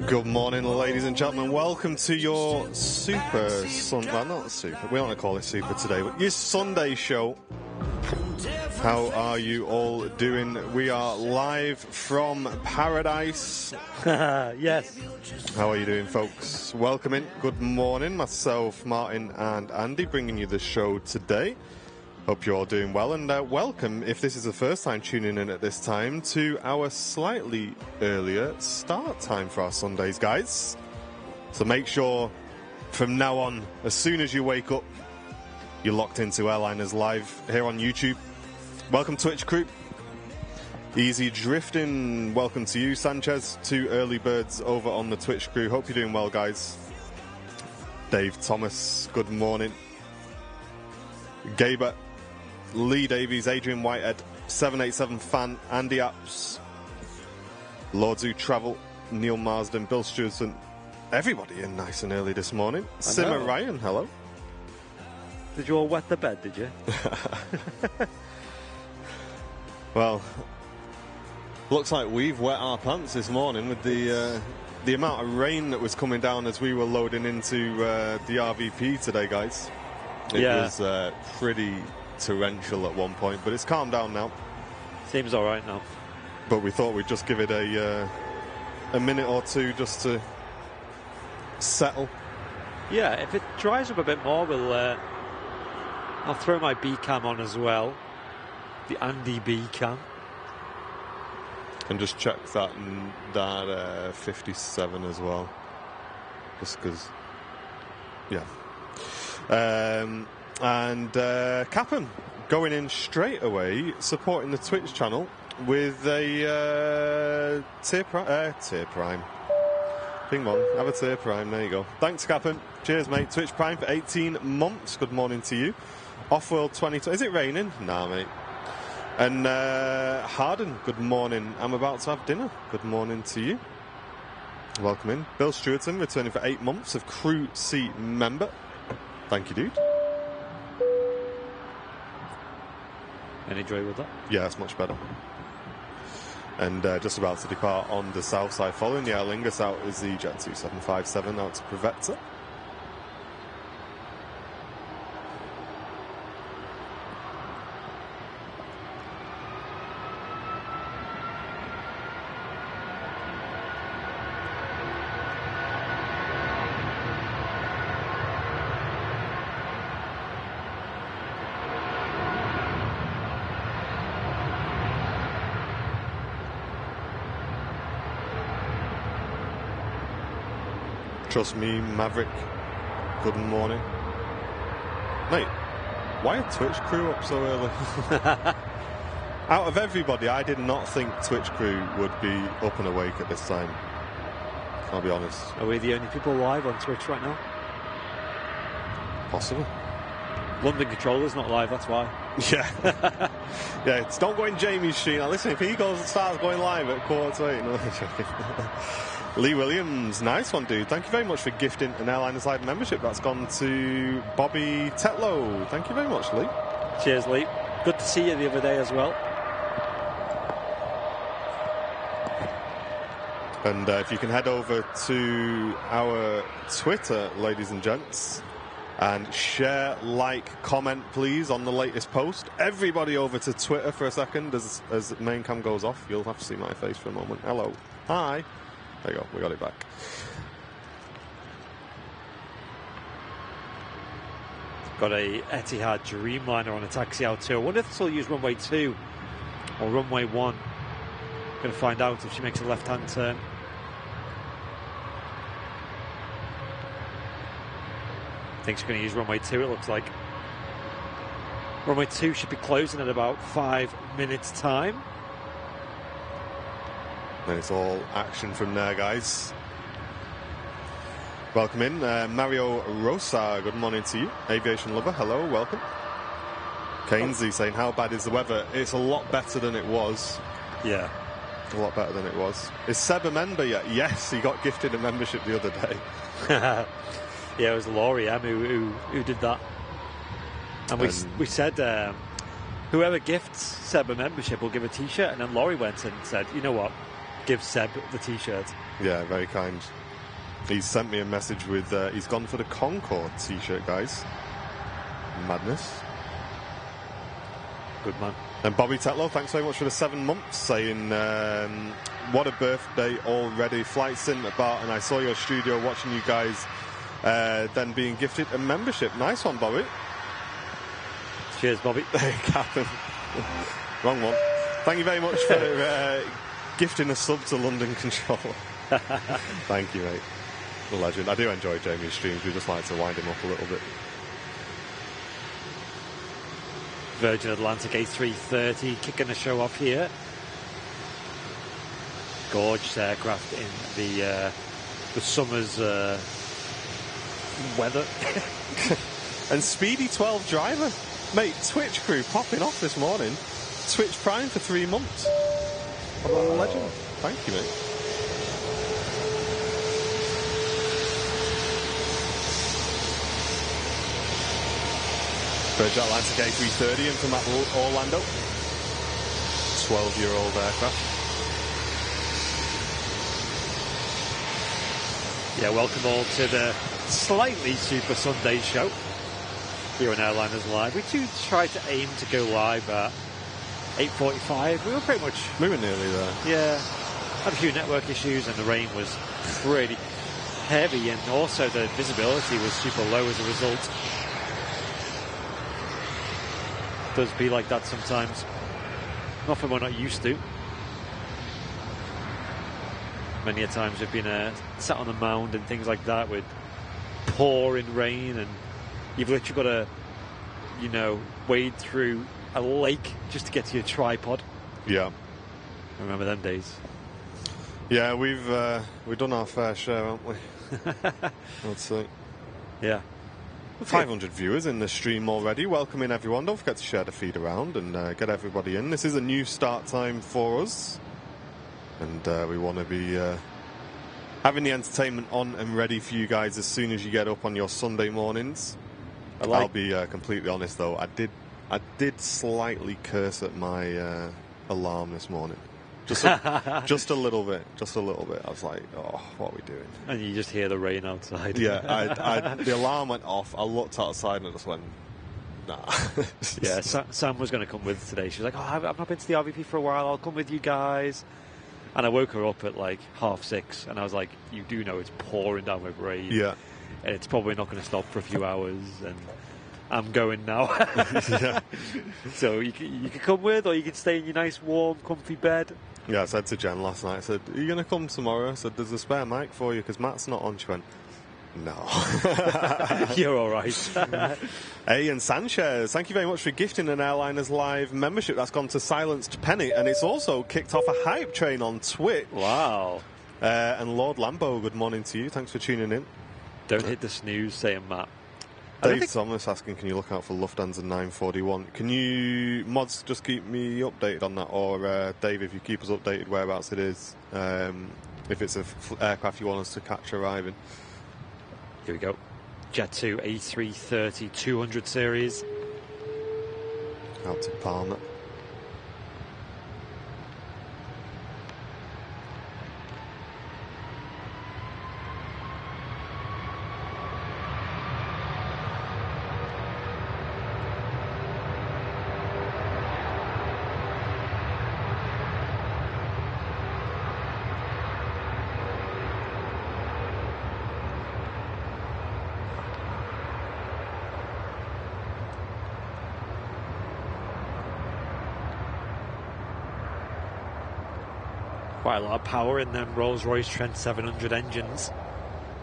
Good morning, ladies and gentlemen. Welcome to your well, not super. We don't want to call it super today, but your Sunday show. How are you all doing? We are live from paradise. Yes. How are you doing, folks? Welcome in. Good morning. Myself, Martin, and Andy bringing you the show today. Hope you're all doing well, and welcome, if this is the first time tuning in at this time, to our slightly earlier start time for our Sundays, guys. So make sure from now on, as soon as you wake up, you're locked into Airliners Live here on YouTube. Welcome, Twitch crew. Easy Drifting, welcome to you. Sanchez, two early birds over on the Twitch crew. Hope you're doing well, guys. Dave Thomas, good morning. Gaber, Lee Davies, Adrian Whitehead, 787 Fan, Andy Apps, Lords Who Travel, Neil Marsden, Bill Stewardson, everybody in nice and early this morning. Simmer Ryan, hello. Did you all wet the bed, did you? Well, looks like we've wet our pants this morning with the amount of rain that was coming down as we were loading into the RVP today, guys. It was pretty torrential at one point, but it's calmed down now. Seems all right now. But we thought we'd just give it a minute or two just to settle. Yeah, if it dries up a bit more, I'll throw my B cam on as well. The Andy B cam. And just check that 57 as well. Just because, yeah. And Cap'n going in straight away, supporting the Twitch channel with a tier prime. Ping one, have a tier prime, there you go. Thanks, Cap'n. Cheers, mate. Twitch prime for 18 months. Good morning to you. Offworld 2020. Is it raining? Nah, mate. And Harden, good morning. I'm about to have dinner. Good morning to you. Welcome in. Bill Stewardson returning for 8 months of Crew C member. Thank you, dude. Any joy with that? Yeah, it's much better. And just about to depart on the south side. Following the Aer Lingus out is the Jet 2757 out to Prevetta. Trust me, Maverick. Good morning. Mate, why are Twitch crew up so early? Out of everybody, I did not think Twitch crew would be up and awake at this time. I'll be honest. Are we the only people live on Twitch right now? Possible. London Controller's not live, that's why. Yeah. Yeah, it's don't go in Jamie's stream. Now listen, if he starts going live at 7:45, no, I'm joking. Lee Williams, nice one, dude. Thank you very much for gifting an Airliners Live membership. That's gone to Bobby Tetlow. Thank you very much, Lee. Cheers, Lee. Good to see you the other day as well. And if you can head over to our Twitter, ladies and gents, and share, like, comment, please, on the latest post. Everybody over to Twitter for a second as the main cam goes off. You'll have to see my face for a moment. Hello. Hi. There you go, we got it back. Got a Etihad Dreamliner on a taxi out too. I wonder if this will use runway 2 or runway 1. Going to find out if she makes a left-hand turn. I think she's going to use runway 2, it looks like. Runway 2 should be closing at about 5 minutes' time. And it's all action from there, guys. Welcome in. Mario Rosa, good morning to you. Aviation lover, hello, welcome. Keynesy saying, how bad is the weather? It's a lot better than it was. Yeah. A lot better than it was. Is Seb a member yet? Yes, he got gifted a membership the other day. Yeah, it was Laurie M who did that. And we said, whoever gifts Seb a membership will give a t-shirt. And then Laurie went and said, you know what? give Seb the T-shirt. Yeah, very kind. He's sent me a message with, he's gone for the Concorde T-shirt, guys. Madness. Good man. And Bobby Tetlow, thanks very much for the 7 months, saying, what a birthday already. Flights in about, and I saw your studio watching you guys then being gifted a membership. Nice one, Bobby. Cheers, Bobby. Captain. Wrong one. Thank you very much for gifting a sub to London Control. Thank you, mate. The legend. I do enjoy Jamie's streams. We just like to wind him up a little bit. Virgin Atlantic A380 kicking the show off here. Gorgeous aircraft in the summer's weather. And Speedy 12 driver. Mate, Twitch crew popping off this morning. Twitch Prime for 3 months. What a legend. Thank you, mate. Virgin Atlantic A330 in from Orlando. 12-year-old aircraft. Yeah, welcome all to the slightly Super Sunday show here on Airliners Live. We do try to aim to go live at 8:45. We were pretty much... We were nearly there. Yeah. Had a few network issues and the rain was pretty heavy, and also the visibility was super low as a result. Does be like that sometimes. Nothing we're not used to. Many a times we've been sat on the mound and things like that with pouring rain, and you've literally got to, you know, wade through a lake just to get to your tripod. Yeah. I remember them days. Yeah, we've done our fair share, haven't we? I'd say. Yeah. 500 viewers in the stream already. Welcoming everyone. Don't forget to share the feed around and get everybody in. This is a new start time for us, and we want to be having the entertainment on and ready for you guys as soon as you get up on your Sunday mornings. I'll be completely honest though, I did slightly curse at my alarm this morning. Just a little bit. I was like, oh, what are we doing? And you just hear the rain outside. Yeah, the alarm went off. I looked outside and I just went, nah. Yeah, Sam was going to come with today. She was like, oh, I've not been to the RVP for a while. I'll come with you guys. And I woke her up at like 6:30, and I was like, you do know it's pouring down with rain. Yeah. And it's probably not going to stop for a few hours, and I'm going now. Yeah. So you can come with, or you can stay in your nice, warm, comfy bed. Yeah, I said to Jen last night, I said, are you going to come tomorrow? I said, there's a spare mic for you because Matt's not on. She went, no. You're all right. Hey, and Sanchez, thank you very much for gifting an Airliners Live membership. That's gone to Silenced Penny, and it's also kicked off a hype train on Twitch. Wow. And Lord Lambo, good morning to you. Thanks for tuning in. Don't hit the snooze, saying Matt. Dave Thomas asking, can you look out for Lufthansa 941? Can you, mods, just keep me updated on that? Or, Dave, if you keep us updated whereabouts it is, if it's an aircraft you want us to catch arriving. Here we go. Jet 2 A330 200 series. Out to Palmer. Quite a lot of power in them Rolls-Royce Trent 700 engines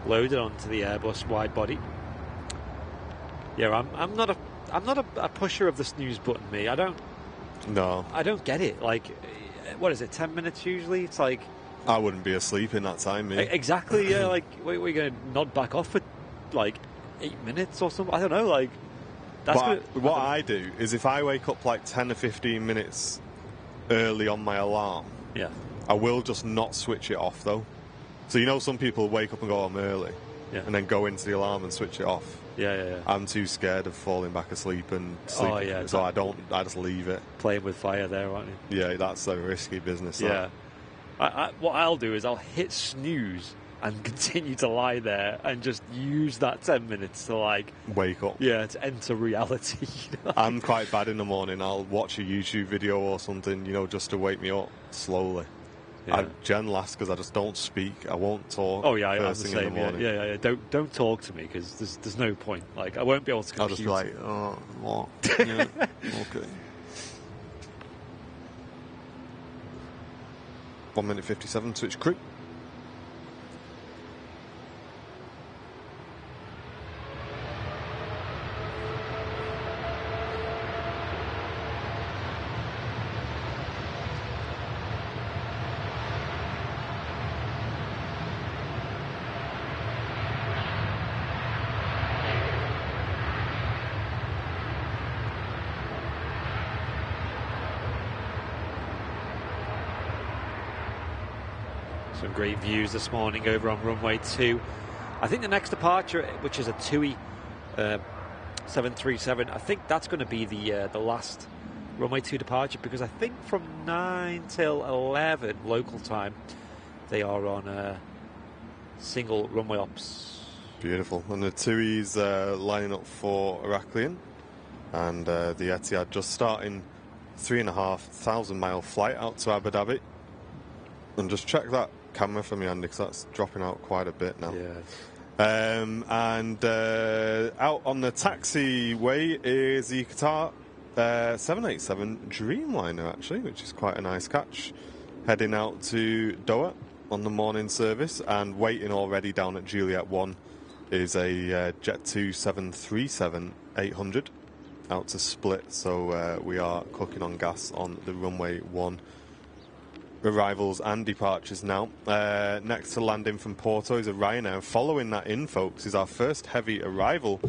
loaded onto the Airbus wide body. Yeah, I'm not a pusher of the snooze button. Me, I don't get it. Like, what is it? 10 minutes usually. It's like I wouldn't be asleep in that time. Me. Exactly. Yeah. Like, we're going to nod back off for like 8 minutes or something. I don't know. Like, that's what I do is if I wake up like 10 or 15 minutes early on my alarm. Yeah. I will just not switch it off though. So you know some people wake up and go home early and then go into the alarm and switch it off. Yeah. I'm too scared of falling back asleep and sleep. Oh, yeah, so I just leave it. Playing with fire there, aren't you? Yeah, that's a risky business. Yeah. What I'll do is I'll hit snooze and continue to lie there and just use that 10 minutes to like wake up. Yeah, to enter reality. I'm quite bad in the morning. I'll watch a YouTube video or something, just to wake me up slowly. Yeah. I gen last because I just don't speak. I won't talk. Oh yeah, I'm the first thing in same. the morning. Yeah. Don't talk to me because there's no point. Like I won't be able to compute. I'll just be like, oh, what? Yeah, okay. 1 minute 57, switch crew. Some great views this morning over on runway 2. I think the next departure, which is a TUI 737, I think that's going to be the last runway 2 departure, because I think from 9 till 11 local time they are on single runway ops. Beautiful. And the TUI's lining up for Heraklion, and the Etihad just starting 3,500 mile flight out to Abu Dhabi. And just check that camera for me, Andy, because that's dropping out quite a bit now. Yeah. And out on the taxiway is the Qatar 787 Dreamliner, actually, which is quite a nice catch. Heading out to Doha on the morning service, and waiting already down at Juliet 1 is a Jet2 737-800 out to Split. So we are cooking on gas on the runway 1 arrivals and departures now. Next to landing from Porto is a Ryanair. Following that in, folks, is our first heavy arrival.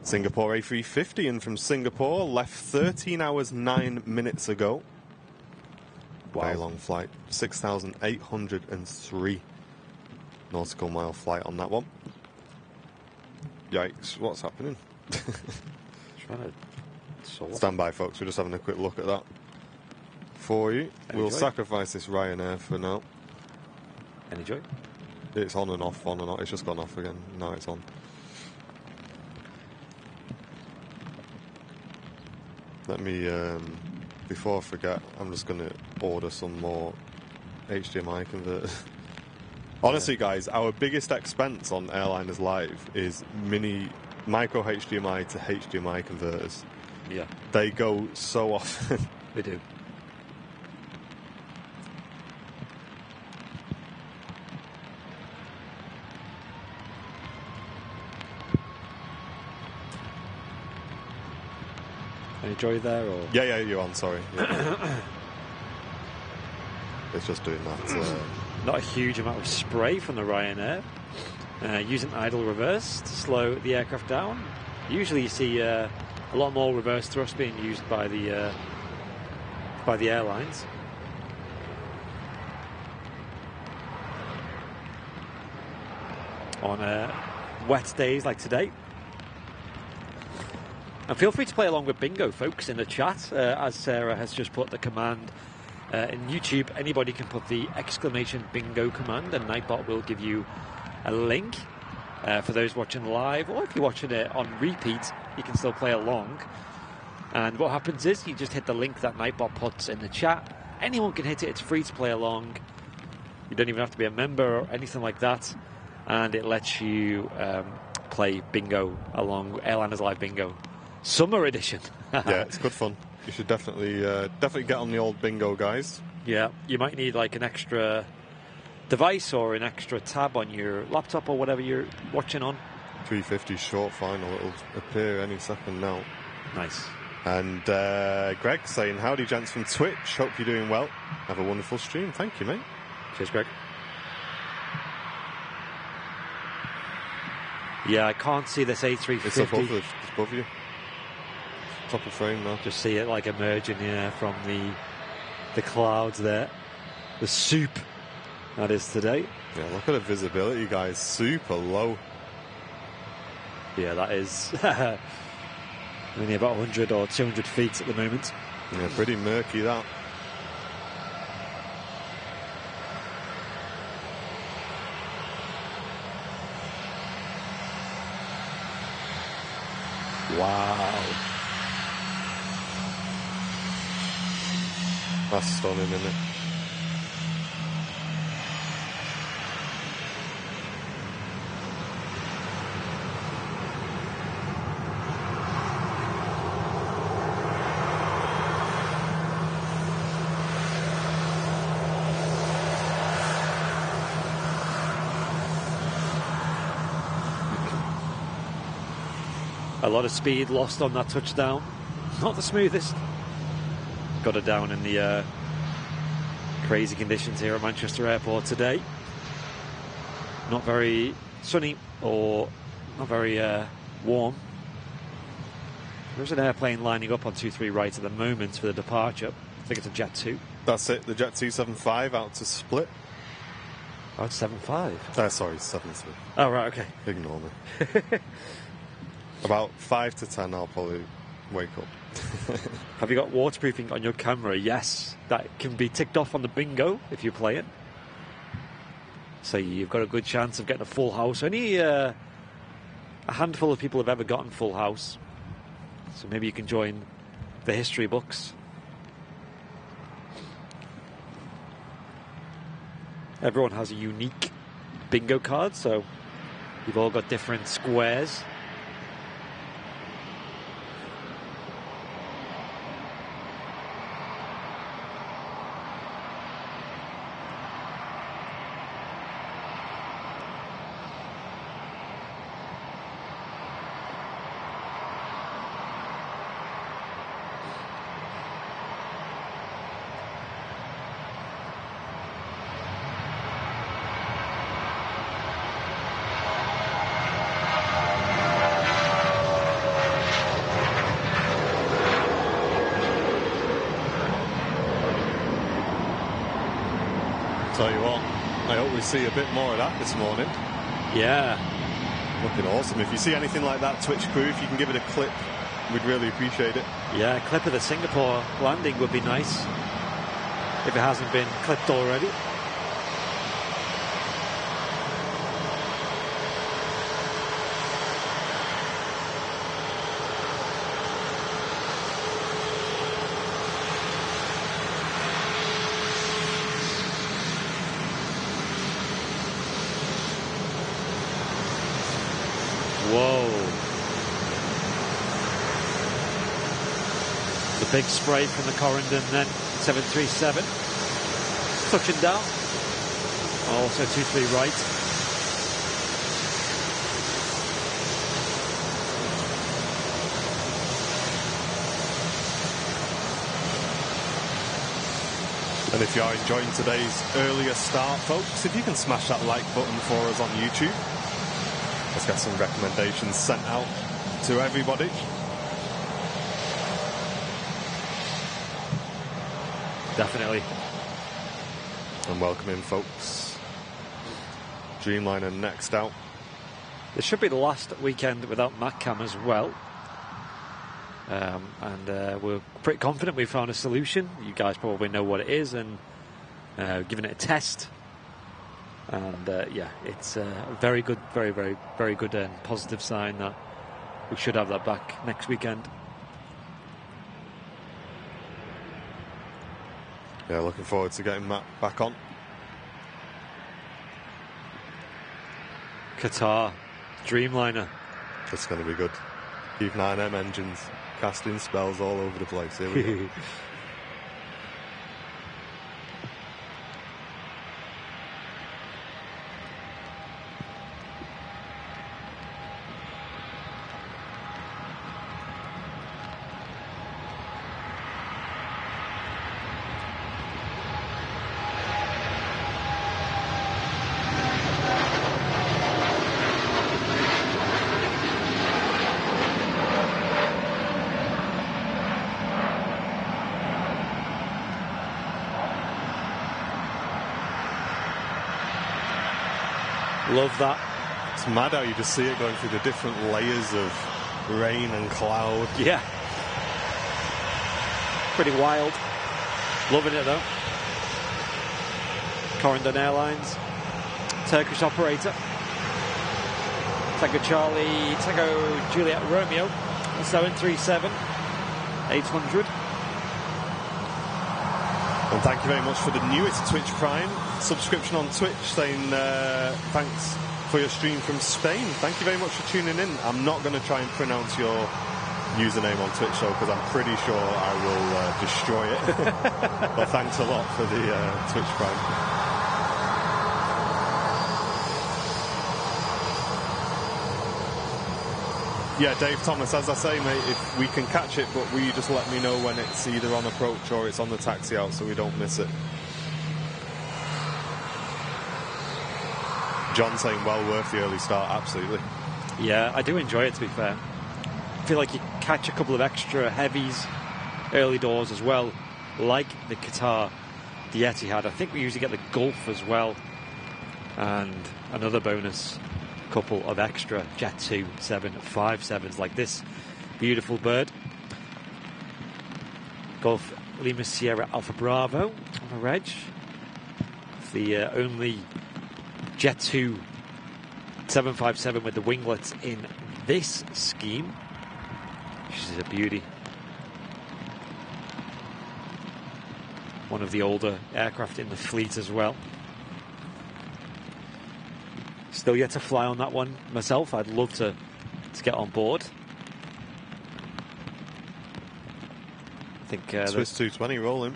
Singapore A350 in from Singapore. Left 13 hours 9 minutes ago. Wow. Very long flight. 6,803 nautical mile flight on that one. Yikes, what's happening? Trying to sort. Stand by, folks, we're just having a quick look at that for you. We'll sacrifice this Ryanair for now. Any joy? It's on and off, on and off. It's just gone off again. Now it's on. Let me, before I forget, I'm just going to order some more HDMI converters. Honestly, guys, our biggest expense on Airliners Live is micro HDMI to HDMI converters. Yeah. They go so often. They do. Any joy there, or? Yeah, you're on, sorry. Yeah. It's just doing that. Not a huge amount of spray from the Ryanair. Using idle reverse to slow the aircraft down. Usually you see a lot more reverse thrust being used by the airlines. On wet days like today. And feel free to play along with Bingo, folks, in the chat, as Sarah has just put the command in YouTube. Anybody can put the exclamation bingo command, and Nightbot will give you a link for those watching live, or if you're watching it on repeat, you can still play along. And what happens is you just hit the link that Nightbot puts in the chat. Anyone can hit it. It's free to play along. You don't even have to be a member or anything like that, and it lets you play bingo along Airliners Live Bingo Summer Edition. Yeah, it's good fun. You should definitely get on the old bingo, guys. Yeah, you might need like an extra device or an extra tab on your laptop or whatever you're watching on. 350 short final, it'll appear any second now. Nice. And Greg saying, howdy gents from Twitch, hope you're doing well. Have a wonderful stream. Thank you, mate. Cheers, Greg. Yeah, I can't see this A350. It's above you. Top of frame now. Just see it like emerging here from the clouds there. The soup that is today. Yeah, look at the visibility, guys. Super low. Yeah, that is only about 100 or 200 feet at the moment. Yeah, pretty murky that. Wow. That's stunning, isn't it? A lot of speed lost on that touchdown. Not the smoothest. Got it down in the crazy conditions here at Manchester Airport today. Not very sunny or not very warm. There's an airplane lining up on 23 right at the moment for the departure. I think it's a Jet 2. That's it, the Jet 275 out to Split. Oh, it's 7.5. Sorry, 73. Oh, right, okay. Ignore me. About 5 to 10, I'll probably wake up. Have you got waterproofing on your camera? Yes. That can be ticked off on the bingo if you play it. So you've got a good chance of getting a full house. Only a handful of people have ever gotten full house. So maybe you can join the history books. Everyone has a unique bingo card, so you've all got different squares. Tell you what, I hope we see a bit more of that this morning. Yeah. Looking awesome. If you see anything like that, Twitch crew, if you can give it a clip, we'd really appreciate it. Yeah, a clip of the Singapore landing would be nice, if it hasn't been clipped already. Whoa. The big spray from the Corendon then, 737. Touching down. Also 23 right. And if you are enjoying today's earlier start, folks, if you can smash that like button for us on YouTube, let's get some recommendations sent out to everybody. Definitely. And welcome in, folks. Dreamliner next out. This should be the last weekend without MacCam as well. And we're pretty confident we found a solution. You guys probably know what it is, and giving it a test. And yeah, it's a very good, very, very, very good and positive sign that we should have that back next weekend. Yeah, looking forward to getting Matt back on. Qatar, Dreamliner. It's going to be good. Keep 9M engines, casting spells all over the place. Here we go. Love that. It's mad how you just see it going through the different layers of rain and cloud. Yeah. Pretty wild. Loving it though. Corendon Airlines, Turkish operator. Tango Charlie, Tango Juliet Romeo, 737-800. And thank you very much for the newest Twitch Prime subscription on Twitch, saying thanks for your stream from Spain. Thank you very much for tuning in. I'm not going to try and pronounce your username on Twitch, though, because I'm pretty sure I will destroy it. But thanks a lot for the Twitch Prime. Yeah, Dave Thomas, as I say, mate, if we can catch it, but will you just let me know when it's either on approach or it's on the taxi out so we don't miss it? John saying well worth the early start, absolutely. Yeah, I do enjoy it, to be fair. I feel like you catch a couple of extra heavies early doors as well, like the Qatar, the Etihad. I think we usually get the Gulf as well, and another bonus couple of extra Jet 2 757s like this beautiful bird. Golf Lima Sierra Alpha Bravo on a reg. The only Jet 2 757 with the winglets in this scheme. She's a beauty. One of the older aircraft in the fleet as well. Still yet to fly on that one myself. I'd love to get on board. I think Swiss 220 rolling.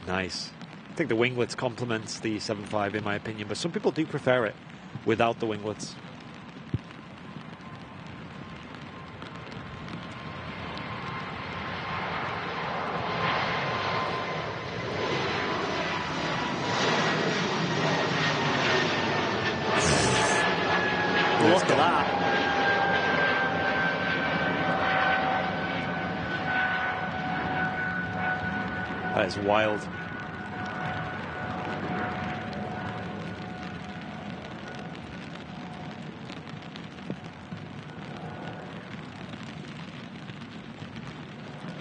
Nice. I think the winglets complements the 7.5 in my opinion, but some people do prefer it without the winglets. Look at that. That is wild.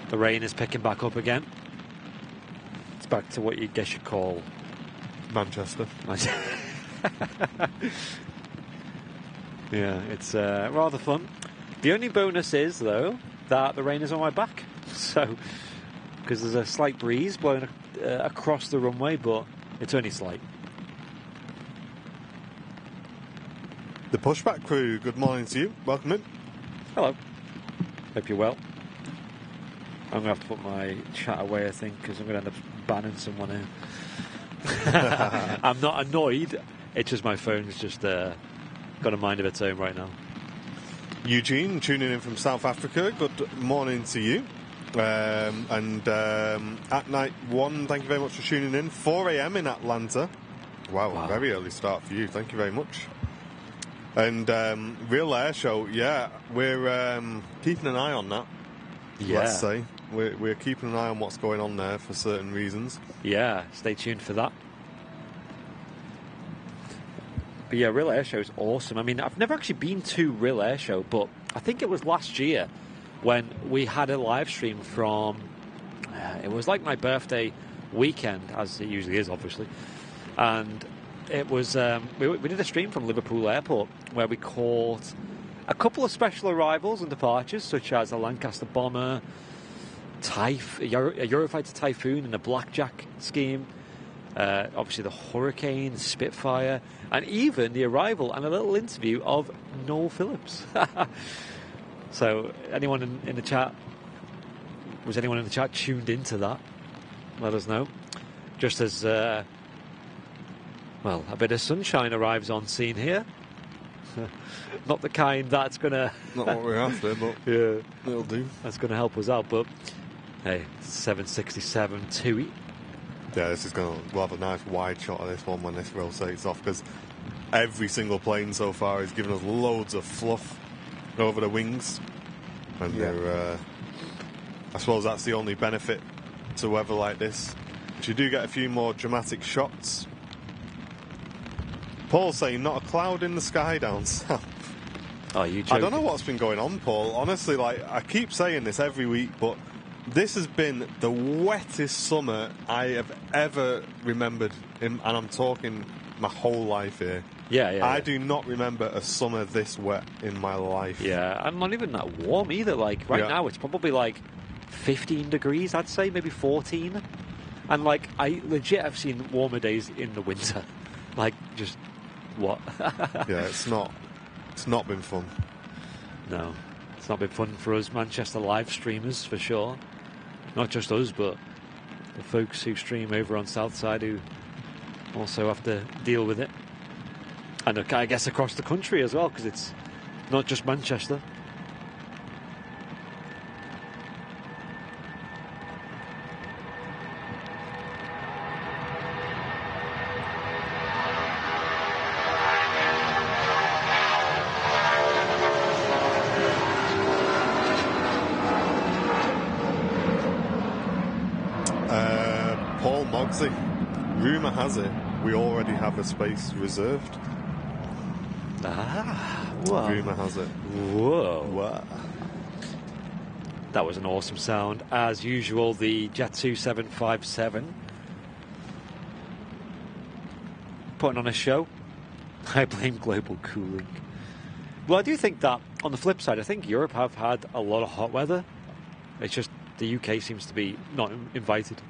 The rain is picking back up again. It's back to what you guess you call Manchester. Yeah, it's rather fun. The only bonus is, though, that the rain is on my back. So, because there's a slight breeze blowing across the runway, but it's only slight. The pushback crew, good morning to you. Welcome in. Hello. Hope you're well. I'm going to have to put my chat away, I think, because I'm going to end up banning someone here. I'm not annoyed. It's just my phone's just got a mind of its own right now. Eugene, tuning in from South Africa. Good morning to you. At night 1, thank you very much for tuning in. 4 a.m. in Atlanta. Wow, very early start for you. Thank you very much. And Real Air Show, yeah, we're keeping an eye on that. Yeah. Let's say. We're keeping an eye on what's going on there for certain reasons. Yeah, stay tuned for that. But yeah, Real Air Show is awesome. I mean, I've never actually been to Real Air Show, but I think it was last year when we had a live stream from, it was like my birthday weekend, as it usually is, obviously. And it was, we did a stream from Liverpool Airport where we caught a couple of special arrivals and departures, such as a Lancaster Bomber, a Eurofighter Typhoon and a Blackjack scheme. Obviously the Hurricane, Spitfire, and even the arrival and a little interview of Noel Phillips. So anyone in the chat, was anyone in the chat tuned into that? Let us know. Just as, well, a bit of sunshine arrives on scene here. Not the kind that's going to... Not what we're after, but yeah, it'll do. That's going to help us out, but hey, 767 TUI. Yeah, we'll have a nice wide shot of this one when this roll takes off, because every single plane so far has given us loads of fluff over the wings, and they're, I suppose that's the only benefit to weather like this. But you do get a few more dramatic shots. Paul's saying not a cloud in the sky down south. Oh, you joking? I don't know what's been going on, Paul. Honestly, I keep saying this every week, but this has been the wettest summer I have ever remembered, and I'm talking my whole life here. I do not remember a summer this wet in my life. Yeah, and not even that warm either. Like, right now it's probably like 15 degrees, I'd say, maybe 14. And, like, I legit have seen warmer days in the winter. Like, just, what? Yeah, it's not been fun. No, it's not been fun for us Manchester live streamers, for sure. Not just us, but the folks who stream over on Southside who also have to deal with it. And I guess across the country as well, because it's not just Manchester. Paul Mogsy, rumour has it we already have a space reserved. Whoa. Rumour has it. Whoa. That was an awesome sound. As usual, the Jet 2757 putting on a show. I blame global cooling. Well, I do think that, on the flip side, I think Europe have had a lot of hot weather. It's just the UK seems to be not invited.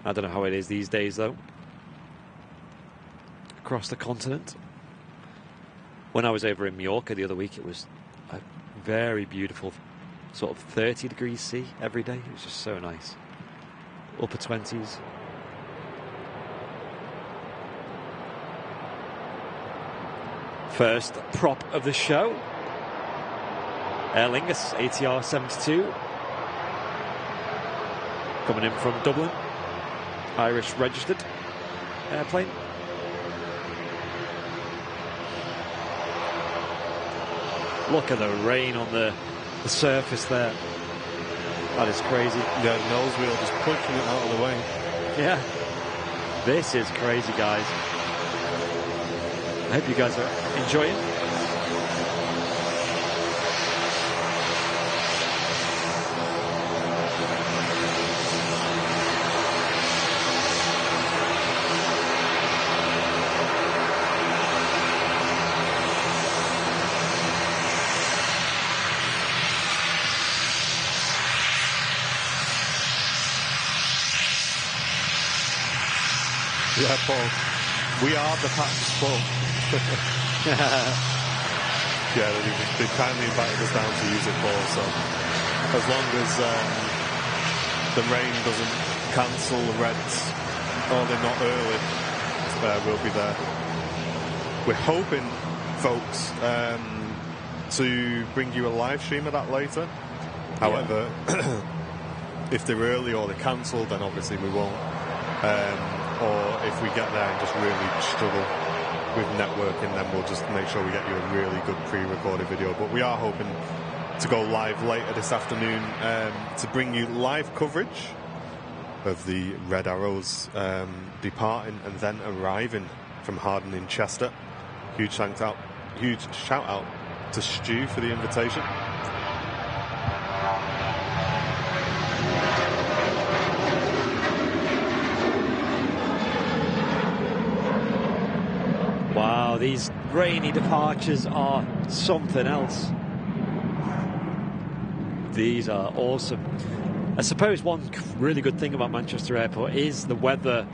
I don't know how it is these days, though, across the continent. When I was over in Mallorca the other week, it was a very beautiful sort of 30 degrees C every day. It was just so nice. Upper 20s. First prop of the show. Aer Lingus ATR 72. Coming in from Dublin. Irish registered airplane. Look at the rain on the surface there. That is crazy. Yeah, nose wheel just pushing it out of the way. Yeah. This is crazy, guys. I hope you guys are enjoying. Yeah, Paul. We are the Pats, Paul. Yeah, they kindly invited us down to use it, Paul. So as long as the rain doesn't cancel the Reds, or they're not early, we'll be there. We're hoping, folks, to bring you a live stream of that later. However, if they're early or they're cancelled, then obviously we won't. Or if we get there and just really struggle with networking, then we'll just make sure we get you a really good pre-recorded video. But we are hoping to go live later this afternoon to bring you live coverage of the Red Arrows departing and then arriving from Harden in Chester. Huge shout out to Stu for the invitation. Wow, these rainy departures are something else. These are awesome. I suppose one really good thing about Manchester Airport is the weather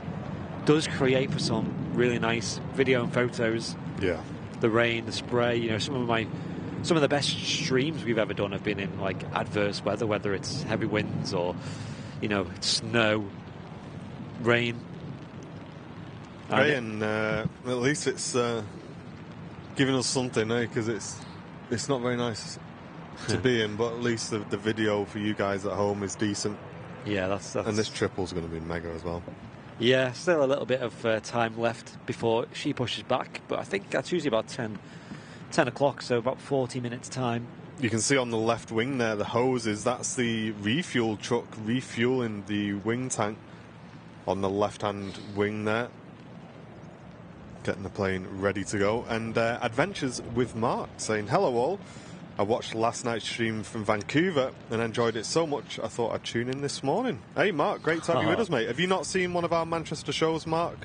does create for some really nice video and photos. Yeah. The rain, the spray, you know, some of the best streams we've ever done have been in like adverse weather, whether it's heavy winds or, you know, snow, rain. And at least it's giving us something, because it's not very nice to be in, but at least the video for you guys at home is decent. Yeah, that's and this triple's going to be mega as well. Yeah, still a little bit of time left before she pushes back, but I think that's usually about 10 o'clock, so about 40 minutes time. You can see on the left wing there the hoses. That's the refuel truck refueling the wing tank on the left-hand wing there. Getting the plane ready to go. And Adventures with Mark saying, hello all. I watched last night's stream from Vancouver and enjoyed it so much I thought I'd tune in this morning. Hey, Mark, great to have you with us, mate. Have you not seen one of our Manchester shows, Mark?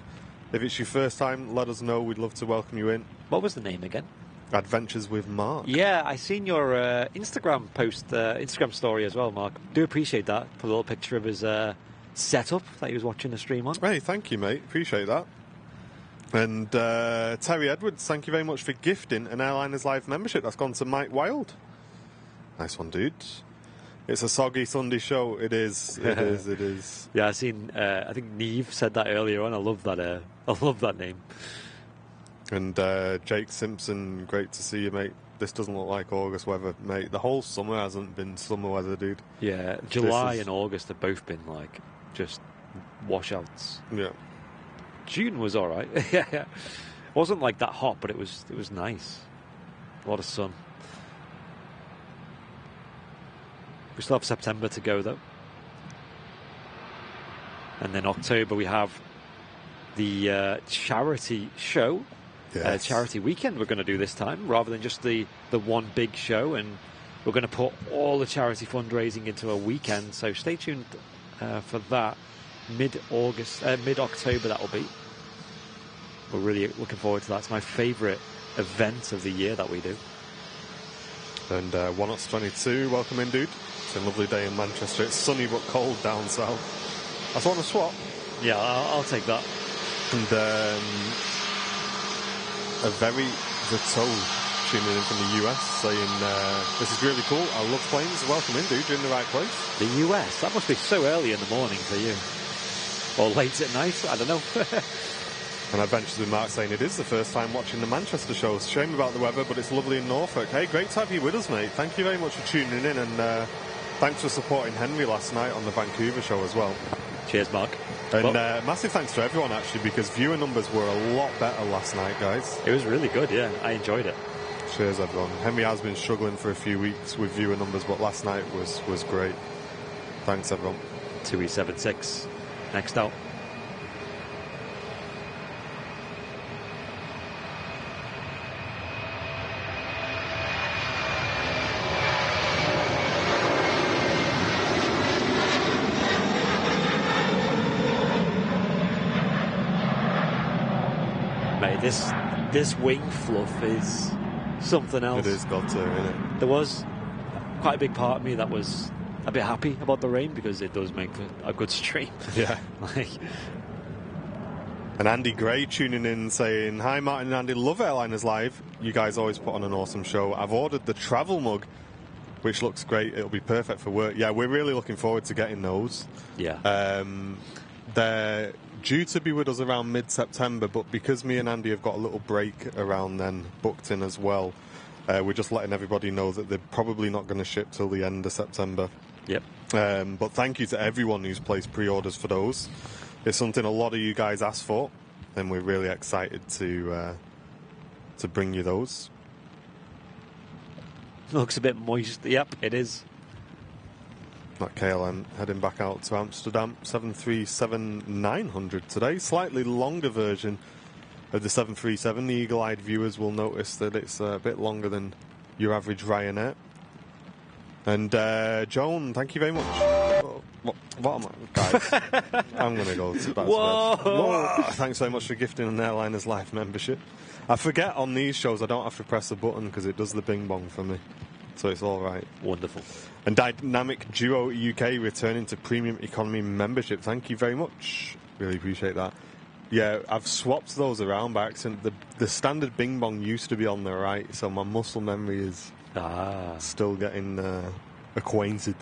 If it's your first time, let us know. We'd love to welcome you in. What was the name again? Adventures with Mark. Yeah, I seen your Instagram post, Instagram story as well, Mark. Do appreciate that. Put a little picture of his setup that he was watching the stream on. Hey, thank you, mate. Appreciate that. And Terry Edwards, thank you very much for gifting an Airliners Live membership. That's gone to Mike Wild. Nice one, dude. It's a Soggy Sunday show. It is. It is. It is. Yeah, I seen. I think Neve said that earlier on. I love that. I love that name. And Jake Simpson, great to see you, mate. This doesn't look like August weather, mate. The whole summer hasn't been summer weather, dude. Yeah, July and August have both been like just washouts. Yeah. June was all right. Yeah, wasn't like that hot, but it was nice. A lot of sun. We still have September to go though, and then October we have the charity show, Yes. charity weekend. We're going to do this time rather than just the one big show, and we're going to put all the charity fundraising into a weekend. So stay tuned for that. Mid-October that will be. We're really looking forward to that. It's my favourite event of the year that we do. And 1Ots22, welcome in, dude. It's a lovely day in Manchester. It's sunny but cold down south. I want to swap. Yeah, I'll take that. And a very Vito tuning in from the US saying, this is really cool. I love planes. Welcome in, dude. You're in the right place. The US? That must be so early in the morning for you. Or late at night, I don't know. And Adventures with Mark saying it is the first time watching the Manchester shows. Shame about the weather, but it's lovely in Norfolk. Hey, great to have you with us, mate. Thank you very much for tuning in, and thanks for supporting Henry last night on the Vancouver show as well. Cheers, Mark. And massive thanks to everyone, actually, because viewer numbers were a lot better last night, guys. It was really good, yeah. I enjoyed it. Cheers, everyone. Henry has been struggling for a few weeks with viewer numbers, but last night was great. Thanks, everyone. 2E76. Next out. Mate, this wing fluff is something else. It is got to, isn't it? There was quite a big part of me that was a bit happy about the rain because it does make a good stream. Yeah. Like, and Andy Gray tuning in saying, hi Martin and Andy, love Airliners Live. You guys always put on an awesome show. I've ordered the travel mug, which looks great. It'll be perfect for work. Yeah, we're really looking forward to getting those. yeah. They're due to be with us around mid-September, but because me and Andy have got a little break around then booked in as well, we're just letting everybody know that they're probably not going to ship till the end of September. Yep. But thank you to everyone who's placed pre-orders for those. It's something a lot of you guys asked for, and we're really excited to bring you those. Looks a bit moist. Yep, it is. That KLM heading back out to Amsterdam. 737-900 today. Slightly longer version of the 737. The eagle-eyed viewers will notice that it's a bit longer than your average Ryanair. And Joan, thank you very much. What am I? Guys, I'm going to go back to bed. Whoa! Thanks very much for gifting an Airliners Live membership. I forget on these shows I don't have to press a button because it does the bing bong for me. So it's all right. Wonderful. And Dynamic Duo UK returning to premium economy membership. Thank you very much. Really appreciate that. Yeah, I've swapped those around by accident. The standard bing bong used to be on the right, so my muscle memory is still getting acquainted.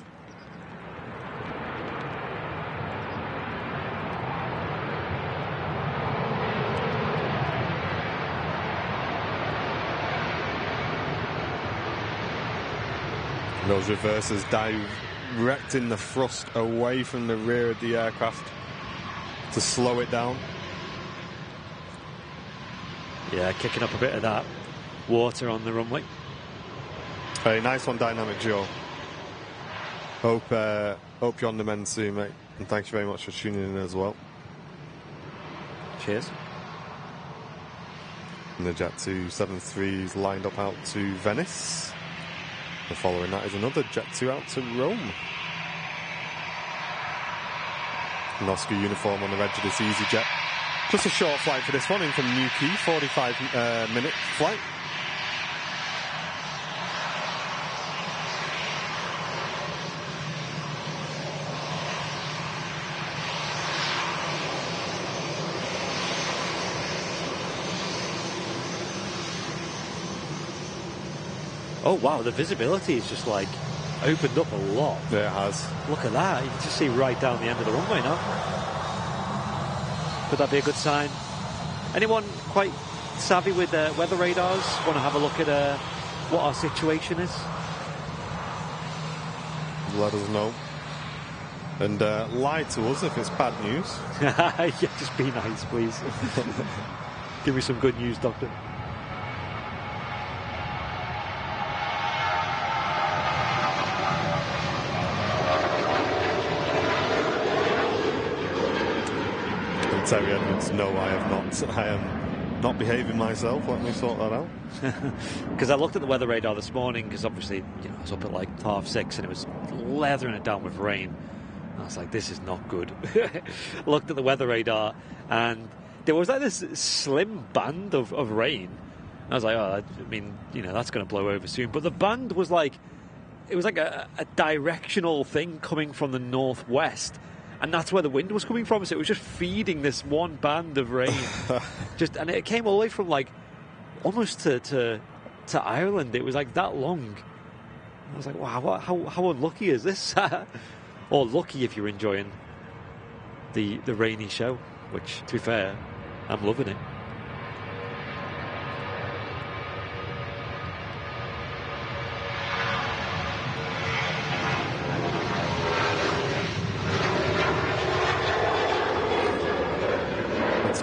Those reversers directing the thrust away from the rear of the aircraft to slow it down. Yeah, kicking up a bit of that water on the runway. Hey, nice one, Dynamic Joe. Hope you're on the mend soon, mate. And thank you very much for tuning in as well. Cheers. And the Jet 273's lined up out to Venice. The following that is another Jet 2 out to Rome. An Oscar uniform on the edge of this EasyJet. Just a short flight for this one, in from Newquay, 45-minute flight. Oh wow, the visibility is just like opened up a lot. Yeah, it has. Look at that, you can just see right down the end of the runway now. Could that be a good sign? Anyone quite savvy with weather radars? Want to have a look at what our situation is? Let us know. And lie to us if it's bad news. Yeah, just be nice, please. Give me some good news, Doctor. Terry Edwards, no, I have not. I am not behaving myself. Let me sort that out. Because I looked at the weather radar this morning, because obviously, I was up at like 6:30 and it was leathering it down with rain. And I was like, this is not good. Looked at the weather radar and there was like this slim band of rain. And I was like, oh, I mean, that's going to blow over soon. But the band was like, it was like a directional thing coming from the northwest. And that's where the wind was coming from, so it was just feeding this one band of rain. And it came all the way from like almost to Ireland. It was like that long. I was like, wow, how unlucky is this? Or lucky if you're enjoying the rainy show, which, to be fair, I'm loving it.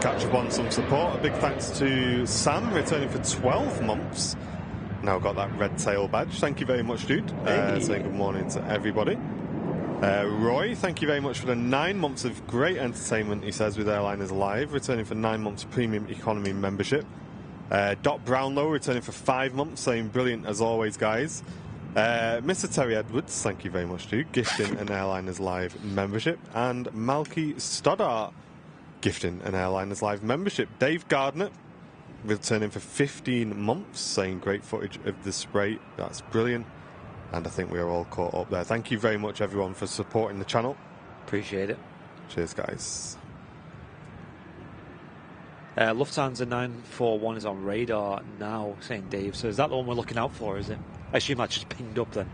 Catch up on some support. A big thanks to Sam, returning for 12 months. Now got that red tail badge. Thank you very much, dude. Saying good morning to everybody. Roy, thank you very much for the 9 months of great entertainment, he says, with Airliners Live, returning for 9 months premium economy membership. Dot Brownlow, returning for 5 months, saying brilliant as always, guys. Mr. Terry Edwards, thank you very much, dude, gifting an Airliners Live membership. And Malky Stoddart, gifting an Airliners Live membership. Dave Gardner, returning for 15 months, saying great footage of the spray. That's brilliant. And I think we are all caught up there. Thank you very much, everyone, for supporting the channel. Appreciate it. Cheers, guys. Lufthansa 941 is on radar now, saying Dave. So is that the one we're looking out for, is it? I assume that's just pinged up then.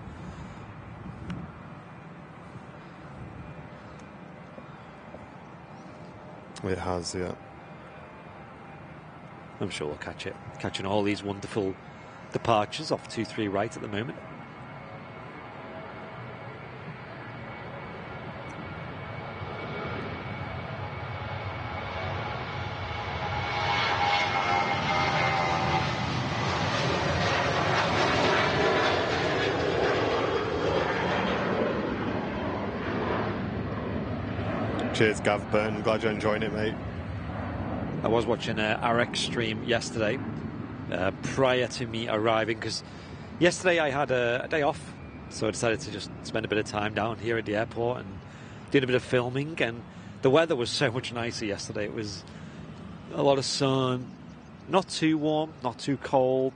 It has, yeah. I'm sure we'll catch it. Catching all these wonderful departures off 23 right at the moment. Cheers, Gav Burton. Glad you're enjoying it, mate. I was watching RX stream yesterday prior to me arriving, because yesterday I had a day off, so I decided to just spend a bit of time down here at the airport and did a bit of filming, and the weather was so much nicer yesterday. It was a lot of sun, not too warm, not too cold,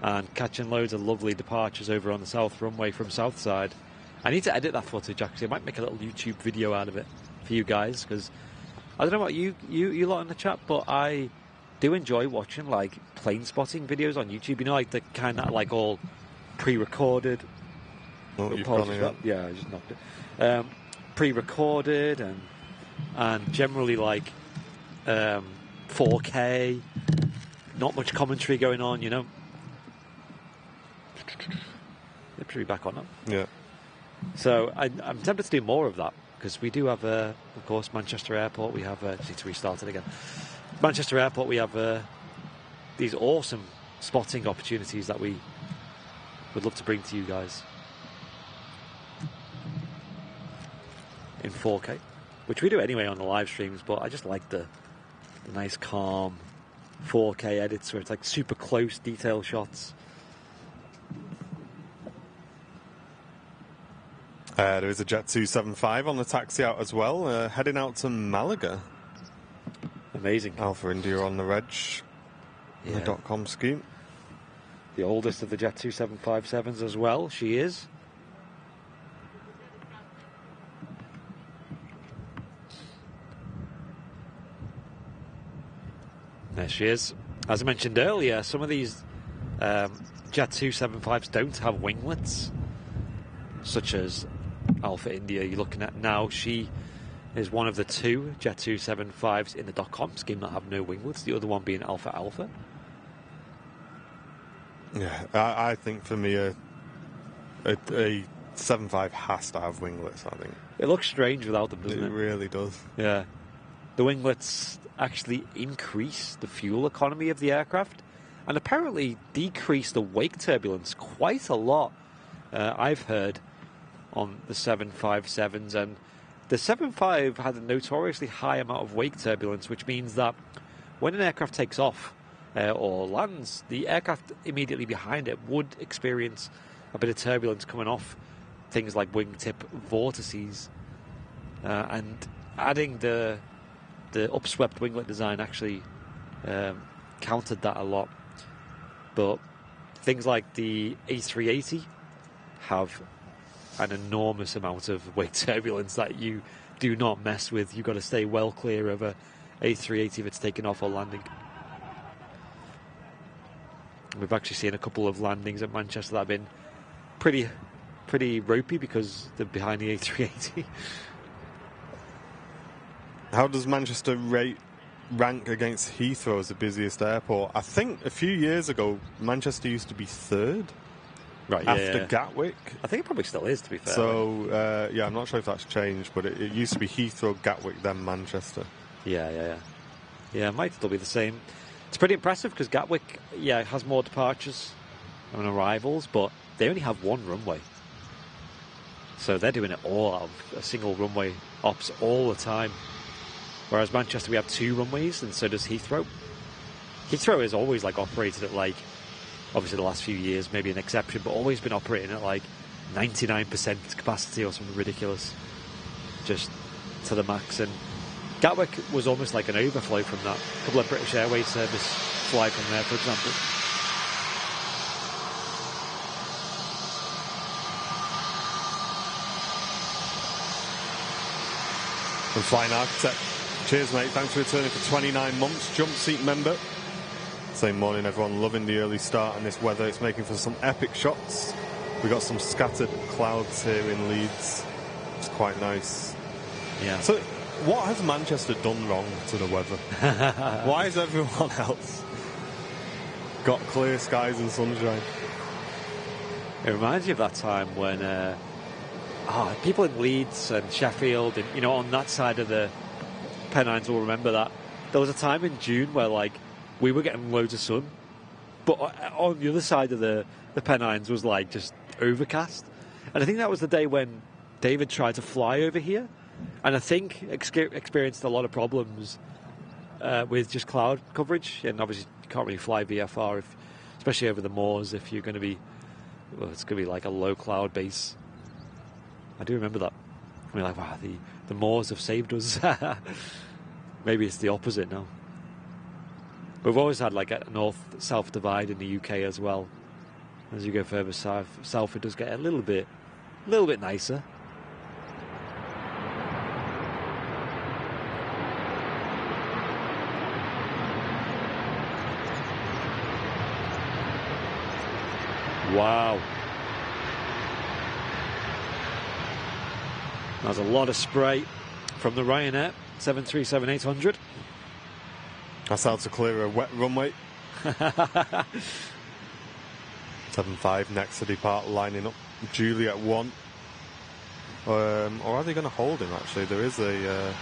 and catching loads of lovely departures over on the south runway from Southside. I need to edit that footage, actually. I might make a little YouTube video out of it for you guys, because I don't know about you lot in the chat, but I do enjoy watching like plane spotting videos on YouTube. Like the kind that like all pre-recorded. Oh, you've gone in. Yeah, I just knocked it. Pre-recorded and generally like 4K, not much commentary going on. It should be back on now. Yeah. So I'm tempted to do more of that, because we do have, of course, Manchester Airport. We have, just need to restart it again. Manchester Airport, we have these awesome spotting opportunities that we would love to bring to you guys in 4K, which we do anyway on the live streams, but I just like the nice, calm 4K edits where it's like super close detail shots. There is a Jet 275 on the taxi out as well, heading out to Malaga. Amazing. Alpha India on the reg, Yeah. the .com scheme. The oldest of the Jet 2757s as well, she is. There she is. As I mentioned earlier, some of these Jet 275s don't have winglets, such as Alpha India you're looking at now. She is one of the two Jet 275s in the .com scheme that have no winglets, the other one being Alpha Alpha. Yeah, I think for me a 75 has to have winglets, I think. It looks strange without them, doesn't it? It really does. Yeah. The winglets actually increase the fuel economy of the aircraft and apparently decrease the wake turbulence quite a lot, I've heard, on the 757s. And the 75 had a notoriously high amount of wake turbulence, which means that when an aircraft takes off or lands, the aircraft immediately behind it would experience a bit of turbulence coming off things like wingtip vortices. And adding the upswept winglet design actually countered that a lot. But things like the A380 have an enormous amount of wake turbulence that you do not mess with. You've got to stay well clear of a A380 if it's taking off or landing. We've actually seen a couple of landings at Manchester that have been pretty ropey because they're behind the A380. How does Manchester rank against Heathrow as the busiest airport? I think a few years ago, Manchester used to be third. Right, after Gatwick. I think it probably still is, to be fair. So, I'm not sure if that's changed, but it used to be Heathrow, Gatwick, then Manchester. Yeah, it might still be the same. It's pretty impressive because Gatwick, has more departures and arrivals, but they only have one runway. So they're doing it all out of a single runway ops all the time. Whereas Manchester, we have two runways, and so does Heathrow. Heathrow is always operated at obviously the last few years, maybe an exception, but always been operating at 99% capacity or something ridiculous, just to the max. And Gatwick was almost like an overflow from that. A couple of British Airways service fly from there, for example. And Flying Architect, cheers mate, thanks for returning for 29 months. Jump seat member. Same morning, everyone loving the early start and this weather. It's making for some epic shots. We got some scattered clouds here in Leeds. It's quite nice. Yeah. So, what has Manchester done wrong to the weather? Why has everyone else got clear skies and sunshine? It reminds you of that time when people in Leeds and Sheffield and on that side of the Pennines will remember that there was a time in June where we were getting loads of sun, but on the other side of the Pennines was just overcast. And I think that was the day when David tried to fly over here, and I think experienced a lot of problems with just cloud coverage. And obviously you can't really fly VFR, especially over the moors, if you're going to be, it's going to be like a low cloud base. I do remember that. We're like, wow, the moors have saved us. Maybe it's the opposite now. We've always had a north-south divide in the UK as well. As you go further south, it does get a little bit nicer. Wow. There's a lot of spray from the Ryanair 737-800. That's how to clear a wet runway. 7-5 next to depart, lining up Juliet 1. Or are they going to hold him, actually? There is a...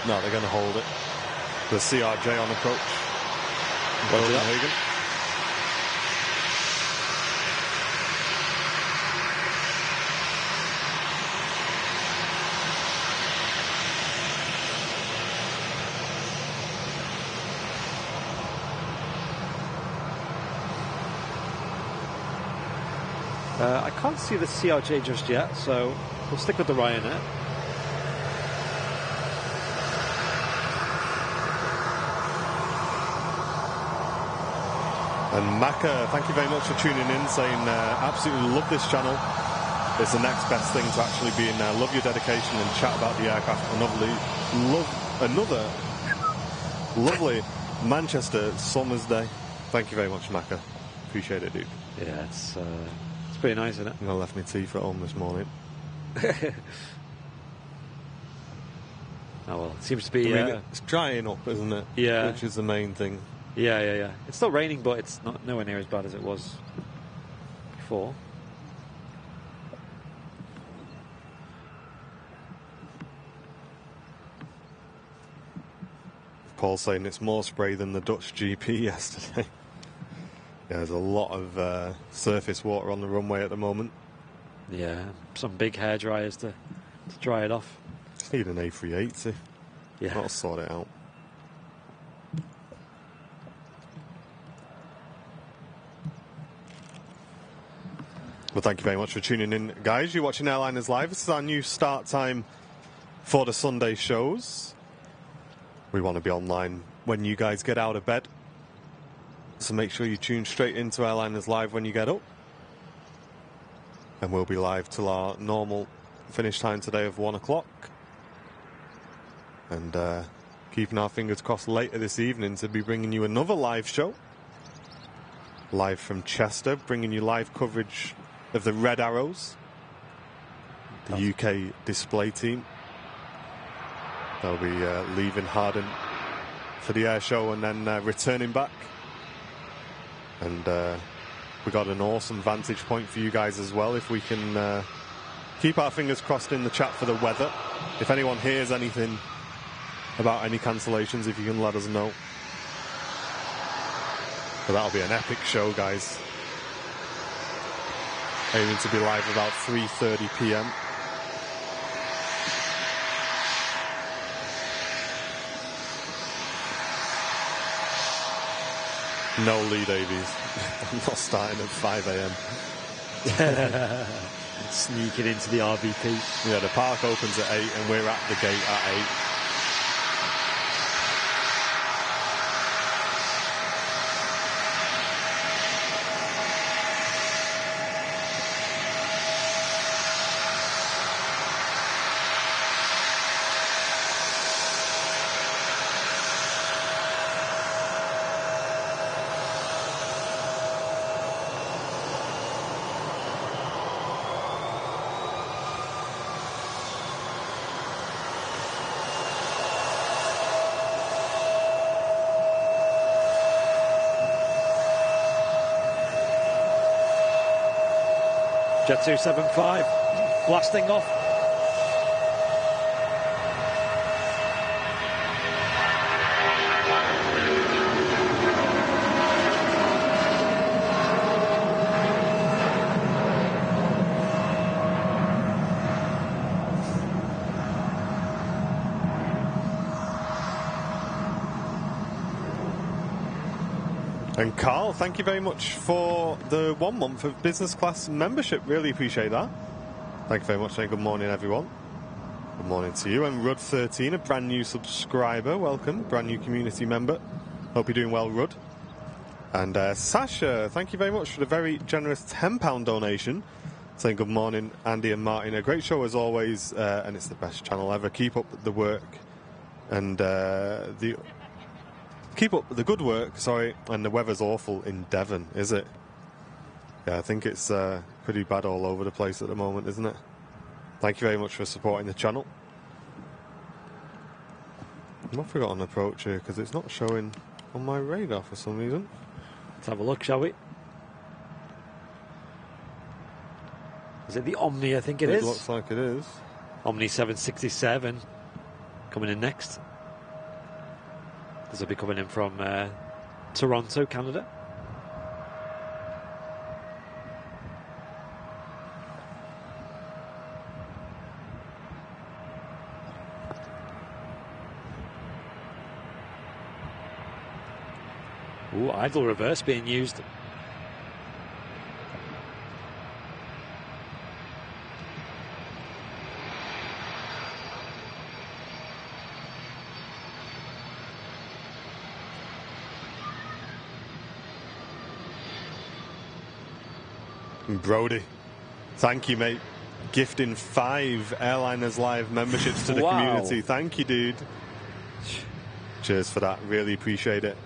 No, they're going to hold it. The CRJ on approach. Copenhagen. I can't see the CRJ just yet, so we'll stick with the Ryanair. And Maka, thank you very much for tuning in, saying absolutely love this channel. It's the next best thing to actually being there. Love your dedication and chat about the aircraft. Another lovely Manchester summer's day. Thank you very much, Maka. Appreciate it, dude. Yeah, it's pretty nice, isn't it? I left my teeth at home this morning. Oh well, it seems to be. It's drying up, isn't it? Yeah. Which is the main thing. Yeah. It's still raining, but it's not nowhere near as bad as it was before. Paul saying it's more spray than the Dutch GP yesterday. Yeah, there's a lot of surface water on the runway at the moment. Yeah, some big hair dryers to dry it off. Just need an A380. Yeah. That'll sort it out. Well, thank you very much for tuning in, guys. You're watching Airliners Live. This is our new start time for the Sunday shows. We want to be online when you guys get out of bed. So make sure you tune straight into Airliners Live when you get up. And we'll be live till our normal finish time today of 1 o'clock. And keeping our fingers crossed later this evening to be bringing you another live show. Live from Chester, bringing you live coverage of the Red Arrows, the UK display team. They'll be leaving Harden for the air show and then returning back. And we got an awesome vantage point for you guys as well, if we can keep our fingers crossed in the chat for the weather. If anyone hears anything about any cancellations, if you can let us know. But that'll be an epic show, guys. Aiming to be live about 3:30 p.m. No, Lee Davies. I'm not starting at 5 a.m. Sneaking into the RVP. Yeah, the park opens at 8 and we're at the gate at 8. Jet 275 blasting off. And Carl, thank you very much for the 1 month of business class membership. Really appreciate that. Thank you very much. And good morning, everyone. Good morning to you. And Rud13, a brand new subscriber. Welcome, brand new community member. Hope you're doing well, Rud. And Sasha, thank you very much for the very generous £10 donation. Saying good morning, Andy and Martin. A great show as always, and it's the best channel ever. Keep up the work and keep up the good work, sorry. And the weather's awful in Devon, is it? Yeah, I think it's pretty bad all over the place at the moment, isn't it? Thank you very much for supporting the channel. I've not forgotten to approach here because it's not showing on my radar for some reason. Let's have a look, shall we? Is it the Omni? I think it is. It looks like it is. Omni 767 coming in next. This will be coming in from Toronto, Canada. Ooh, idle reverse being used. Brody, thank you, mate. Gifting 5 Airliners Live memberships to the community. Thank you, dude. Cheers for that. Really appreciate it.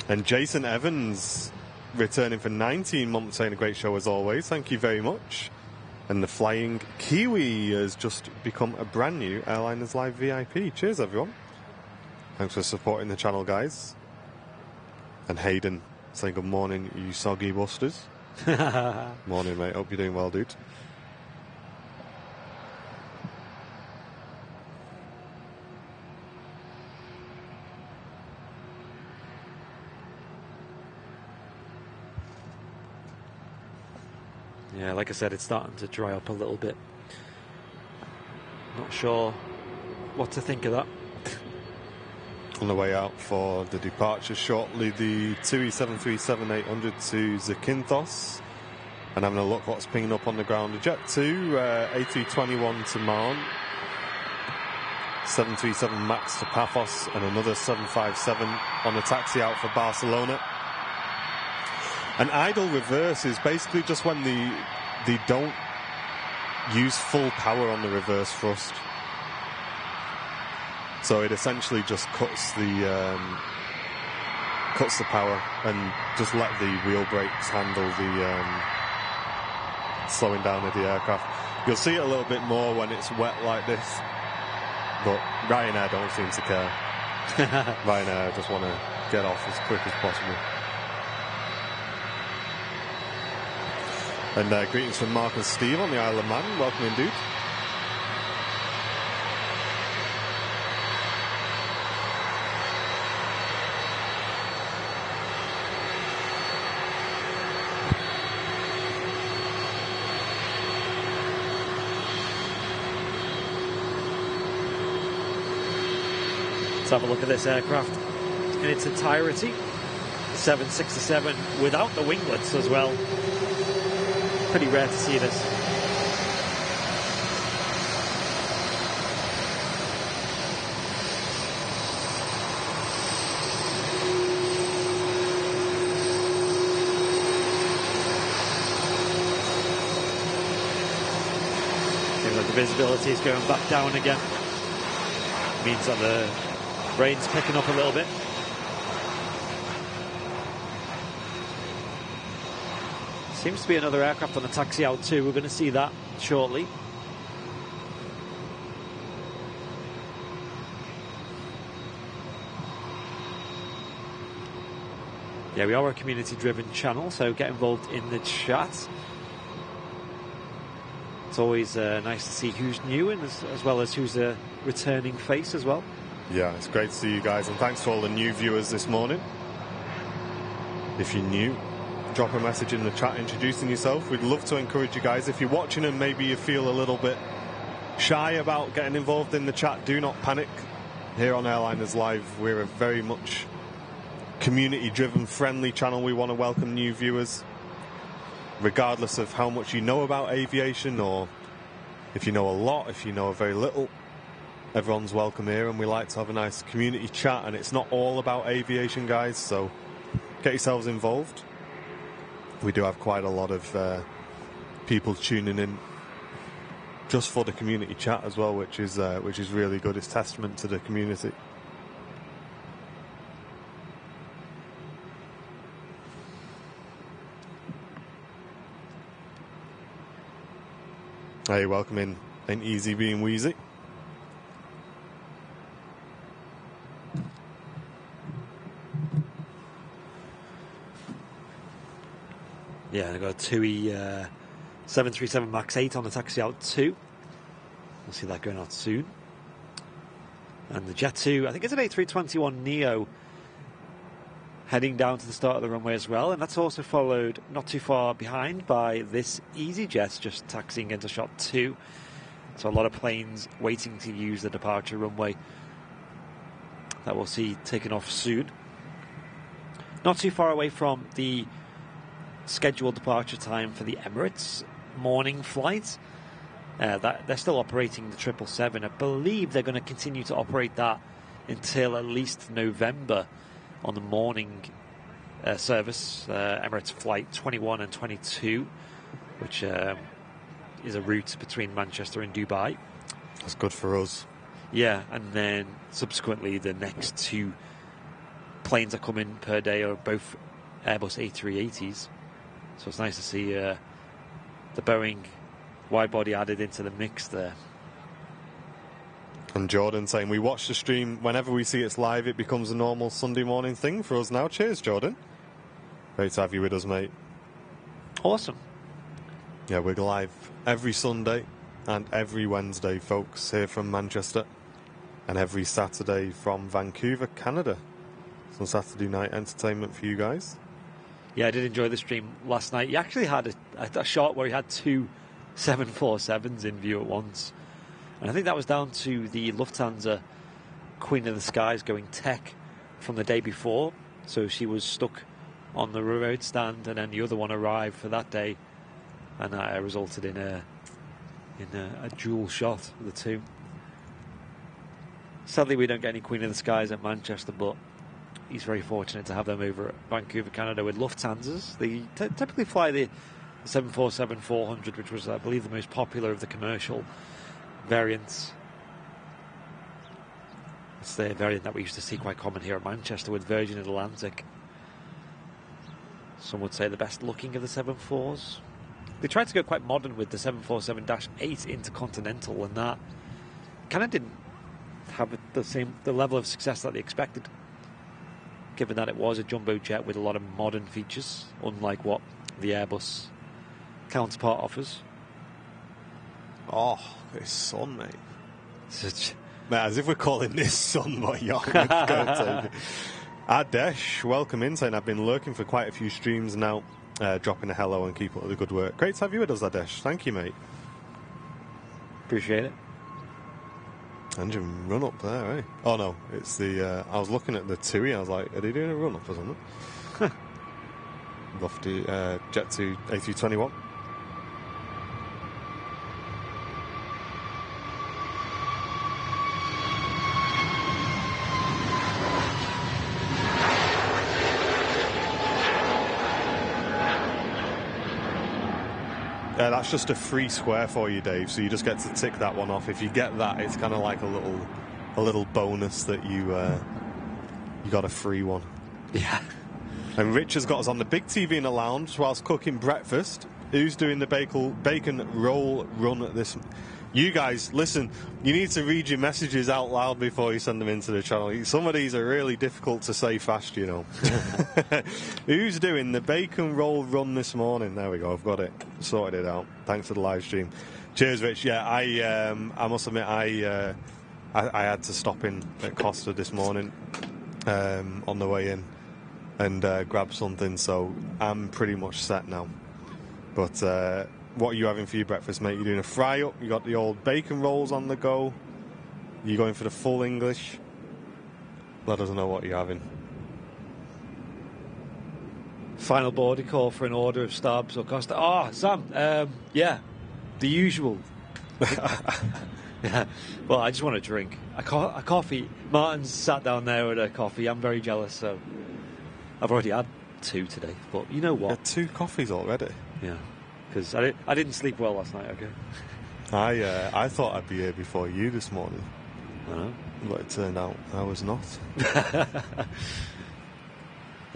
And Jason Evans returning for 19 months, saying a great show as always. Thank you very much. And the Flying Kiwi has just become a brand new Airliners Live VIP. Cheers, everyone. Thanks for supporting the channel, guys. And Hayden saying good morning, you soggy busters. Morning, mate. Hope you're doing well, dude. Yeah, like I said, it's starting to dry up a little bit. Not sure what to think of that. On the way out for the departure shortly, the TUI 737-800 to Zakynthos. And having a look what's pinging up on the ground. The Jet 2, A321 to Marne. 737 MAX to Paphos, and another 757 on the taxi out for Barcelona. An idle reverse is basically just when they don't use full power on the reverse thrust. So it essentially just cuts the power and just let the wheel brakes handle the slowing down of the aircraft. You'll see it a little bit more when it's wet like this, but Ryanair don't seem to care. Ryanair just want to get off as quick as possible. And greetings from Mark and Steve on the Isle of Man. Welcome in, dude. Let's have a look at this aircraft in its entirety. 767 without the winglets as well. Pretty rare to see this. Seems like the visibility is going back down again. Means that the rain's picking up a little bit. Seems to be another aircraft on the taxi out too. We're going to see that shortly. Yeah, we are a community-driven channel, so get involved in the chat. It's always nice to see who's new and as well as who's a returning face as well. Yeah, it's great to see you guys, and thanks for all the new viewers this morning. If you're new, drop a message in the chat introducing yourself. We'd love to encourage you guys. If you're watching and maybe you feel a little bit shy about getting involved in the chat, do not panic. Here on Airliners Live, we're a very much community-driven, friendly channel. We want to welcome new viewers, regardless of how much you know about aviation, or if you know a lot, if you know very little. Everyone's welcome here, and we like to have a nice community chat, and it's not all about aviation, guys, so get yourselves involved. We do have quite a lot of people tuning in just for the community chat as well, which is really good. It's testament to the community. Hey, welcome in. Ain't easy being wheezy. Yeah, I've got a TUI 737 MAX 8 on the taxi out too. We'll see that going out soon. And the Jet 2, I think it's an A321neo heading down to the start of the runway as well. And that's also followed not too far behind by this EasyJet just taxiing into shot 2. So a lot of planes waiting to use the departure runway that we'll see taking off soon. Not too far away from the scheduled departure time for the Emirates morning flight. That they're still operating the 777. I believe they're going to continue to operate that until at least November on the morning service, Emirates Flight 21 and 22, which is a route between Manchester and Dubai. That's good for us. Yeah, and then subsequently the next 2 planes that come in per day are both Airbus A380s. So it's nice to see the Boeing wide-body added into the mix there. And Jordan saying, we watch the stream. Whenever we see it's live, it becomes a normal Sunday morning thing for us now. Cheers, Jordan. Great to have you with us, mate. Awesome. Yeah, we're live every Sunday and every Wednesday, folks, here from Manchester. And every Saturday from Vancouver, Canada. Some Saturday night entertainment for you guys. Yeah, I did enjoy the stream last night. You actually had a shot where he had 2 747s in view at once. And I think that was down to the Lufthansa Queen of the Skies going tech from the day before. So she was stuck on the road stand, and then the other one arrived for that day. And that resulted in a dual shot of the 2. Sadly, we don't get any Queen of the Skies at Manchester, but he's very fortunate to have them over at Vancouver, Canada with Lufthansa's. They typically fly the 747-400, which was, I believe, the most popular of the commercial variants. It's the variant that we used to see quite common here at Manchester with Virgin Atlantic. Some would say the best looking of the 74s. They tried to go quite modern with the 747-8 Intercontinental, and that kind of didn't have the level of success that they expected, given that it was a jumbo jet with a lot of modern features, unlike what the Airbus counterpart offers. Oh, this sun, mate. Mate, as if we're calling this sun what you're going to take. Adesh, welcome in, saying I've been lurking for quite a few streams now, dropping a hello and keep up with the good work. Great to have you with us, Adesh. Thank you, mate. Appreciate it. Engine run up there, eh? Oh no, it's the. I was looking at the TUI. I was like, are they doing a run up or something? Lofty Jet 2 A321. That's just a free square for you, Dave. So you just get to tick that one off. If you get that, it's kind of like a little bonus that you got a free one. Yeah. And Rich has got us on the big TV in the lounge whilst cooking breakfast. Who's doing the bacon roll run at this? You guys, listen, you need to read your messages out loud before you send them into the channel. Some of these are really difficult to say fast, you know. Who's doing the bacon roll run this morning? There we go, I've got it. Sorted it out. Thanks for the live stream. Cheers, Rich. Yeah, I must admit, I had to stop in at Costa this morning on the way in and grab something, so I'm pretty much set now. But what are you having for your breakfast, mate? You're doing a fry up, you got the old bacon rolls on the go, you going for the full English? Let us know what you're having. Final boarding call for an order of Starbucks or Costa. Oh, Sam, yeah, the usual. Yeah, well, I just want a drink. A coffee. Martin's sat down there with a coffee. I'm very jealous, so I've already had 2 today. But you know what? You had 2 coffees already? Yeah, because I didn't sleep well last night, okay? I thought I'd be here before you this morning. I know. But it turned out I was not.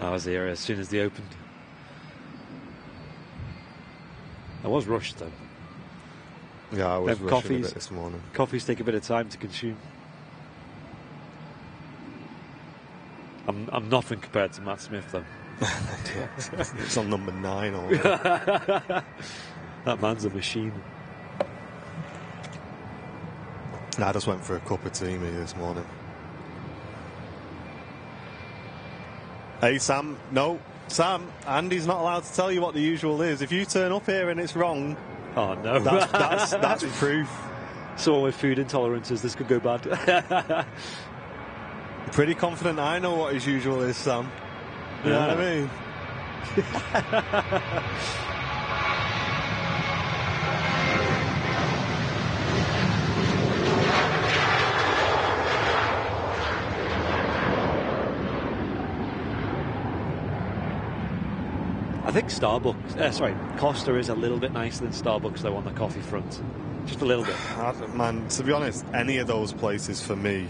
I was here as soon as they opened. I was rushed, though. Yeah, I was rushing a bit this morning. Coffees take a bit of time to consume. I'm nothing compared to Matt Smith, though. It's on number 9 already. That man's a machine. I just went for a cup of tea me this morning. Hey, Sam. No, Sam, Andy's not allowed to tell you what the usual is. If you turn up here and it's wrong... Oh, no. That's proof. Someone with food intolerances, this could go bad. Pretty confident I know what his usual is, Sam. You know what I mean? I think Costa is a little bit nicer than Starbucks though on the coffee front. Just a little bit. Man, to be honest, any of those places for me,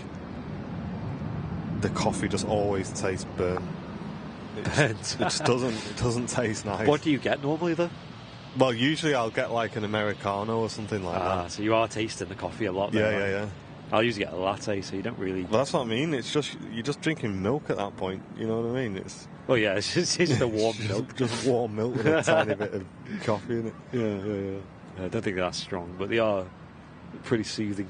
the coffee just always tastes burnt. It just doesn't taste nice. What do you get normally though? Well, usually I'll get like an Americano or something like that. So you are tasting the coffee a lot. Then, Yeah. I'll usually get a latte, so you don't really. Well, that's what I mean. It's just you're just drinking milk at that point. You know what I mean? It's. Oh yeah, it's just a warm milk. Just warm milk with a tiny bit of coffee in it. Yeah. I don't think they're that strong, but they are pretty soothing.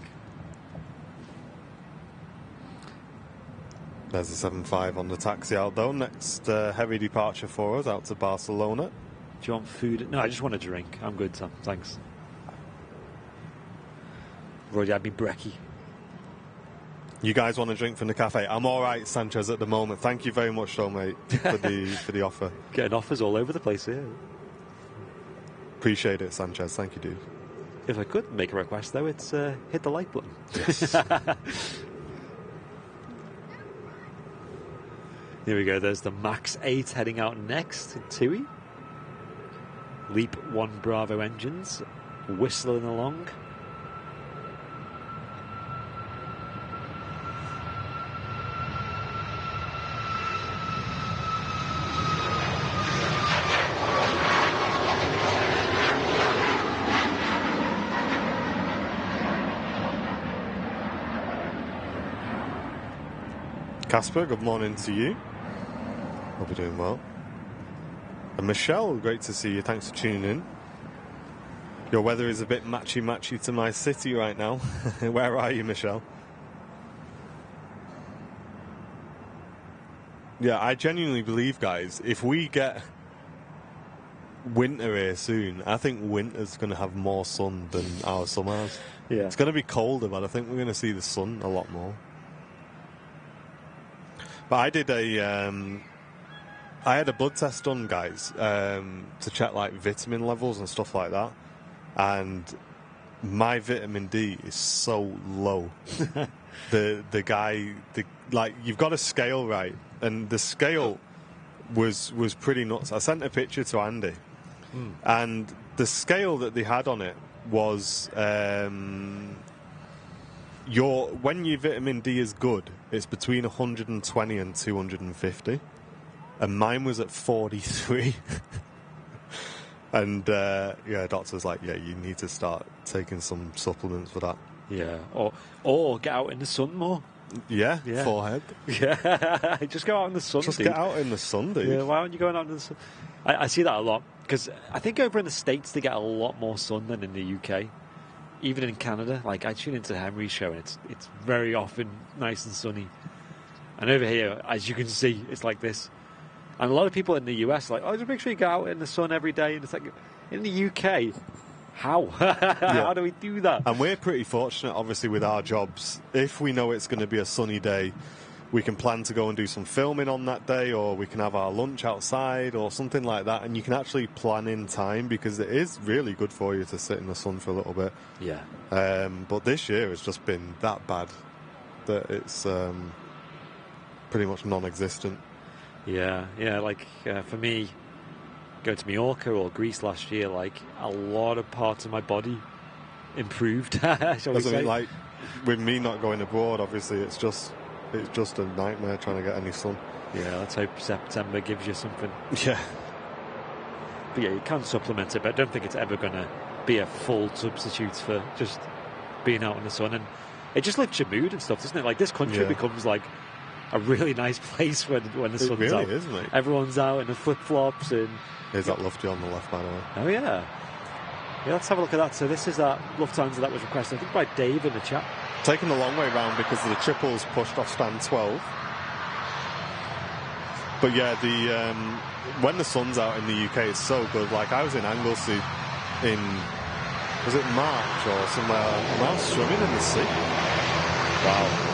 There's a 7.5 on the taxi out though. Next heavy departure for us out to Barcelona. Do you want food? No, I just want a drink. I'm good, Sam. Thanks. I've already had me brekkie. You guys want a drink from the cafe? I'm all right, Sanchez, at the moment. Thank you very much, though, mate, for the offer. Getting offers all over the place here. Appreciate it, Sanchez. Thank you, dude. If I could make a request, though, it's hit the like button. Yes. Here we go. There's the Max 8 heading out next in TUI. Leap 1 Bravo engines whistling along. Casper, good morning to you. Hope you're doing well. And Michelle, great to see you. Thanks for tuning in. Your weather is a bit matchy to my city right now. Where are you, Michelle? Yeah, I genuinely believe, guys, if we get winter here soon, I think winter's going to have more sun than our summers. Yeah. It's going to be colder, but I think we're going to see the sun a lot more. But I did I had a blood test done, guys, to check like vitamin levels and stuff like that, and my vitamin D is so low. You've got a scale, right, and the scale was pretty nuts. I sent a picture to Andy, and the scale that they had on it was when your vitamin D is good, it's between 120 and 250. And mine was at 43. And, doctor's like, yeah, you need to start taking some supplements for that. Yeah, or get out in the sun more. Yeah. Forehead. Yeah, just go out in the sun, Just dude. get out in the sun, dude. Yeah, why aren't you going out in the sun? I see that a lot, because I think over in the States they get a lot more sun than in the UK. Even in Canada, like I tune into Henry's show and it's very often nice and sunny. And over here, as you can see, it's like this. And a lot of people in the US are like, oh, just make sure you go out in the sun every day. And it's like, in the UK, how? How do we do that? And we're pretty fortunate, obviously, with our jobs. If we know it's going to be a sunny day, we can plan to go and do some filming on that day, or we can have our lunch outside or something like that. And you can actually plan in time, because it is really good for you to sit in the sun for a little bit. Yeah. But this year it's just been that bad that it's pretty much non-existent. Yeah, like for me, going to Mallorca or Greece last year, like a lot of parts of my body improved. Shall we say? Like with me not going abroad, obviously it's just a nightmare trying to get any sun. Yeah, let's hope September gives you something. Yeah. But yeah, you can supplement it, but I don't think it's ever going to be a full substitute for just being out in the sun. And it just lifts your mood and stuff, doesn't it? Like this country becomes like a really nice place when the sun's really out. is, mate. Everyone's out in the flip-flops. And Here's that Lufty on the left, by the way. oh yeah. Yeah, let's have a look at that. So this is that Lufthansa that was requested, I think, by Dave in the chat. Taking the long way round because the triples pushed off stand 12. But yeah, when the sun's out in the UK, it's so good. Like I was in Anglesey was it March or somewhere? And I was swimming in the sea. Wow.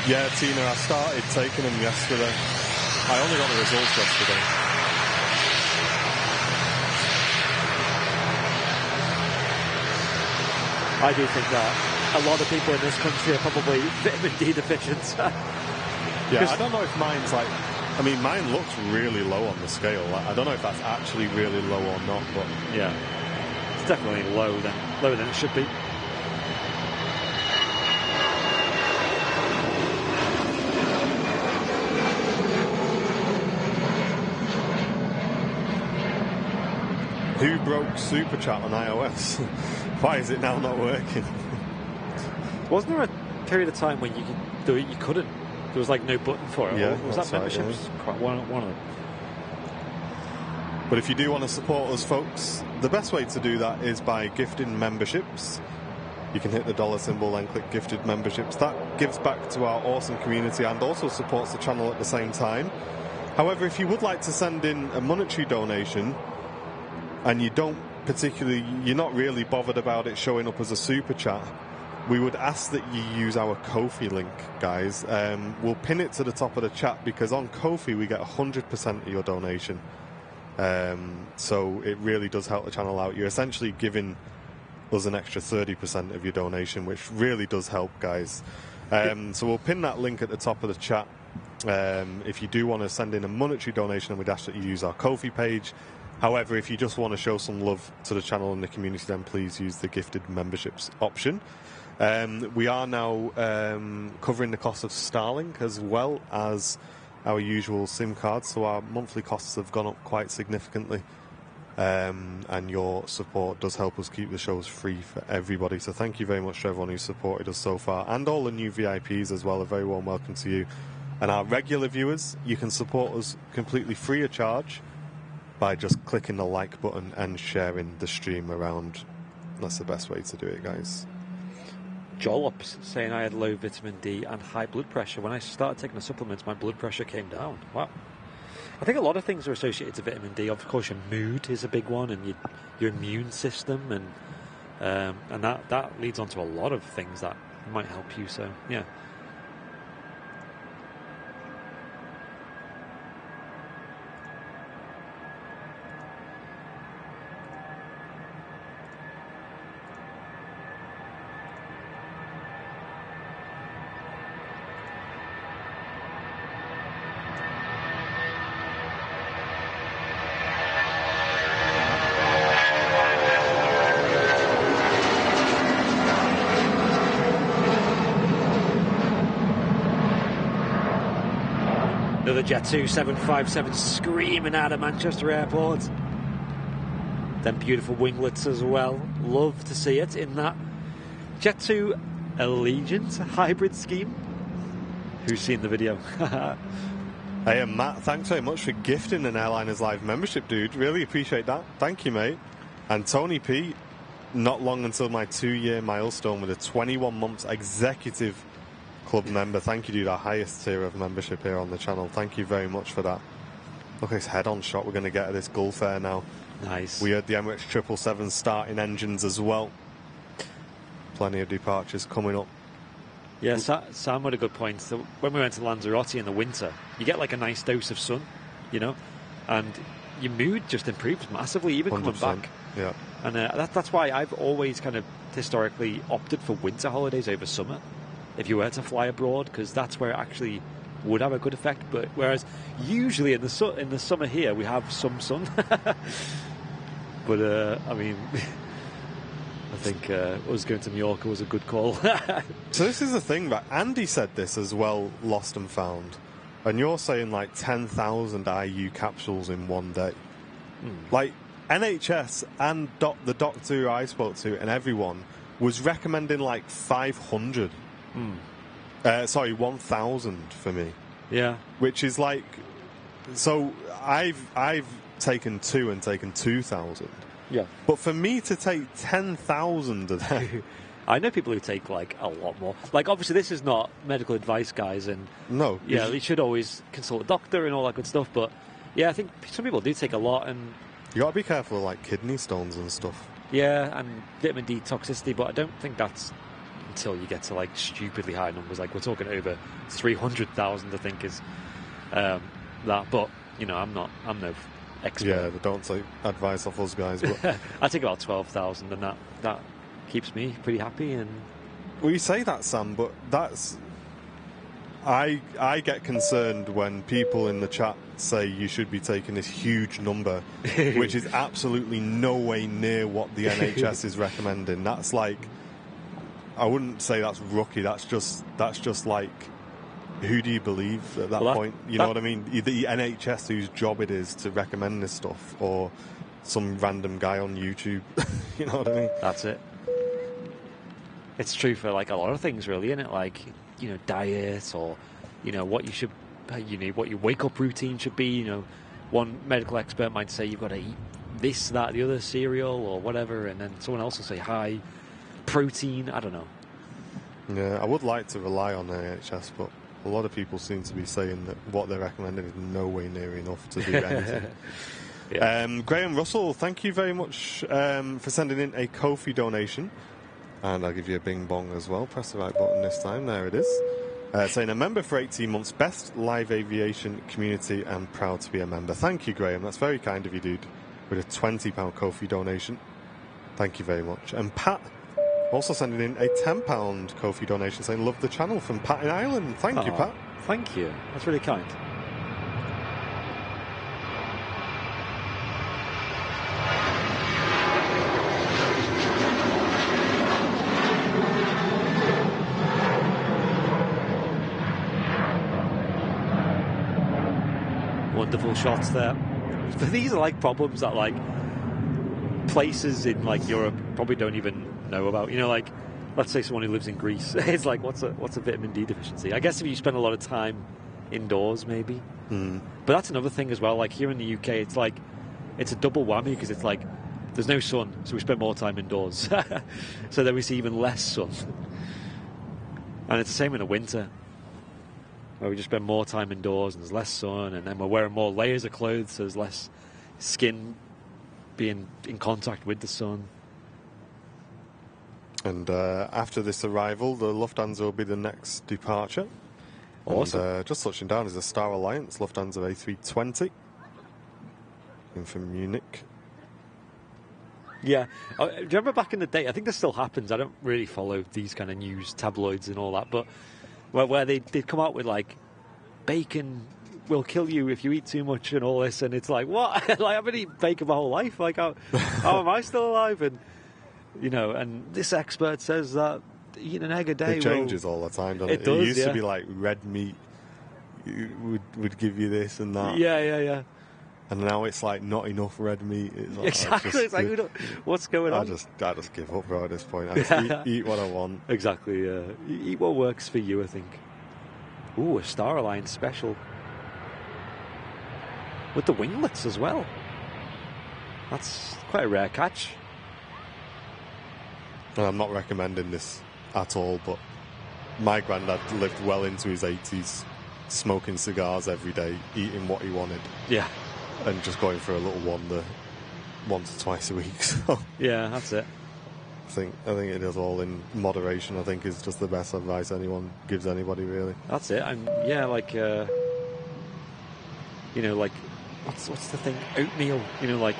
Yeah, Tina, I started taking them yesterday. I only got the results yesterday. I do think that a lot of people in this country are probably vitamin D deficient. Yeah, I don't know if mine's like... I mean, mine looks really low on the scale. I don't know if that's actually really low or not, but... Yeah, it's definitely lower than it should be. Who broke Super Chat on iOS? Why is it now not working? Wasn't there a period of time when you could do it, you couldn't? There was like no button for it. Yeah, Or was that memberships? Right, one of them. But if you do want to support us, folks, the best way to do that is by gifting memberships. You can hit the dollar symbol and click gifted memberships. That gives back to our awesome community and also supports the channel at the same time. However, if you would like to send in a monetary donation and you're not really bothered about it showing up as a super chat, we would ask that you use our Ko-fi link, guys. We'll pin it to the top of the chat because on Ko-fi we get 100% of your donation. So it really does help the channel out. You're essentially giving us an extra 30% of your donation, which really does help, guys. So we'll pin that link at the top of the chat. If you do want to send in a monetary donation, we'd ask that you use our Ko-fi page. However, if you just want to show some love to the channel and the community, then please use the gifted memberships option. We are now covering the cost of Starlink as well as our usual SIM cards, so our monthly costs have gone up quite significantly. And your support does help us keep the shows free for everybody. So thank you very much to everyone who's supported us so far, and all the new VIPs as well. A very warm welcome to you. And our regular viewers, you can support us completely free of charge by just clicking the like button and sharing the stream around. That's the best way to do it, guys. Jollops saying I had low vitamin D and high blood pressure. When I started taking the supplements, my blood pressure came down. Wow. I think a lot of things are associated to vitamin D. Of course, your mood is a big one, and your immune system, and that leads on to a lot of things that might help you. So, yeah. The Jet 2757 screaming out of Manchester Airport. Them beautiful winglets as well. Love to see it in that Jet 2 Allegiant hybrid scheme. Who's seen the video? Hey, Matt, thanks very much for gifting an Airliners Live membership, dude. Really appreciate that. Thank you, mate. And Tony P, not long until my 2-year milestone with a 21 months executive club member. Thank you, dude. Our highest tier of membership here on the channel. Thank you very much for that. Look at this head-on shot we're going to get at this Gulf Air now. Nice. We heard the Emirates 777 starting engines as well. Plenty of departures coming up. Yeah, Sam had a good point. So when we went to Lanzarote in the winter, you get like a nice dose of sun, you know, and your mood just improves massively, even 100%. coming back. Yeah. And that's why I've always kind of historically opted for winter holidays over summer, if you were to fly abroad, because that's where it actually would have a good effect. But whereas usually in the summer here we have some sun, but I mean, I think us going to Mallorca was a good call. So this is the thing, that Andy said this as well, Lost and Found, and you're saying like 10,000 IU capsules in one day. Like NHS and the doctor who I spoke to and everyone was recommending like 500. 1,000 for me. Yeah. Which is like, so I've taken 2 and taken 2,000. Yeah. But for me to take 10,000 a day. I know people who take like a lot more. Like obviously this is not medical advice, guys, and no. Yeah, you should always consult a doctor and all that good stuff. But yeah, I think some people do take a lot, and you got to be careful of like kidney stones and stuff. Yeah, and vitamin D toxicity, but I don't think that's until you get to like stupidly high numbers. Like we're talking over 300,000, I think is that. But you know, I'm no expert. Yeah, they don't take advice off us guys. But I take about 12,000, and that keeps me pretty happy. And well, you say that, Sam, but that's I get concerned when people in the chat say you should be taking this huge number, which is absolutely no way near what the NHS is recommending. That's like, I wouldn't say that's rookie. That's just like, who do you believe at that point? You know what I mean? The NHS, whose job it is to recommend this stuff, or some random guy on YouTube. You know what I mean? That's it. It's true for like a lot of things, really, isn't it? Like, you know, diet, or you know what you should, you know, what your wake up routine should be. You know, one medical expert might say you've got to eat this, that, the other cereal or whatever, and then someone else will say high protein. I don't know. Yeah, I would like to rely on the NHS, but a lot of people seem to be saying that what they're recommending is no way near enough to do anything. Yeah. Graham Russell, thank you very much for sending in a Ko-fi donation. And I'll give you a bing bong as well. Press the right button this time. There it is. Saying a member for 18 months. Best live aviation community and proud to be a member. Thank you, Graham. That's very kind of you, dude. With a £20 Ko-fi donation. Thank you very much. And Pat also sending in a £10 Ko-fi donation saying love the channel from Pat in Ireland. Thank you, Pat. Thank you. That's really kind. Wonderful shots there. But these are like problems that like places in like Europe probably don't even know about. You know, like let's say someone who lives in Greece, it's like what's a vitamin D deficiency? I guess if you spend a lot of time indoors, maybe. But that's another thing as well. Like here in the UK, it's like it's a double whammy because it's like there's no sun, so we spend more time indoors. So then we see even less sun. And it's the same in the winter, where we just spend more time indoors and there's less sun, and then we're wearing more layers of clothes, so there's less skin being in contact with the sun. And after this arrival, the Lufthansa will be the next departure. Awesome. And just touching down is the Star Alliance Lufthansa A380 in from Munich. Yeah. Do you remember back in the day, I think this still happens, I don't really follow these kind of news tabloids and all that, but where they'd come out with like, bacon will kill you if you eat too much and all this, and it's like, what? Like, I've been eating bacon my whole life. Like, how am I still alive? And, you know, and this expert says that eating an egg a day It changes all the time, doesn't it? It does, It used to be like red meat would give you this and that. Yeah. And now it's like not enough red meat. It's like, Exactly. It's like, what's going on? I just give up right at this point. I just eat what I want. Exactly, yeah. Eat what works for you, I think. Ooh, a Star Alliance special. With the winglets as well. That's quite a rare catch. And I'm not recommending this at all, but my granddad lived well into his 80s, smoking cigars every day, eating what he wanted. Yeah. And just going for a little wander once or twice a week. So yeah, that's it. I think it is all in moderation. I think is just the best advice anyone gives anybody, really. That's it. And yeah, like you know, like what's the thing? Oatmeal. You know, like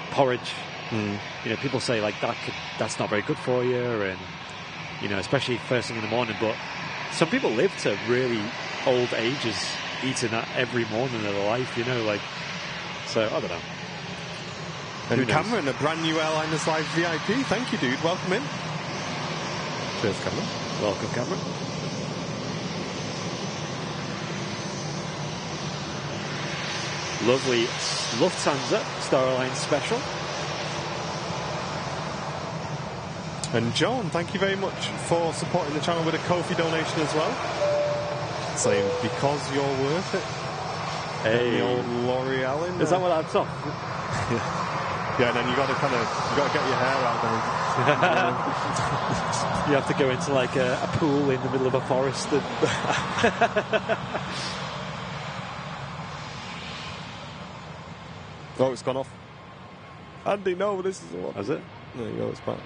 porridge. You know, people say like that's not very good for you, and you know, especially first thing in the morning. But some people live to really old ages eating that every morning of their life. You know, like so. I don't know. And Cameron, a brand new Airliners Live VIP. Thank you, dude. Welcome in. Cheers, Cameron. Welcome, Cameron. Lovely Lufthansa Star Alliance special. And John, thank you very much for supporting the channel with a Ko-fi donation as well. Saying, because you're worth it. Hey. The old L'Oreal in there. Is that what that's off? Yeah. Yeah, and then you got to get your hair out there. You have to go into like a pool in the middle of a forest. And oh, it's gone off. Andy, no, this is what. Has it? There you go, it's back.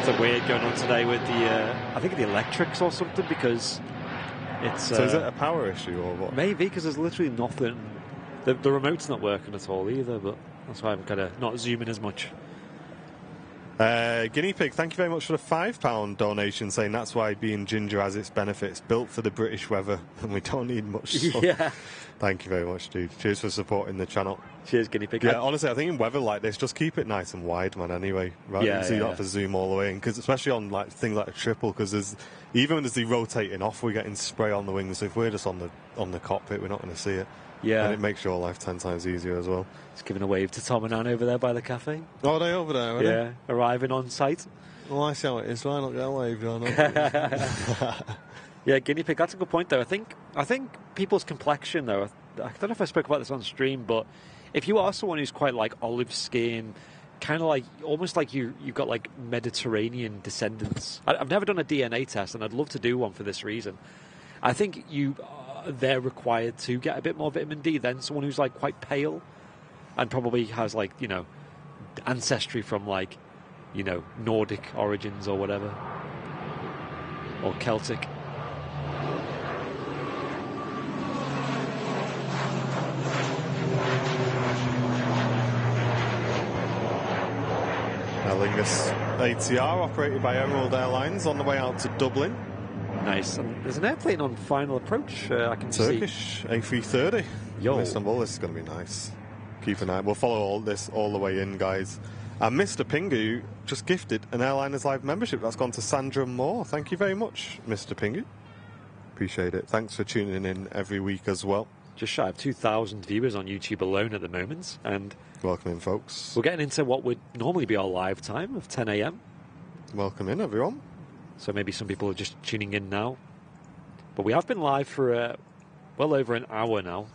something weird going on today with the, I think the electrics or something, because it's... So is it a power issue or what? Maybe, because there's literally nothing. The remote's not working at all either, but that's why I'm kind of not zooming as much. Guinea Pig, thank you very much for the £5 donation, saying that's why being ginger has its benefits. Built for the British weather, and we don't need much sun. Yeah. Thank you very much, dude. Cheers for supporting the channel. Cheers, Guinea Pig. Yeah, honestly, I think in weather like this, just keep it nice and wide, man, anyway. Right? Yeah, so you don't yeah. have to zoom all the way in, because especially on like things like a triple, because even as they're rotating off, we're getting spray on the wings. So if we're just on the cockpit, we're not going to see it. Yeah. And it makes your life 10 times easier as well. Just giving a wave to Tom and Anne over there by the cafe. Oh, are they over there, are Yeah, arriving on site. they? Well, I see how it is. Why not get a wave, John? Yeah, Guinea Pig, that's a good point, though. I think people's complexion, though, I don't know if I spoke about this on stream, but if you are someone who's quite like olive skin, kind of like, almost like you've got like Mediterranean descendants. I've never done a DNA test, and I'd love to do one for this reason. I think they're required to get a bit more vitamin D than someone who's like quite pale and probably has like, you know, ancestry from like, you know, Nordic origins or whatever, or Celtic. Aer Lingus ATR, operated by Emerald Airlines, on the way out to Dublin. Nice. And there's an airplane on final approach. I can Turkish A330. Yo. From Istanbul. This is going to be nice. Keep an eye. We'll follow all this all the way in, guys. And Mr. Pingu just gifted an Airliners Live membership. That's gone to Sandra Moore. Thank you very much, Mr. Pingu. Appreciate it. Thanks for tuning in every week as well. Just shy of 2,000 viewers on YouTube alone at the moment, and welcome in, folks. we're getting into what would normally be our live time of 10 a.m. Welcome in, everyone. So maybe some people are just tuning in now, but we have been live for well over an hour now.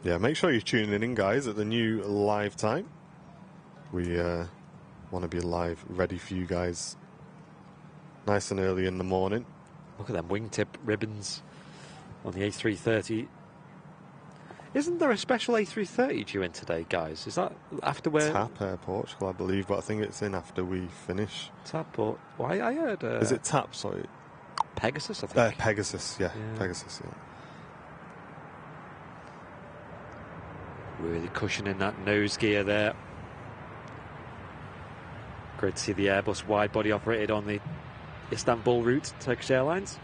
Yeah, make sure you're tuning in, guys, at the new live time. We want to be live, ready for you guys, nice and early in the morning. Look at them wingtip ribbons on the A330. Isn't there a special A330 due in today, guys? Is that after where? TAP Portugal, I believe, but I think it's in after we finish. TAP or... Why, I heard... Is it TAP, sorry? Pegasus, I think. Pegasus, yeah. Pegasus, yeah. Really cushioning that nose gear there. Great to see the Airbus wide-body operated on the Istanbul route, Turkish Airlines.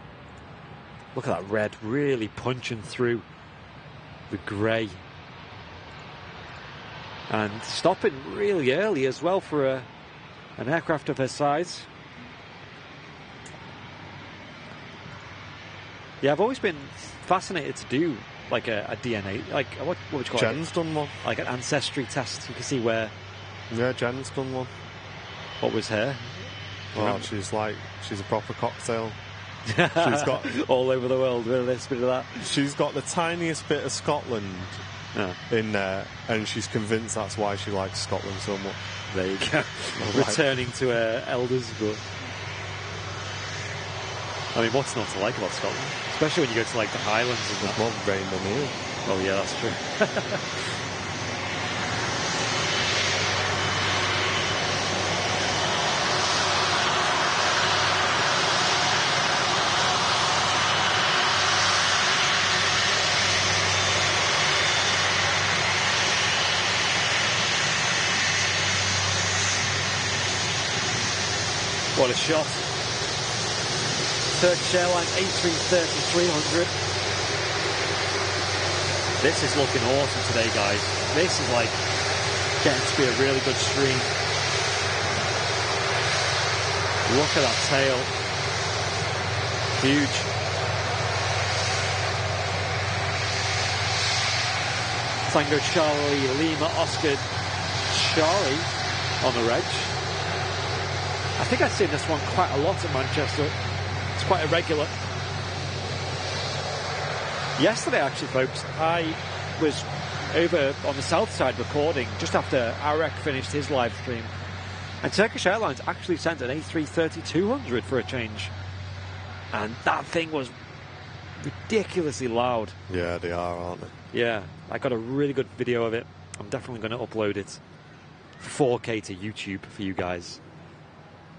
Look at that red really punching through the grey. And stopping really early as well for an aircraft of her size. Yeah, I've always been fascinated to do like a DNA, like what would you call it? Jen's done one. Like an ancestry test. You can see where... Yeah, Jen's done one. What was her? Oh, she's a proper cocktail. She's got all over the world, bit of this, bit of that. She's got the tiniest bit of Scotland in there, and she's convinced that's why she likes Scotland so much. There you go. Returning to her elders, but I mean, what's not to like about Scotland? Especially when you go to like the Highlands and that. More rain than here. Oh yeah, that's true. What a shot. Turkish Airlines A330-300. This is looking awesome today, guys. This is like getting to be a really good stream. Look at that tail. Huge. Tango Charlie, Lima, Oscar, Charlie on the reg. I think I've seen this one quite a lot at Manchester. It's quite irregular. Yesterday, actually, folks, I was over on the south side recording just after Arek finished his live stream. And Turkish Airlines actually sent an A330-200 for a change. And that thing was ridiculously loud. Yeah, they are, aren't they? Yeah, I got a really good video of it. I'm definitely going to upload it 4K to YouTube for you guys.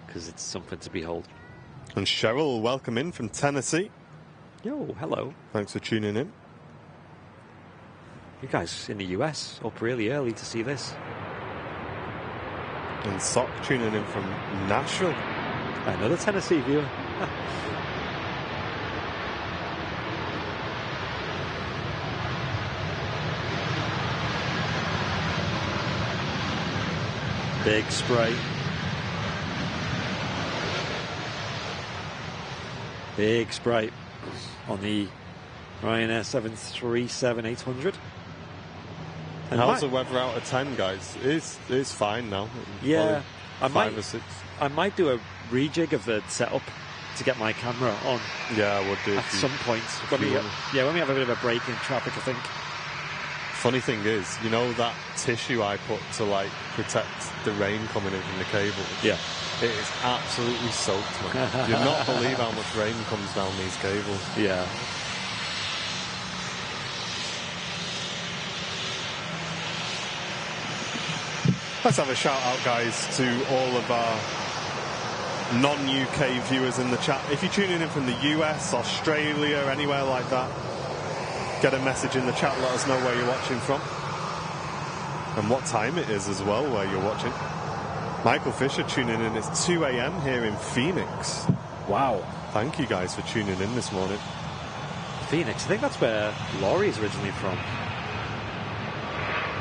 because it's something to behold. And Cheryl, welcome in from Tennessee. Yo, hello. Thanks for tuning in. You guys in the US up really early to see this. And Sock tuning in from Nashville. Another Tennessee viewer. Big spray. Big spray on the Ryanair 737-800. And how's the weather out of 10, guys? It's fine now. Yeah, Probably 5 or 6. I might do a rejig of the setup to get my camera on. Yeah, I would do. At some point. When we have a bit of a break in traffic, I think. Funny thing is, you know that tissue I put to like protect the rain coming in from the cable? Yeah. It is absolutely soaked, man. You'd not believe how much rain comes down these cables. Yeah. Let's have a shout out, guys, to all of our non-UK viewers in the chat. If you're tuning in from the US, Australia, anywhere like that, get a message in the chat, let us know where you're watching from and what time it is as well where you're watching. Michael Fisher tuning in. It's 2 a.m. here in Phoenix. Wow. Thank you guys for tuning in this morning. Phoenix, I think that's where Laurie's originally from.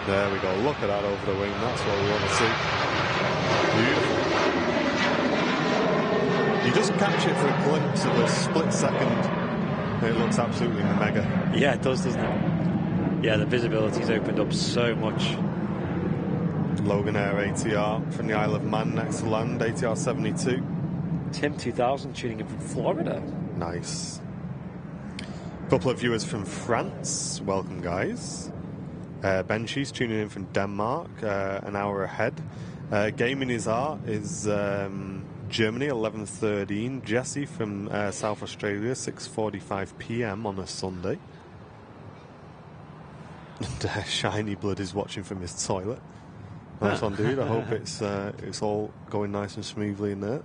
There we go. Look at that over the wing. That's what we want to see. Beautiful. You just catch it for a glimpse of a split second. It looks absolutely mega. Yeah, it does, doesn't it? Yeah, the visibility's opened up so much. Logan Air ATR from the Isle of Man next to land, ATR 72. Tim 2000 tuning in from Florida. Nice. Couple of viewers from France. Welcome, guys. Benchi's tuning in from Denmark, an hour ahead. Gaming is Art is Germany, 11:13. Jesse from South Australia, 6:45 p.m. on a Sunday. And Shiny Blood is watching from his toilet. Nice one, dude. I hope it's all going nice and smoothly in there.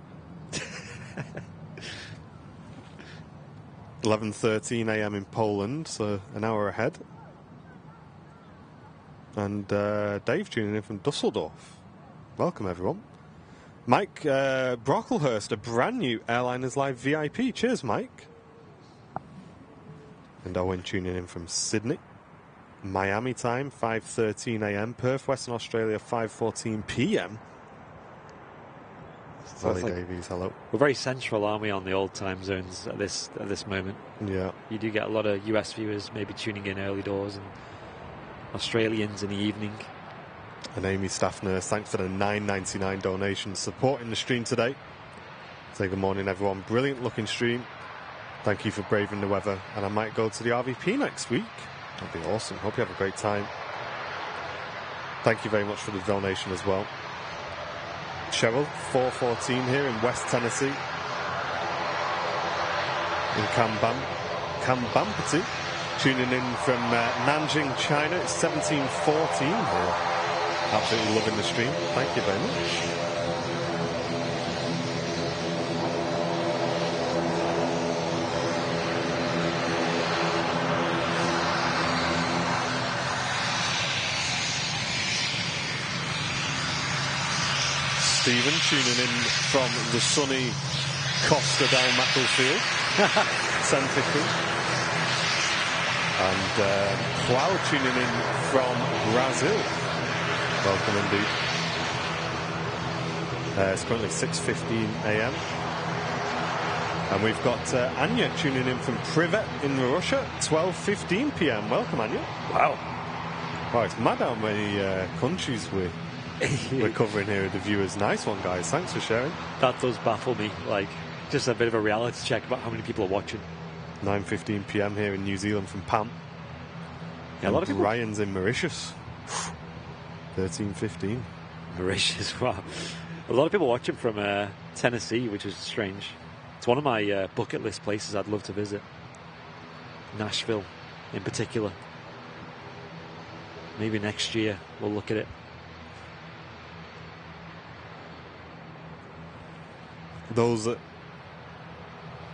11:13 a.m. in Poland, so an hour ahead. And Dave tuning in from Dusseldorf. Welcome, everyone. Mike Brocklehurst, a brand new Airliners Live VIP. Cheers, Mike. And Owen tuning in from Sydney. Miami time, 5:13 a.m. Perth, Western Australia, 5:14 p.m. Sally Davies, hello. We're very central, aren't we, on the old time zones at this moment? Yeah. You do get a lot of US viewers maybe tuning in early doors and Australians in the evening. And Amy Staff Nurse, thanks for the $9.99 donation supporting the stream today. Say good morning, everyone. Brilliant looking stream. Thank you for braving the weather. And I might go to the RVP next week. That'd be awesome. Hope you have a great time. Thank you very much for the donation as well. Cheryl, 4:14 here in West Tennessee. In Kambampati. Tuning in from Nanjing, China. It's 17:14 here. Absolutely loving the stream. Thank you very much. Stephen tuning in from the sunny Costa del Macclesfield, 10:50. And Cloud tuning in from Brazil. Welcome indeed. It's currently 6:15 a.m. And we've got Anya tuning in from Privet in Russia, 12:15 p.m. Welcome, Anya. Wow. Wow, it's mad how many countries we're covering here with the viewers. Nice one, guys. Thanks for sharing. That does baffle me. Like, just a bit of a reality check about how many people are watching. 9:15 p.m. here in New Zealand from Pam. Yeah, a lot of people. Ryan's in Mauritius. 13:15. Mauritius, wow. A lot of people watching from Tennessee, which is strange. It's one of my bucket list places I'd love to visit. Nashville, in particular. Maybe next year we'll look at it. those that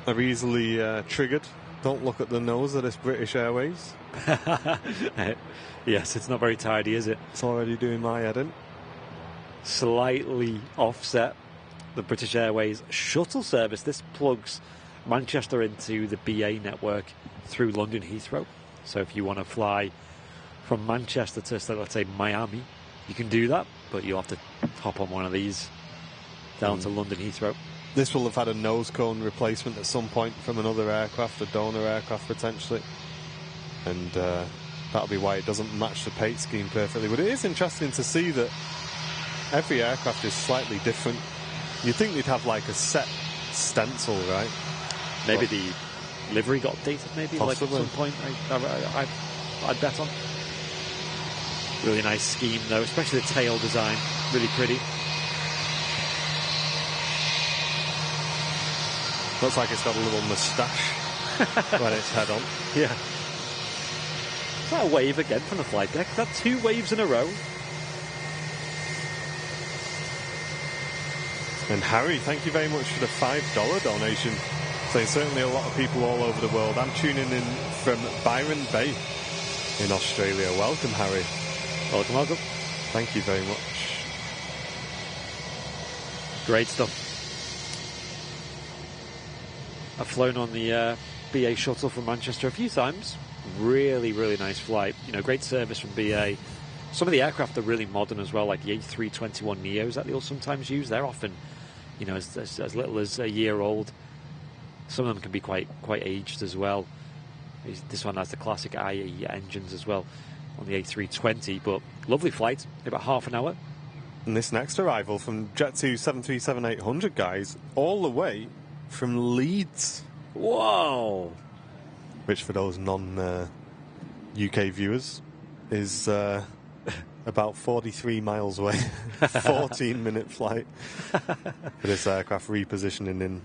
are easily triggered, don't look at the nose of this British Airways. Yes, it's not very tidy, is it? It's already doing my head in. Slightly offset the British Airways shuttle service. This plugs Manchester into the BA network through London Heathrow. So if you want to fly from Manchester to, so let's say, Miami, you can do that, but you'll have to hop on one of these down to London Heathrow. This will have had a nose cone replacement at some point from another aircraft, a donor aircraft potentially. And that'll be why it doesn't match the paint scheme perfectly. But it is interesting to see that every aircraft is slightly different. You'd think they'd have like a set stencil, right? Maybe the livery got updated, maybe, possibly. Like at some point. I'd bet on. Really nice scheme, though, especially the tail design. Really pretty. Looks like it's got a little moustache when it's head on. Yeah. Is that a wave again from the flight deck? Is that 2 waves in a row? And Harry, thank you very much for the $5 donation. Saying certainly a lot of people all over the world. I'm tuning in from Byron Bay in Australia. Welcome, Harry. Welcome, welcome. Thank you very much. Great stuff. I've flown on the BA shuttle from Manchester a few times. Really, really nice flight. You know, great service from BA. Some of the aircraft are really modern as well, like the A321 Neos that they'll sometimes use. They're often, you know, as little as a year old. Some of them can be quite aged as well. This one has the classic IE engines as well on the A320, but lovely flight, about half an hour. And this next arrival from Jet2 737-800 guys, all the way from Leeds. Whoa! Which, for those non-UK viewers, is about 43 miles away. 14-minute flight for this aircraft repositioning in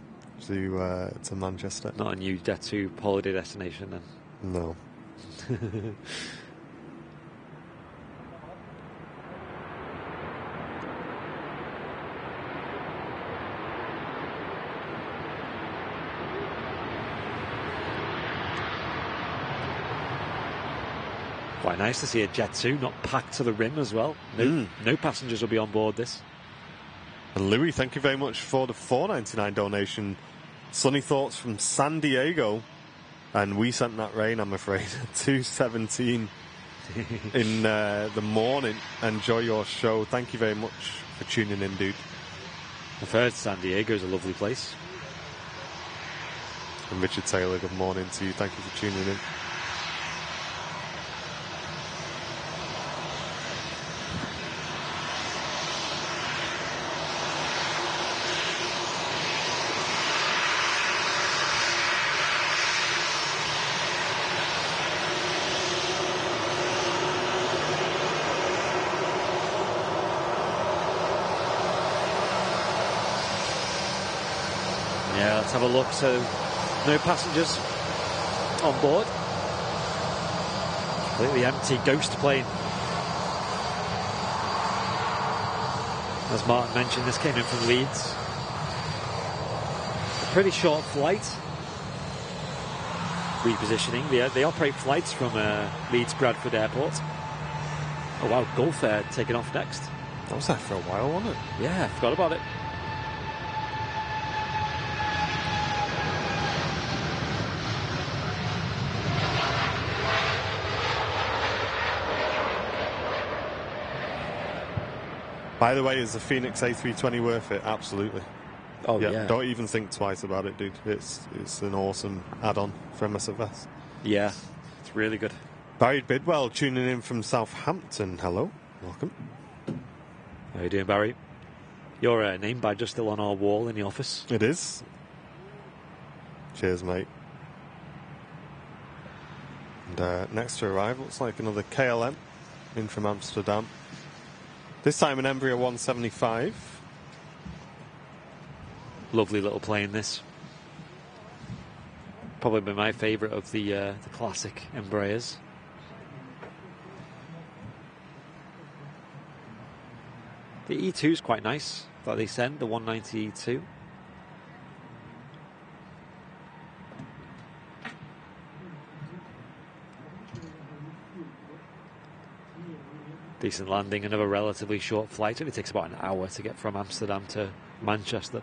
to Manchester. Not a new Jet2 holiday destination then. No. Quite nice to see a Jet2 not packed to the rim as well. No passengers will be on board this. And Louis, thank you very much for the $4.99 donation. Sunny thoughts from San Diego. And we sent that rain, I'm afraid. 2:17 in the morning. Enjoy your show. Thank you very much for tuning in, dude. I've heard San Diego is a lovely place. And Richard Taylor, good morning to you. Thank you for tuning in. Yeah, let's have a look. So, no passengers on board. Completely empty, ghost plane. As Martin mentioned, this came in from Leeds. A pretty short flight. Repositioning. They operate flights from Leeds Bradford Airport. Oh wow, Gulf Air taking off next. That was there for a while, wasn't it? Yeah, I forgot about it. By the way, is the Phoenix A320 worth it? Absolutely. Oh yeah. Don't even think twice about it, dude. It's an awesome add-on for MSFS. Yeah, it's really good. Barry Bidwell tuning in from Southampton. Hello, welcome. How you doing, Barry? Your name badge is still on our wall in the office. It is. Cheers, mate. And next to arrive, looks like another KLM in from Amsterdam. This time an Embraer 175. Lovely little plane, this. Probably been my favourite of the classic Embraers. The E2 is quite nice that they send, the 190 E2. Decent landing, another relatively short flight. It only takes about an hour to get from Amsterdam to Manchester.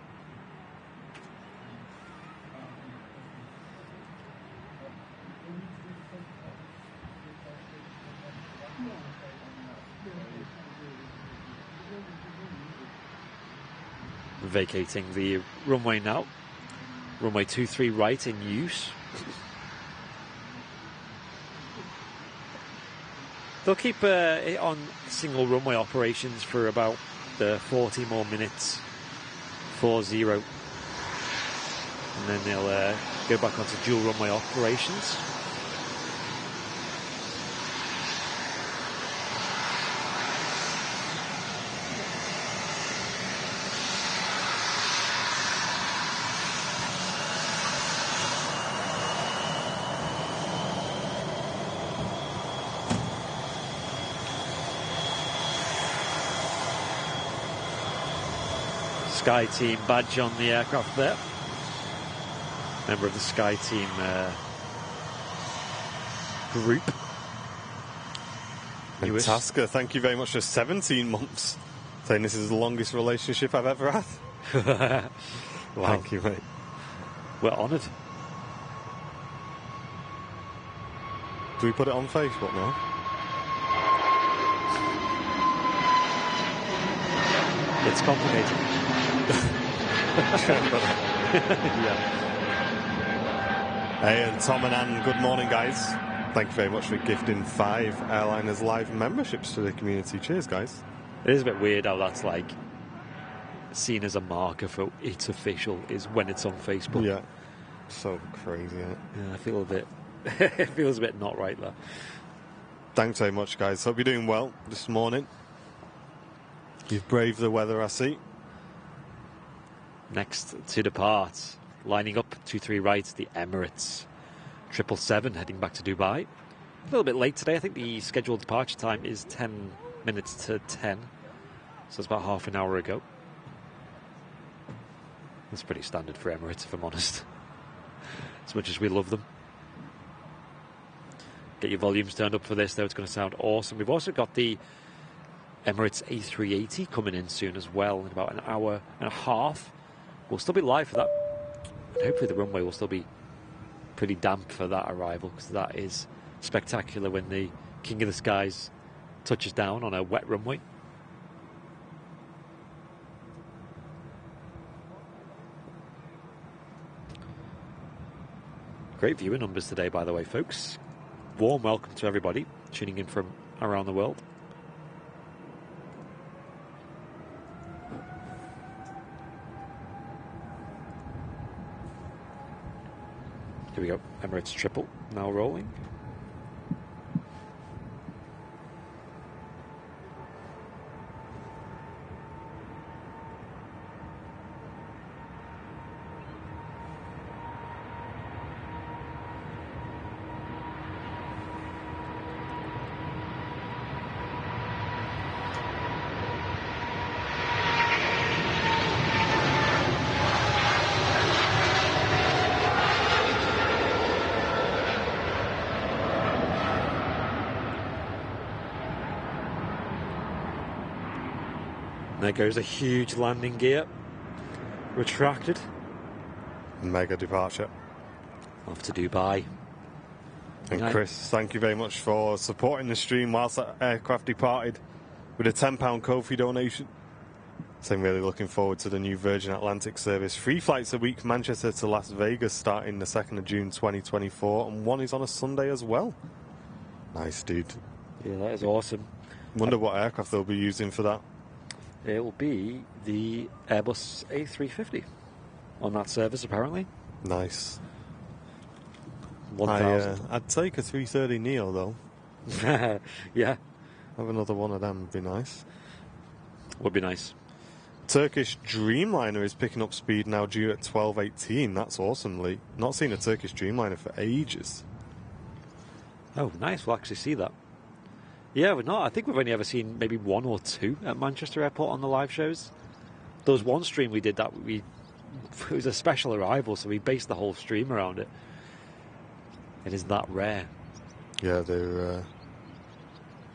Vacating the runway now. Runway 23 right in use. They'll keep it on single runway operations for about 40 more minutes. 40. And then they'll go back onto dual runway operations. Sky Team badge on the aircraft there. Member of the Sky Team group. Tasker, thank you very much for 17 months. Saying this is the longest relationship I've ever had. Wow. Thank you, mate. We're honoured. Do we put it on Facebook now? It's complicated. Yeah. Hey, and Tom and Ann, good morning, guys. Thank you very much for gifting 5 Airliners Live memberships to the community. Cheers, guys. It is a bit weird how that's like seen as a marker for it's official is when it's on Facebook. Yeah. So crazy, isn't it? Yeah, I feel a bit it feels a bit not right there. Thanks very much, guys. Hope you're doing well this morning. You've braved the weather, I see. Next to depart, lining up 23 right, the Emirates 777 heading back to Dubai. A little bit late today. I think the scheduled departure time is 10 minutes to 10. So it's about half an hour ago. That's pretty standard for Emirates, if I'm honest. As much as we love them. Get your volumes turned up for this, though. It's going to sound awesome. We've also got the Emirates A380 coming in soon as well, in about an hour and a half. We'll still be live for that. And hopefully the runway will still be pretty damp for that arrival, because that is spectacular when the King of the Skies touches down on a wet runway. Great viewer numbers today, by the way, folks. Warm welcome to everybody tuning in from around the world. Here we go, Emirates triple, now rolling. There goes a huge landing gear. Retracted. Mega departure. Off to Dubai. And Chris, thank you very much for supporting the stream whilst that aircraft departed with a £10 Ko-fi donation. So I'm really looking forward to the new Virgin Atlantic service. 3 flights a week, Manchester to Las Vegas, starting the 2nd of June 2024. And one is on a Sunday as well. Nice, dude. Yeah, that is awesome. Wonder what aircraft they'll be using for that. It will be the Airbus A350 on that service, apparently. Nice. 1,000. I'd take a 330 Neo, though. Yeah. Have another one of them would be nice. Would be nice. Turkish Dreamliner is picking up speed now, due at 12:18. That's awesome, Lee. Not seen a Turkish Dreamliner for ages. Oh, nice. We'll actually see that. Yeah, we're not. I think we've only ever seen maybe 1 or 2 at Manchester Airport on the live shows. There was one stream we did that it was a special arrival, so we based the whole stream around it. It is that rare. Yeah, they're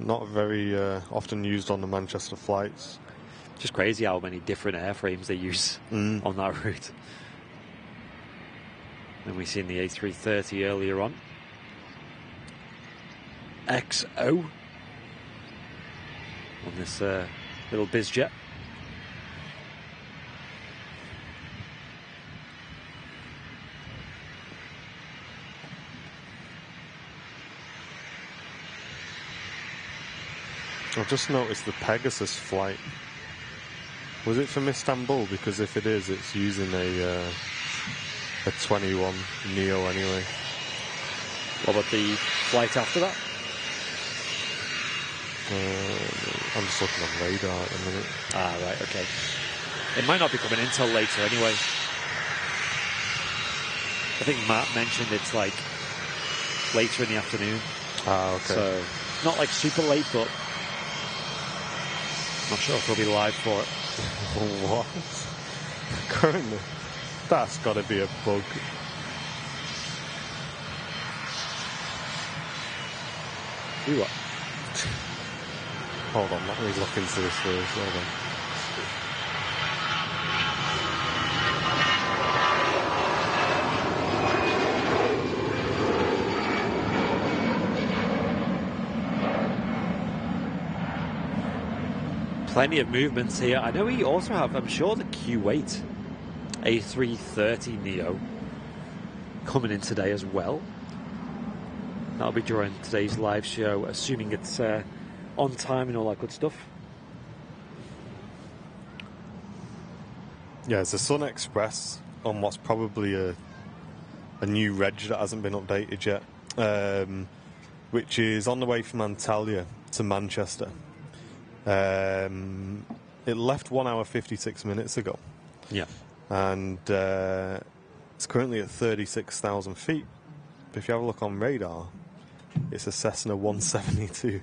Not very often used on the Manchester flights. Just crazy how many different airframes they use on that route. And we seen the A330 earlier on. XO on this little bizjet. I've just noticed the Pegasus flight. Was it from Istanbul? Because if it is, it's using a 21 Neo anyway. What about the flight after that? I'm just looking on radar at the minute. Ah, right, okay. It might not be coming until later anyway. I think Matt mentioned it's like later in the afternoon. Ah, okay. So, not like super late, but not sure if we'll be live for it. What? Currently? That's got to be a bug. Do what? Hold on, let me look into this first. Hold on. Plenty of movements here. I know we also have, I'm sure, the Q8 A330 Neo coming in today as well. That'll be during today's live show, assuming it's on time and all that good stuff. Yeah, it's a Sun Express on what's probably a new reg that hasn't been updated yet, which is on the way from Antalya to Manchester. It left 1 hour 56 minutes ago. Yeah. And it's currently at 36,000 feet. But if you have a look on radar, it's a Cessna 172.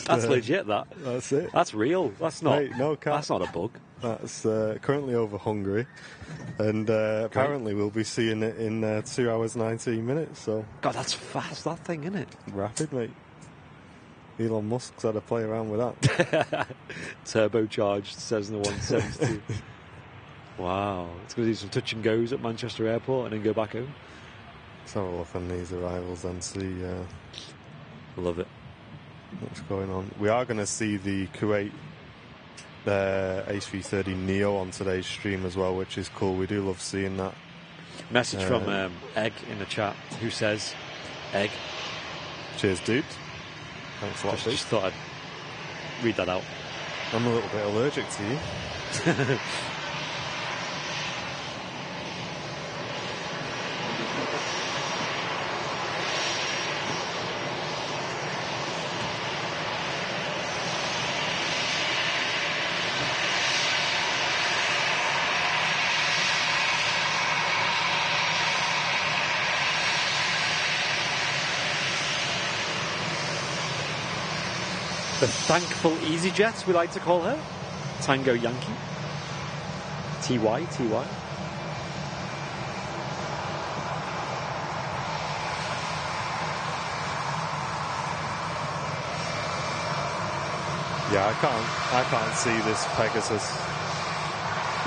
That's legit, that. That's it. That's real. That's not. Mate, no cap. That's not a bug. That's currently over Hungary, and apparently we'll be seeing it in 2 hours 19 minutes. So God, that's fast. That thing, isn't it? rapid, mate. Elon Musk's had to play around with that. Turbocharged Cessna 172. Wow, it's going to do some touch and goes at Manchester Airport and then go back home. Let's have a look on these arrivals and see Love it. what's going on. We are going to see the Kuwait A330 Neo on today's stream as well, which is cool. We do love seeing that. Message from Egg in the chat, who says, Egg. Cheers, dude. Thanks a lot, dude. Just thought I'd read that out. I'm a little bit allergic to you. The thankful EasyJet, we like to call her. Tango Yankee. TY. Yeah, I can't see this Pegasus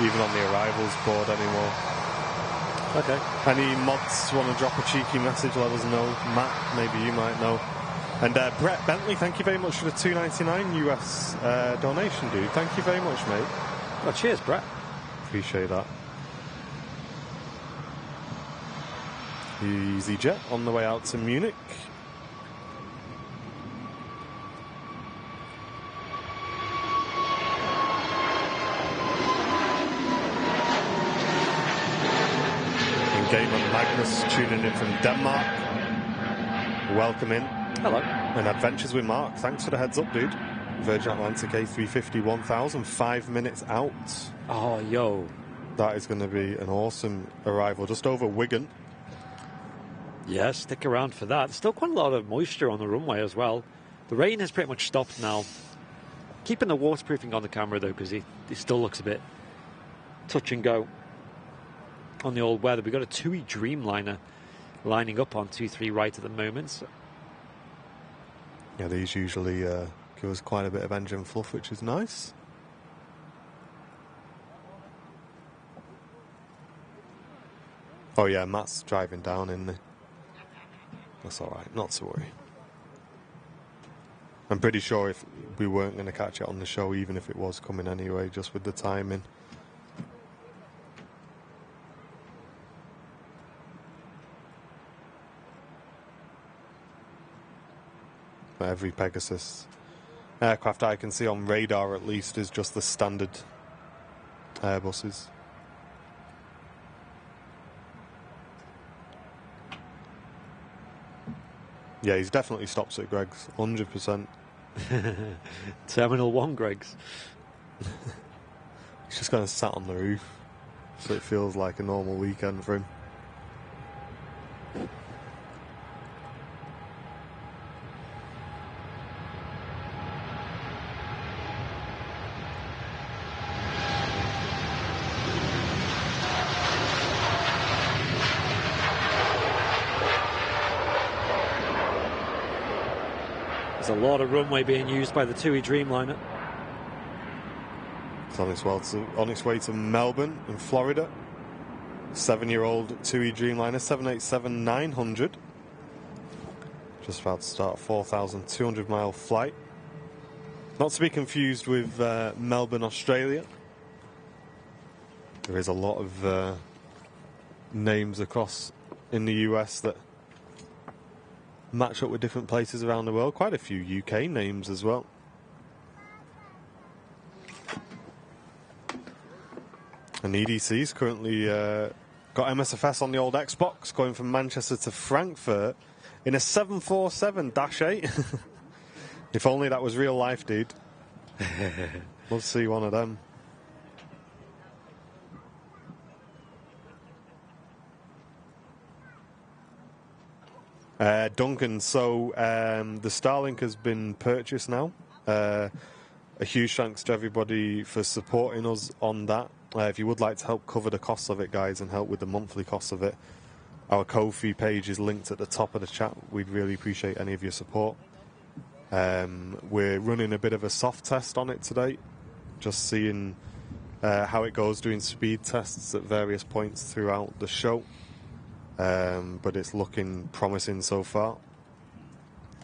even on the arrivals board anymore. Okay. Any mods want to drop a cheeky message, let us know. Matt, maybe you might know. And Brett Bentley, thank you very much for the $2.99 US donation, dude. Thank you very much, mate. Well, cheers, Brett. Appreciate that. EasyJet on the way out to Munich. Gamer Magnus tuning in from Denmark. Welcome in. Hello. And Adventures with Mark. Thanks for the heads up, dude. Virgin Atlantic A350 1000, 5 minutes out. Oh, yo. That is going to be an awesome arrival just over Wigan. Yeah, stick around for that. Still quite a lot of moisture on the runway as well. The rain has pretty much stopped now. Keeping the waterproofing on the camera, though, because it still looks a bit touch and go on the old weather. We've got a TUI Dreamliner lining up on 2-3 right at the moment. So. Yeah, these usually give us quite a bit of engine fluff, which is nice. Oh yeah, Matt's driving down, isn't he? That's alright, not to worry. I'm pretty sure if we weren't going to catch it on the show, even if it was coming anyway, just with the timing. But every Pegasus aircraft I can see on radar, at least, is just the standard Airbuses. Yeah, he's definitely stops at Greg's, 100%. Terminal 1, Greg's. He's just kind of sat on the roof, so it feels like a normal weekend for him. There's a lot of runway being used by the TUI Dreamliner. It's on its way to Melbourne in Florida. 7-year-old TUI Dreamliner 787-900. Just about to start a 4,200 mile flight. Not to be confused with Melbourne, Australia. There is a lot of names across in the US that match up with different places around the world. Quite a few UK names as well. And EDC's currently got MSFS on the old Xbox, going from Manchester to Frankfurt in a 747-8. If only that was real life, dude. Love to see one of them. Duncan, so the Starlink has been purchased now. A huge thanks to everybody for supporting us on that. If you would like to help cover the costs of it, guys, and help with the monthly costs of it, our Ko-fi page is linked at the top of the chat. We'd really appreciate any of your support. We're running a bit of a soft test on it today, just seeing how it goes, doing speed tests at various points throughout the show. But it's looking promising so far,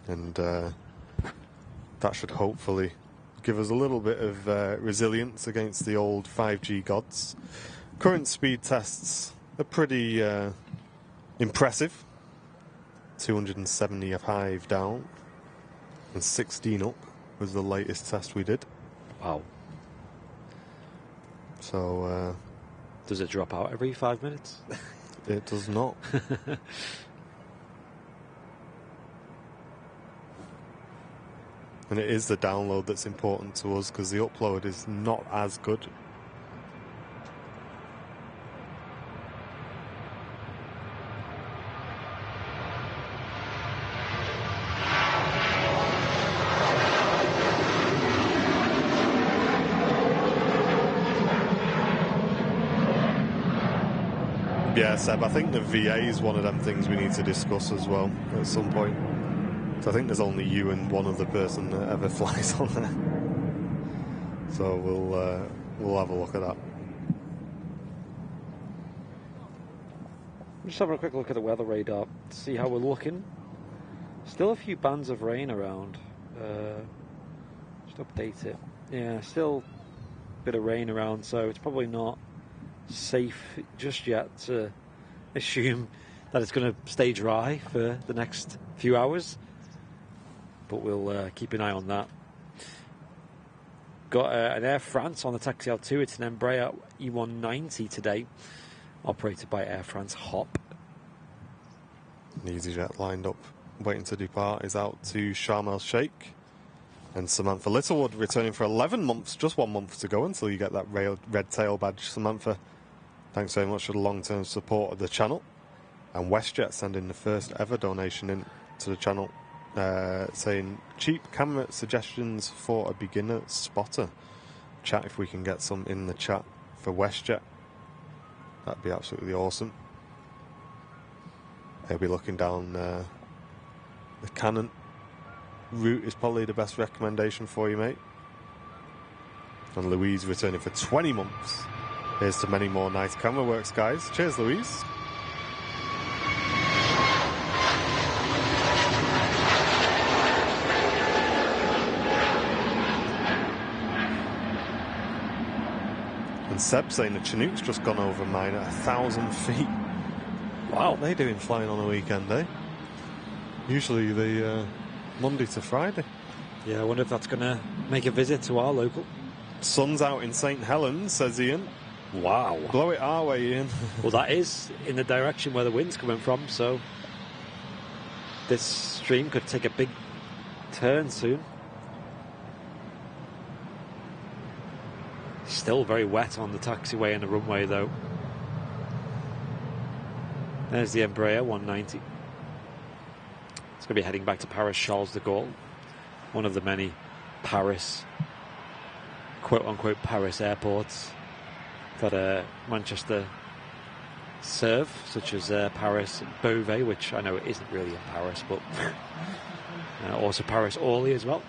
and that should hopefully give us a little bit of resilience against the old 5G gods. Current speed tests are pretty impressive. 275 down and 16 up was the latest test we did. Wow. So does it drop out every 5 minutes? It does not. And it is the download that's important to us, because the upload is not as good. Yeah, Seb, I think the VA is one of them things we need to discuss as well at some point. So I think there's only you and one other person that ever flies on there. So we'll have a look at that. Just having a quick look at the weather radar to see how we're looking. Still a few bands of rain around. Just update it. Yeah, still a bit of rain around, so it's probably not safe just yet to assume that it's going to stay dry for the next few hours, but we'll keep an eye on that. Got an Air France on the taxi out too. It's an Embraer E190 today, operated by Air France HOP. EasyJet lined up waiting to depart is out to Sharm el Sheikh, and Samantha Littlewood returning for 11 months, just 1 month to go until you get that red tail badge. Samantha, thanks very much for the long-term support of the channel. And WestJet sending the first ever donation in to the channel, saying cheap camera suggestions for a beginner spotter. Chat if we can get some in the chat for WestJet. That'd be absolutely awesome. He'll be looking down the Canon route is probably the best recommendation for you, mate. And Louise returning for 20 months. Here's to many more nice camera works, guys. Cheers, Louise. And Seb saying the Chinook's just gone over mine at 1,000 feet. Wow. What are they doing flying on a weekend, eh? Usually the Monday to Friday. Yeah, I wonder if that's going to make a visit to our local. Sun's out in St. Helens, says Ian. Wow. Blow it our way, Ian. Well, that is in the direction where the wind's coming from, so this stream could take a big turn soon. Still very wet on the taxiway and the runway, though. There's the Embraer 190. It's going to be heading back to Paris Charles de Gaulle, one of the many Paris, quote-unquote Paris airports that Manchester serve, such as Paris Beauvais, which I know isn't really in Paris, but also Paris Orly as well.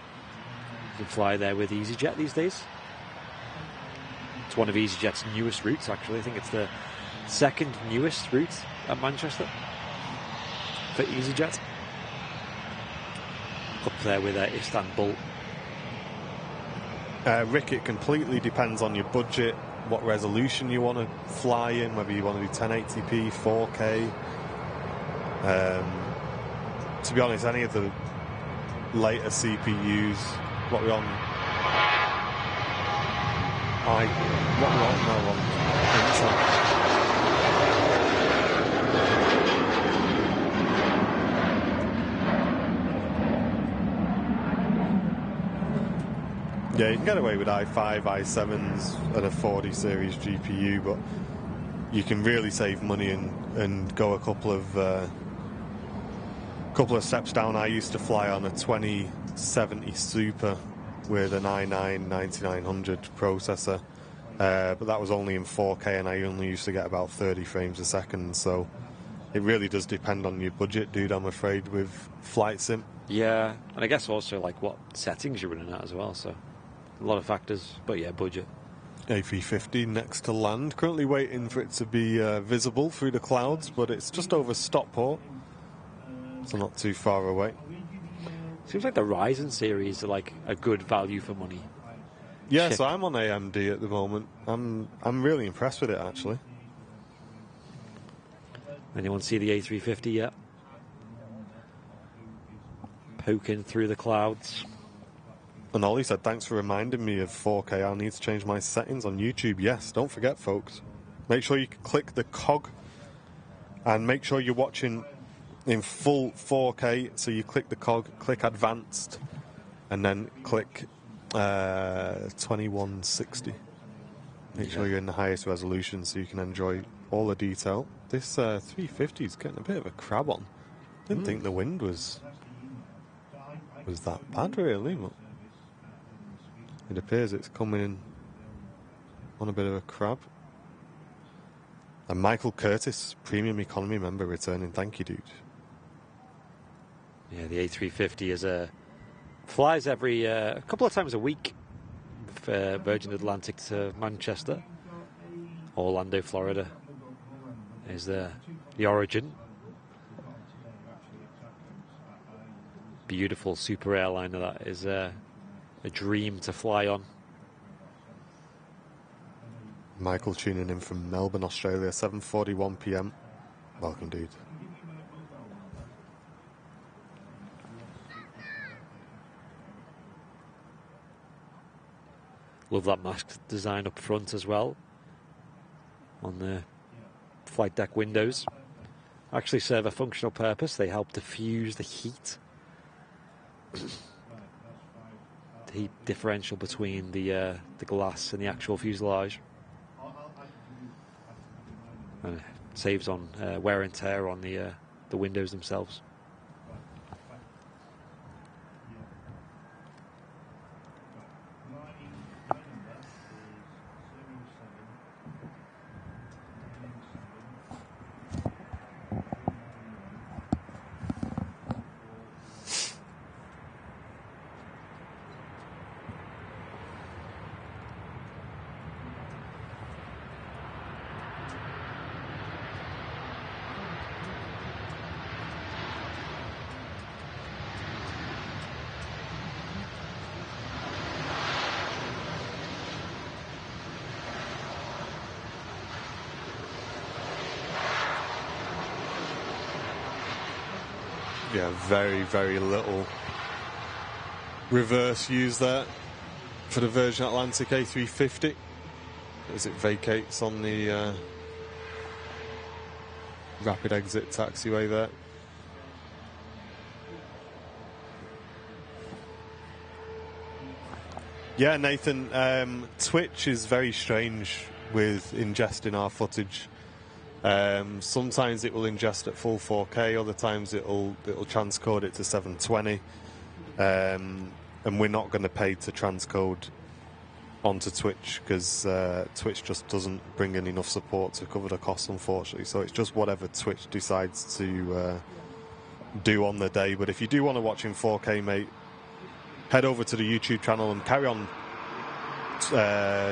You can fly there with EasyJet these days. It's one of EasyJet's newest routes, actually. I think it's the second newest route at Manchester for EasyJet. Up there with Istanbul. Rick, it completely depends on your budget, what resolution you want to fly in, whether you want to do 1080p, 4K. To be honest, any of the later CPUs, what we're on now on Intel. Yeah, you can get away with i5, i7s and a 40 series GPU, but you can really save money and go a couple of steps down. I used to fly on a 2070 Super with an i9-9900 processor, but that was only in 4K, and I only used to get about 30 frames a second. So it really does depend on your budget, dude, I'm afraid, with flight sim. Yeah, and I guess also like what settings you're running at as well, so a lot of factors, but yeah, budget. A350 next to land, currently waiting for it to be visible through the clouds, but it's just over Stockport, so not too far away. Seems like the Ryzen series are like a good value for money. Yeah, so I'm on AMD at the moment. I'm really impressed with it, actually. Anyone see the A350 yet? Poking through the clouds. And Ollie said, thanks for reminding me of 4K. I'll need to change my settings on YouTube. Yes, don't forget, folks. Make sure you click the cog and make sure you're watching in full 4K. So you click the cog, click advanced, and then click 2160. Make sure you're in the highest resolution so you can enjoy all the detail. This 350 is getting a bit of a crab on. Didn't think the wind was that bad, really, but it appears it's coming in on a bit of a crab. And Michael Curtis, premium economy member, returning. Thank you, dude. Yeah, the A350 flies every a couple of times a week for Virgin Atlantic to Manchester. Orlando, Florida is the origin. Beautiful super airliner that is a dream to fly on. Michael tuning in from Melbourne, Australia, 7:41 p.m. Welcome, dude. Love that mask design up front as well on the flight deck windows. Actually serve a functional purpose. They help diffuse the heat. The heat differential between the glass and the actual fuselage. And it saves on wear and tear on the windows themselves. Yeah, very, very little reverse use there for the Virgin Atlantic A350 as it vacates on the rapid exit taxiway there. Yeah, Nathan, Twitch is very strange with ingesting our footage. Sometimes it will ingest at full 4K, other times it'll transcode it to 720. And we're not going to pay to transcode onto Twitch because Twitch just doesn't bring in enough support to cover the costs, unfortunately. So it's just whatever Twitch decides to do on the day. But if you do want to watch in 4K, mate, head over to the YouTube channel and carry on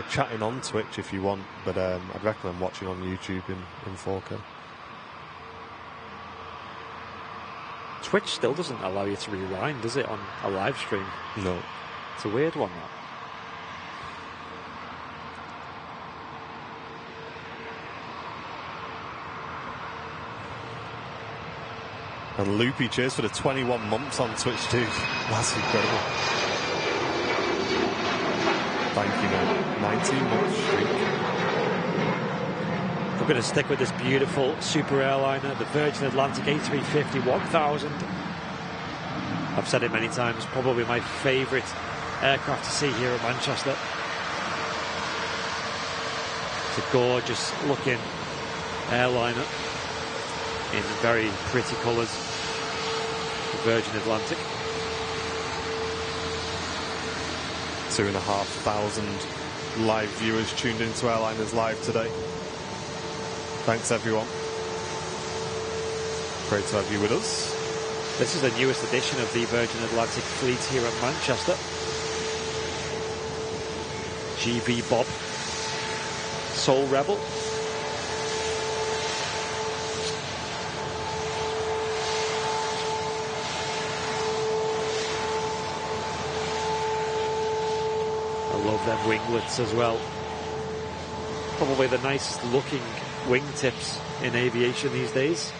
chatting on Twitch if you want. But I'd recommend watching on YouTube in 4K. Twitch still doesn't allow you to rewind, does it, on a live stream? No. It's a weird one, that. And Loopy, cheers for the 21 months on Twitch too. That's incredible. Thank you, man. 19 months streak. We're going to stick with this beautiful super airliner, the Virgin Atlantic A350 1000. I've said it many times, probably my favourite aircraft to see here at Manchester. It's a gorgeous looking airliner in very pretty colours, the Virgin Atlantic. 2,500 live viewers tuned into Airliners Live today. Thanks, everyone. Great to have you with us. This is the newest edition of the Virgin Atlantic fleet here at Manchester. GV Bob, Soul Rebel. I love them winglets as well. Probably the nicest looking wingtips in aviation these days,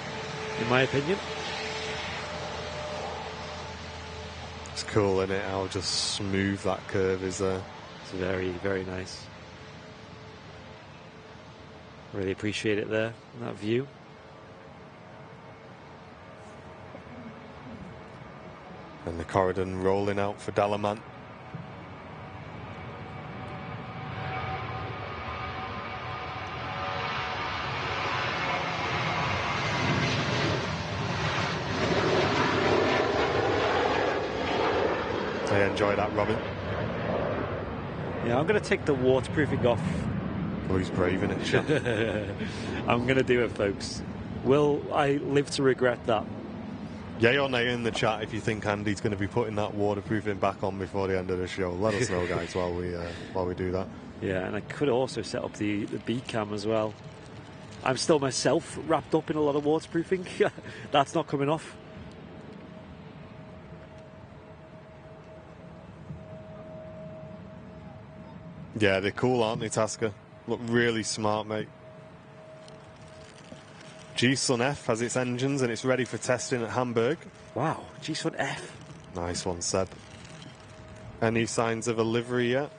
in my opinion. It's cool, isn't it? How just smooth that curve is there. It's very, very nice. Really appreciate it there, that view. And the Corridon rolling out for Dalaman. I enjoy that, Robin. Yeah, I'm going to take the waterproofing off. Oh, he's braving it, Sean. I'm going to do it, folks. Will I live to regret that? Yay or nay in the chat if you think Andy's going to be putting that waterproofing back on before the end of the show. Let us know, guys, while we do that. Yeah, and I could also set up the B cam as well. I'm still myself wrapped up in a lot of waterproofing. That's not coming off. Yeah, they're cool, aren't they, Tasker? Look really smart, mate. G-Sun F has its engines and it's ready for testing at Hamburg. Wow, G-Sun F. Nice one, Seb. Any signs of a livery yet?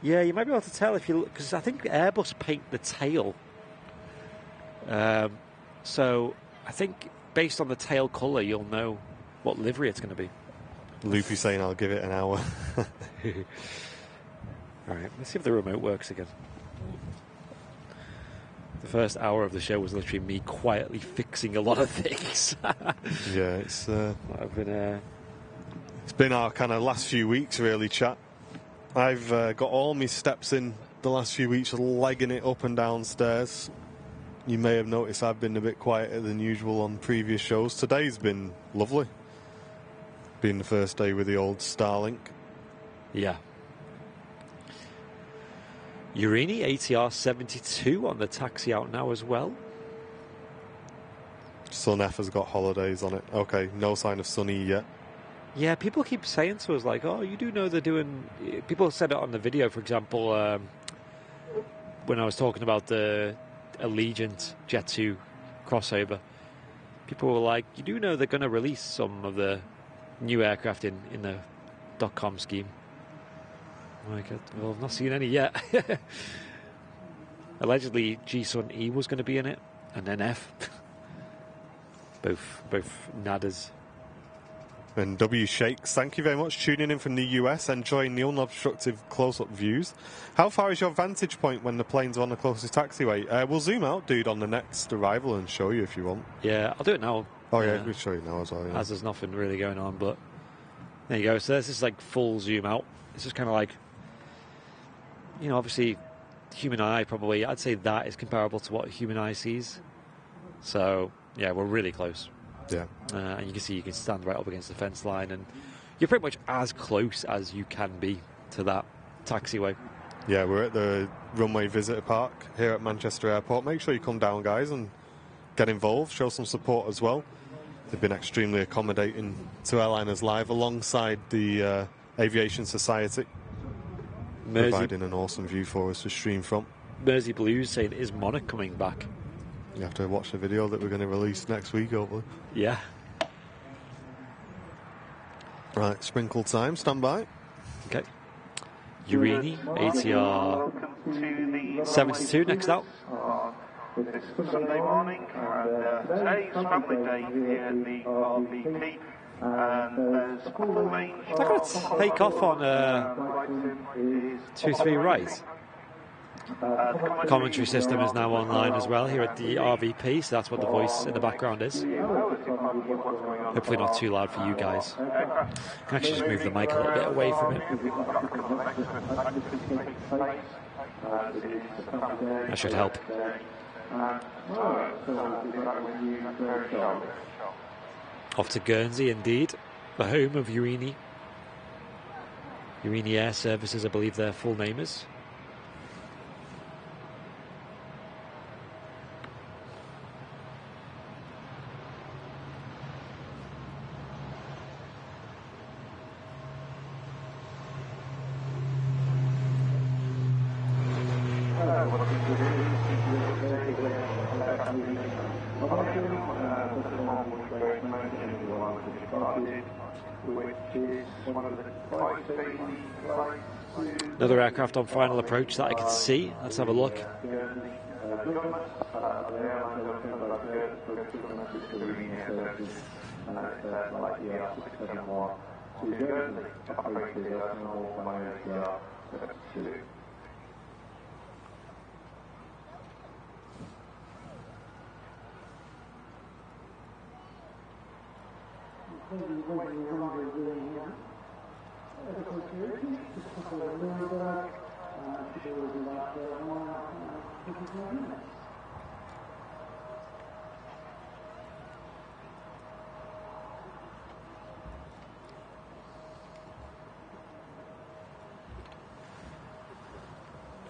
Yeah, you might be able to tell if you look, because I think Airbus paint the tail. So I think based on the tail colour, you'll know what livery it's going to be. Loopy saying I'll give it an hour. All right, let's see if the remote works again. The first hour of the show was literally me quietly fixing a lot of things. Yeah, it's been our kind of last few weeks, really, chat. I've got all my steps in the last few weeks, legging it up and down stairs. You may have noticed I've been a bit quieter than usual on previous shows. Today's been lovely. Being the first day with the old Starlink. Yeah. Urini ATR 72 on the taxi out now as well. Sun F has got holidays on it. Okay, no sign of Sunny yet. Yeah, people keep saying to us, like, oh, you do know they're doing... People said it on the video, for example, when I was talking about the Allegiant Jet 2 crossover. people were like, you do know they're going to release some of the new aircraft in the .com scheme. I'm like, well, I've not seen any yet. Allegedly, G-Sun E was going to be in it, and then F. both nadders. And W Shakes, thank you very much. Tuning in from the US, enjoying the unobstructed close-up views. How far is your vantage point when the planes are on the closest taxiway? We'll zoom out, dude, on the next arrival and show you if you want. Yeah, I'll do it now. Oh, yeah, we'll show you now as well. Yeah. As there's nothing really going on, but there you go. So this is like full zoom out. It's just kind of like, you know, obviously human eye probably, I'd say that is comparable to what human eye sees. So, yeah, we're really close. Yeah. And you can see you can stand right up against the fence line, and you're pretty much as close as you can be to that taxiway. Yeah, we're at the runway visitor park here at Manchester Airport. Make sure you come down, guys, and get involved, show some support as well. They've been extremely accommodating to Airliners Live alongside the Aviation Society, providing an awesome view for us to stream from. Mersey Blues saying, is Monarch coming back? You have to watch the video that we're going to release next week, hopefully. Yeah. Right, sprinkle time, stand by. Okay. Urini, ATR 72 next out. It's Sunday morning, and today's family day here at the RVP. And there's a full range. They're going to take off on 23 right. Commentary system is now online as well here at the RVP, so that's what the voice in the background is. Hopefully not too loud for you guys. I can actually just move the mic a little bit away from it. That should help. Off to Guernsey, indeed, the home of Urini. Urini Air Services, I believe their full name is. Another aircraft on final approach that I can see. Let's have a look.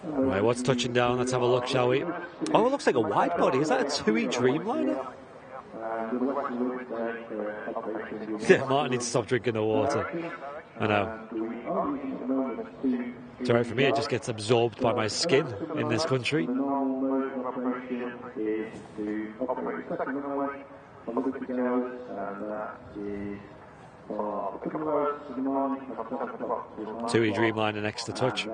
Right, what's touching down? Let's have a look, shall we? Oh, it looks like a wide body. Is that a TUI Dreamliner? Yeah, Martin needs to stop drinking the water. I know. It's alright for me, it just gets absorbed by my skin in this country. TUI Dreamliner next to touch.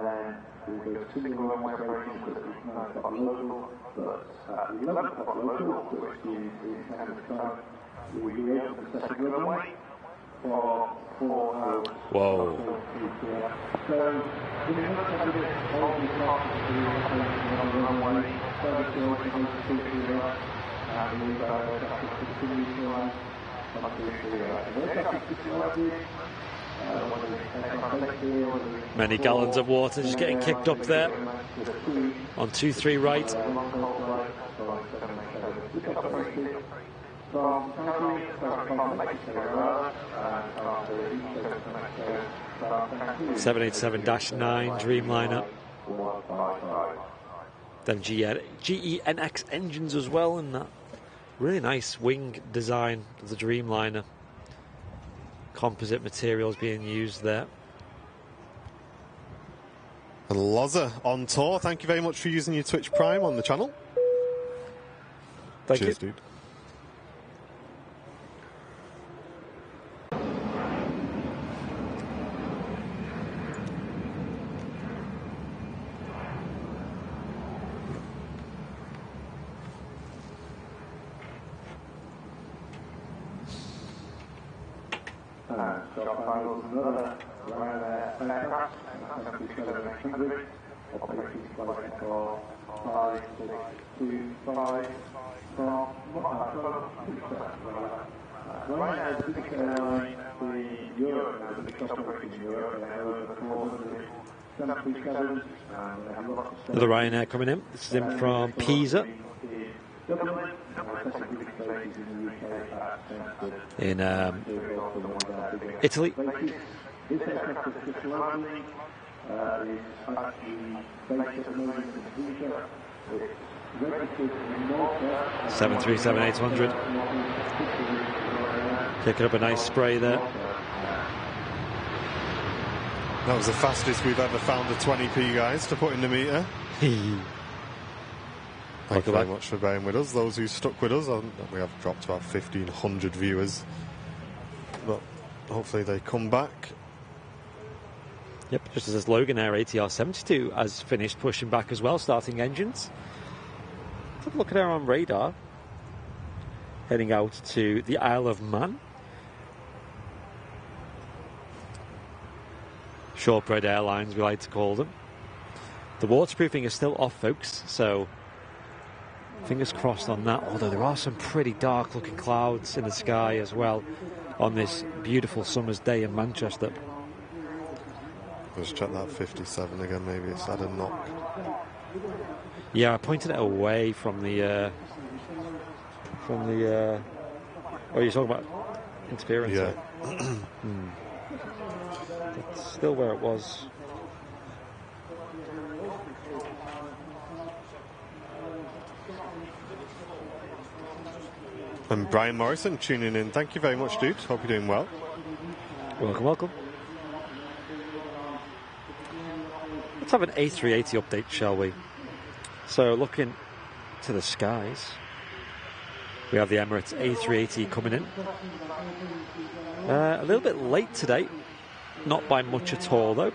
Whoa. Many gallons of water just getting kicked up there on 2-3 right. (787-9) Dreamliner. Them GENX engines as well, and that really nice wing design of the Dreamliner. Composite materials being used there. And Loza on tour. Thank you very much for using your Twitch Prime on the channel. Thank Cheers, you. dude. job title is another Ryanair aircraft, 737-800, operating flight call 5625 from Ryanair is the biggest airline in Europe, the biggest operating in Europe. They have over 400 737s, and they have lots of Another Ryanair coming in. This is in from Pisa in Italy. This aircraft is just landing. It's actually based at the moment in Pisa. It's registered in Malta. 737-800. Picking up a nice spray there. That was the fastest we've ever found a 20p, guys, to put in the meter. Thank you very much for bearing with us. Those who stuck with us, we have dropped about 1,500 viewers. But hopefully they come back. Yep, just as Logan Air ATR 72 has finished pushing back as well, starting engines. Have a look at her on radar. Heading out to the Isle of Man. Shortbread airlines, we like to call them. The waterproofing is still off, folks, so fingers crossed on that, although there are some pretty dark looking clouds in the sky as well on this beautiful summer's day in Manchester. Let's check that 57 again, maybe it's had a knock. Yeah, I pointed it away from the oh, you're talking about interference? Yeah. It's still where it was. And Brian Morrison tuning in. Thank you very much, dude. Hope you're doing well. Welcome, welcome. Let's have an A380 update, shall we? So, looking to the skies, we have the Emirates A380 coming in. A little bit late today. Not by much at all, though.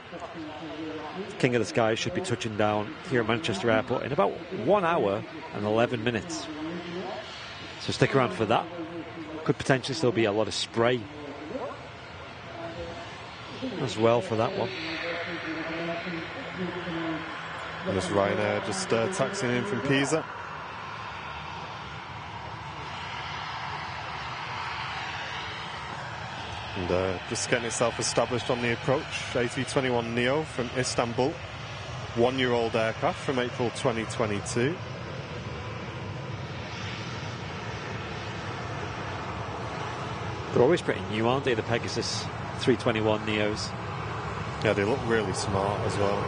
King of the Skies should be touching down here at Manchester Airport in about 1 hour and 11 minutes. So stick around for that. Could potentially still be a lot of spray as well for that one. And this Ryanair just taxiing in from Pisa. And just getting itself established on the approach. A321neo from Istanbul. 1-year-old aircraft from April 2022. They're always pretty new, aren't they, the Pegasus 321neos? Yeah, they look really smart as well.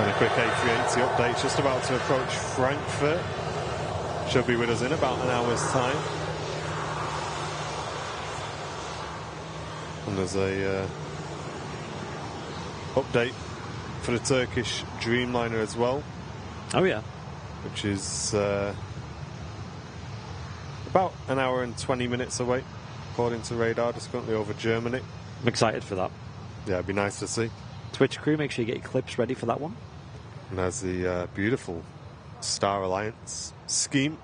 And a quick A380 update, just about to approach Frankfurt. Should be with us in about an hour's time. And there's a update for the Turkish Dreamliner as well. Oh yeah. Which is about an hour and 20 minutes away, according to radar, just currently over Germany. I'm excited for that. Yeah, it'd be nice to see. Twitch crew, make sure you get your clips ready for that one. And there's the beautiful Star Alliance scheme.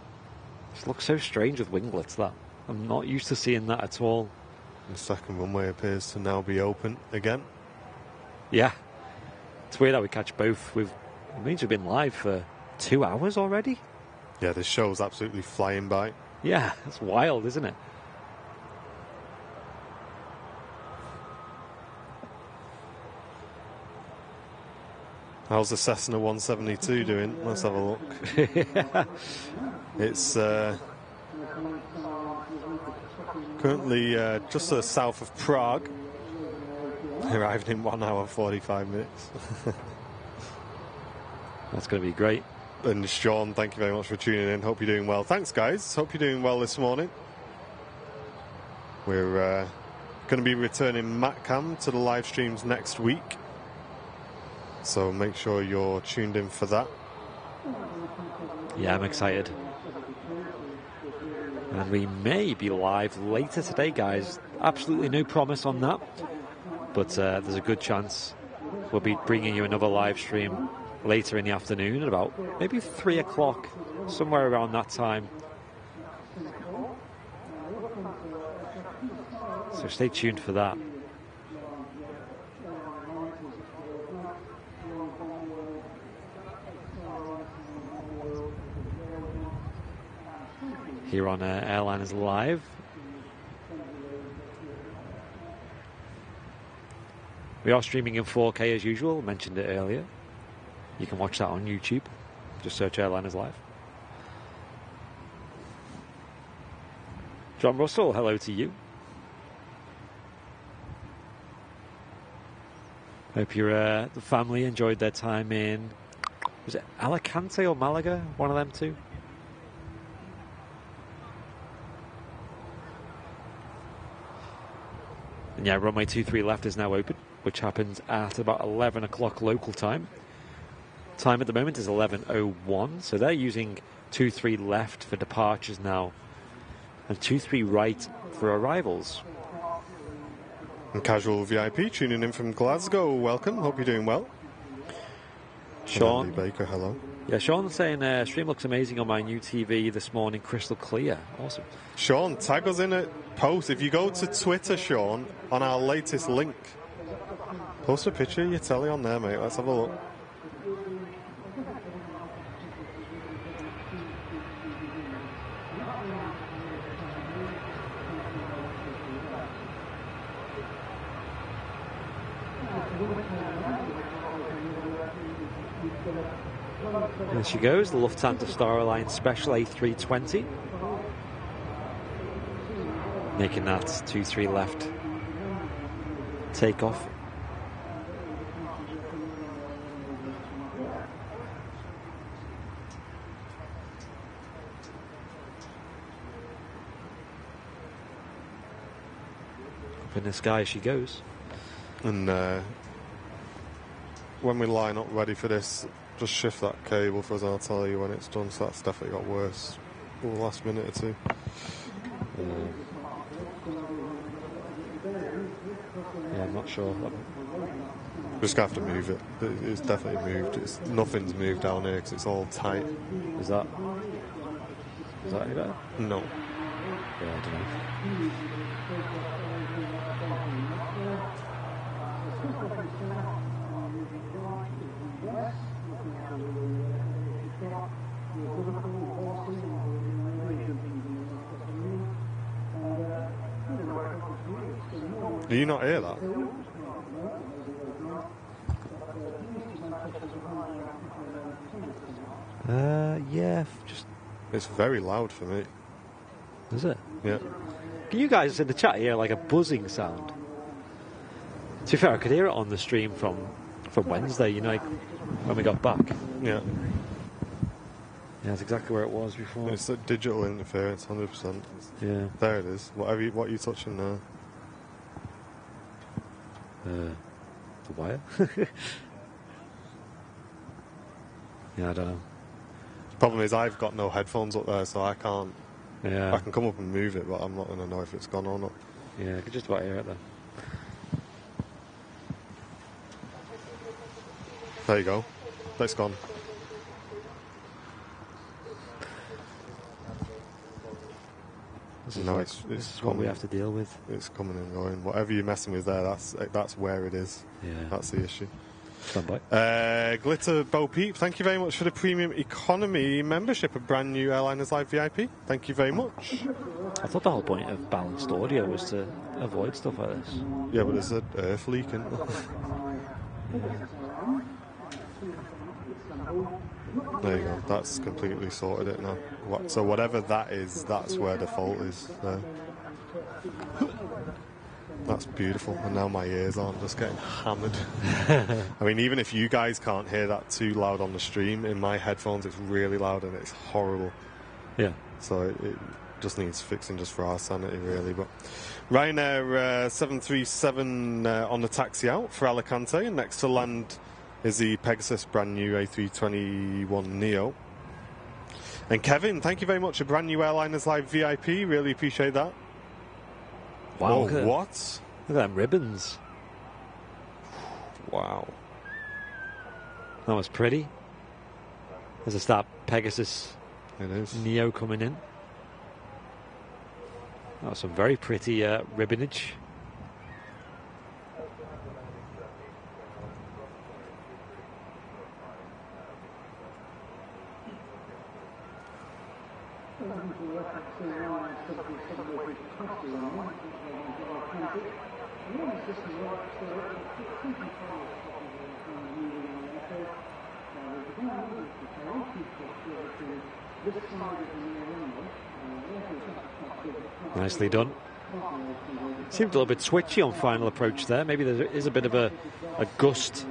It looks so strange with winglets, that. I'm not used to seeing that at all. The second runway appears to now be open again. Yeah. It's weird how we catch both. It means we've been live for 2 hours already. Yeah, this show's absolutely flying by. Yeah, that's wild, isn't it? How's the Cessna 172 doing? Let's have a look. It's currently just south of Prague. Arrived in 1 hour 45 minutes. That's going to be great. And Sean, thank you very much for tuning in. Hope you're doing well. Thanks, guys. Hope you're doing well this morning. We're going to be returning MatCam to the live streams next week. So make sure you're tuned in for that. Yeah, I'm excited. And we may be live later today, guys. Absolutely no promise on that. But there's a good chance we'll be bringing you another live stream later in the afternoon, at about maybe 3 o'clock, somewhere around that time. So stay tuned for that. Here on Airliners Live. We are streaming in 4K as usual. I mentioned it earlier. You can watch that on YouTube. Just search Airliners Live. John Russell, hello to you. Hope your the family enjoyed their time in, was it Alicante or Malaga? One of them two. And yeah, runway 23 left is now open, which happens at about 11 o'clock local time. Time at the moment is 11:01, so they're using 23 left for departures now, and 23 right for arrivals. And Casual VIP tuning in from Glasgow. Welcome. Hope you're doing well. Sean Andy Baker, hello. Yeah, Sean's saying stream looks amazing on my new TV this morning, crystal clear. Awesome. Sean, tag us in a post. If you go to Twitter, Sean, on our latest link, post a picture of your telly on there, mate. Let's have a look. There she goes, the Lufthansa Star Alliance Special A380. Making that 23 left takeoff. Up in the sky she goes. And when we line up ready for this, just shift that cable for us, I'll tell you when it's done. So that's definitely got worse over the last minute or two. Yeah, I'm not sure. Just gonna have to move it. It's definitely moved. Nothing's moved down here because it's all tight. Is that any better? No. Yeah, I don't know. Do you not hear that? Yeah, just... It's very loud for me. Is it? Yeah. Can you guys in the chat hear like a buzzing sound? To be fair, I could hear it on the stream from Wednesday, you know, like when we got back. Yeah. Yeah, that's exactly where it was before. It's a digital interference, 100%. Yeah. There it is. What are you touching there? The wire? Yeah, I don't know. Problem is, I've got no headphones up there, so I can't. Yeah. I can come up and move it, but I'm not going to know if it's gone or not. Yeah, I could just about hear it then. There you go. It's gone. This is It's what we have to deal with. It's coming and going. Whatever you're messing with there, that's where it is. Yeah. That's the issue. Stand by. Glitter Bo Peep, thank you very much for the premium economy membership, a brand new Airliners Live VIP. Thank you very much. I thought the whole point of balanced audio was to avoid stuff like this. Yeah, but there's an earth leak, isn't there? There you go. That's completely sorted it now. So whatever that is, that's where the fault is there. That's beautiful. And now my ears aren't just getting hammered. I mean, even if you guys can't hear that too loud on the stream, in my headphones it's really loud and it's horrible. Yeah. So it just needs fixing just for our sanity, really. But Ryanair 737 on the taxi out for Alicante, and next to land is the Pegasus brand new A321 Neo. And Kevin, thank you very much, a brand new Airliners Live VIP. Really appreciate that. Wow. Oh, what? Look at them ribbons. Wow. That was pretty. There's a start Pegasus It is. Neo coming in. That was some very pretty ribbonage. Nicely done. Seemed a little bit twitchy on final approach there. Maybe there is a bit of a gust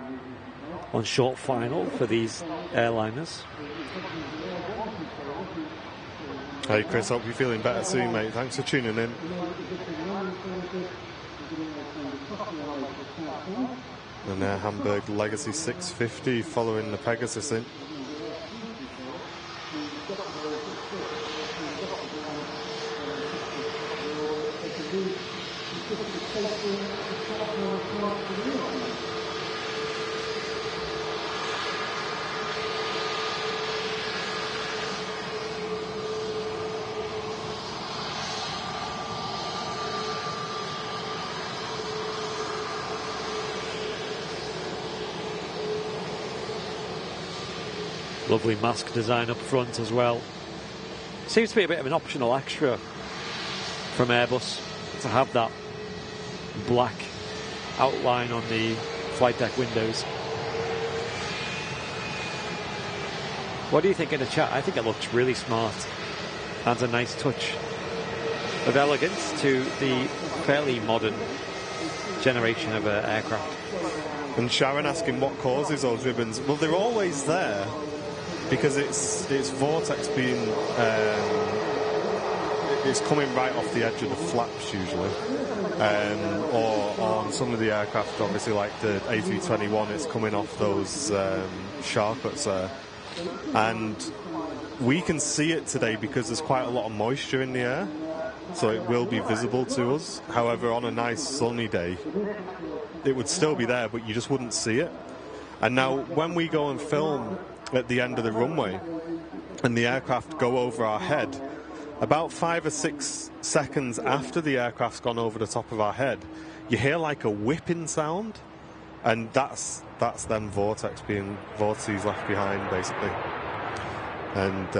on short final for these airliners. Hey Chris, hope you're feeling better soon, mate. Thanks for tuning in. And Hamburg Legacy 650 following the Pegasus in. Lovely mask design up front as well. Seems to be a bit of an optional extra from Airbus to have that black outline on the flight deck windows. What do you think in the chat? I think it looks really smart. Adds a nice touch of elegance to the fairly modern generation of aircraft. And Sharon asking what causes those ribbons. Well, they're always there because it's vortex being it's coming right off the edge of the flaps usually, or on some of the aircraft, obviously like the A321, it's coming off those sharkuts there, and we can see it today because there's quite a lot of moisture in the air, so it will be visible to us. However, on a nice sunny day, it would still be there, but you just wouldn't see it. And now, when we go and film at the end of the runway, and the aircraft go over our head, about 5 or 6 seconds after the aircraft's gone over the top of our head, you hear like a whipping sound, and that's them vortices left behind, basically. And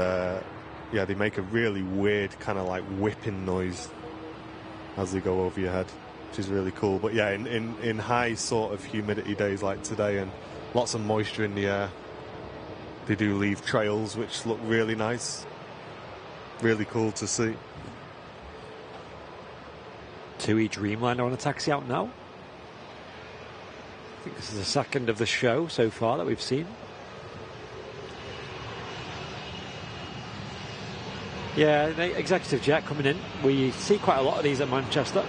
yeah, they make a really weird kind of like whipping noise as they go over your head, which is really cool. But yeah, in high sort of humidity days like today and lots of moisture in the air, they do leave trails which look really nice. Really cool to see. TUI Dreamliner on a taxi out now. I think this is the second of the show so far that we've seen. Yeah, the executive jet coming in. We see quite a lot of these at Manchester.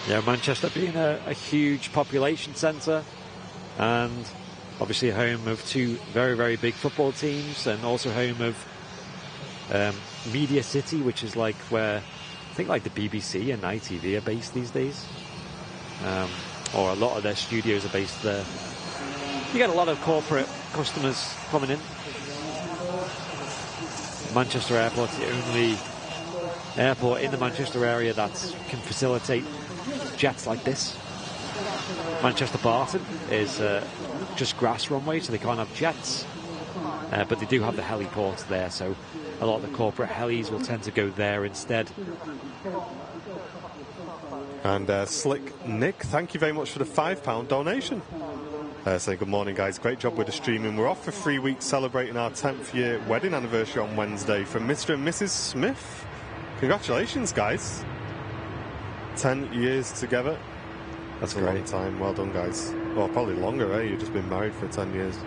Yeah, Manchester being a huge population centre and obviously home of two very, very big football teams, and also home of Media City, which is like where I think like the BBC and ITV are based these days, or a lot of their studios are based there. You get a lot of corporate customers coming in. Manchester Airport's the only airport in the Manchester area that can facilitate jets like this. Manchester Barton is just grass runway, so they can't have jets, but they do have the heliport there, so a lot of the corporate helis will tend to go there instead. And Slick Nick, thank you very much for the £5 donation. Saying good morning guys, great job with the streaming. We're off for 3 weeks celebrating our 10th year wedding anniversary on Wednesday from Mr. and Mrs. Smith. Congratulations guys. 10 years together. That's a long time. Well done, guys. Well, probably longer, eh? You've just been married for 10 years.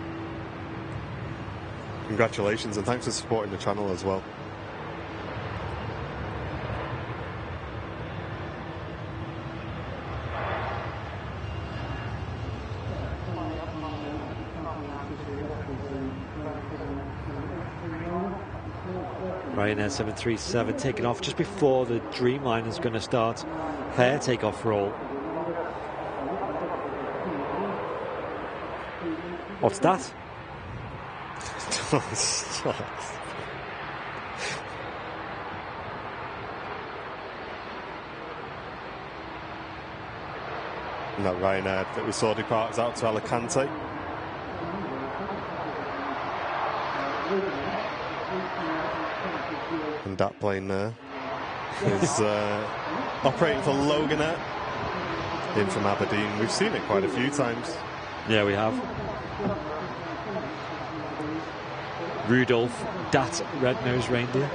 Congratulations, and thanks for supporting the channel as well. Ryanair 737 taking off just before the Dreamliner is going to start their takeoff roll. What's that? And that Ryanair that we saw departs out to Alicante. And that plane there is operating for Loganair in from Aberdeen. We've seen it quite a few times. Yeah, we have. Rudolph, dat red-nosed reindeer,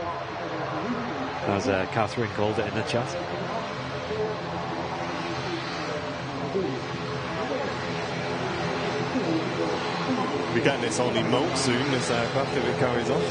as Catherine called it in the chat. We'll be getting its own emote soon, this aircraft, if it carries on.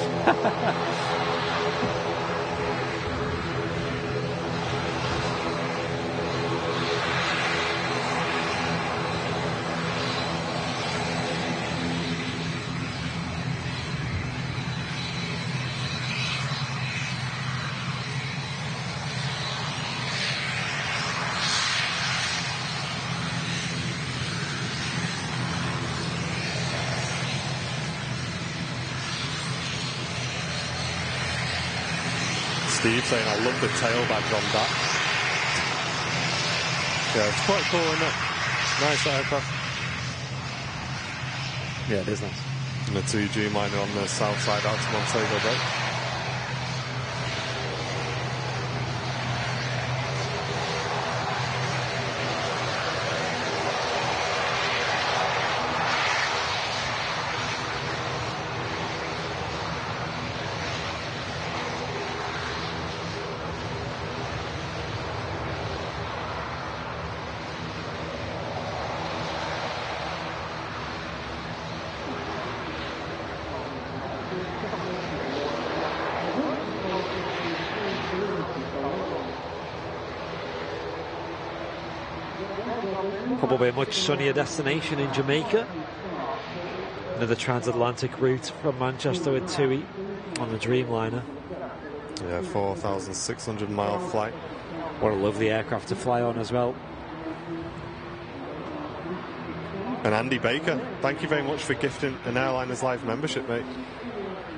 Steve saying, I love the tail badge on that. Yeah, it's quite cool, isn't it? Nice aircraft. Yeah, it is nice. And the 2G miner on the south side out to Montego Bay. Probably a much sunnier destination in Jamaica. Another transatlantic route from Manchester with TUI on the Dreamliner. Yeah, 4,600 mile flight. What a lovely aircraft to fly on as well. And Andy Baker, thank you very much for gifting an Airliners Live membership, mate.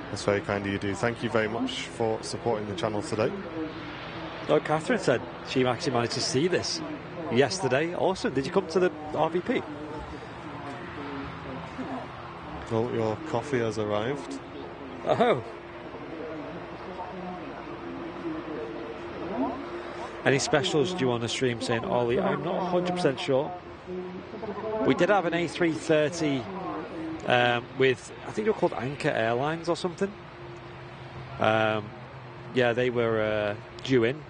That's very kind of you do. Thank you very much for supporting the channel today. Oh, Catherine said she actually managed to see this yesterday. Awesome. Did you come to the RVP? Well, your coffee has arrived. Oh. Any specials do you want to stream, saying Ollie? I'm not 100% sure. We did have an A330 with, I think they were called Anchor Airlines or something. Yeah, they were due in.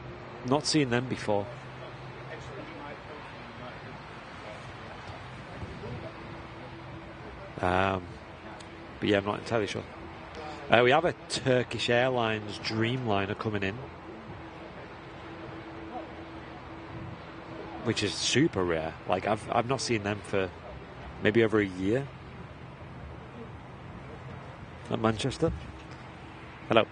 Not seen them before. But yeah, I'm not entirely sure. We have a Turkish Airlines Dreamliner coming in, which is super rare. Like I've not seen them for maybe over a year at Manchester. Hello.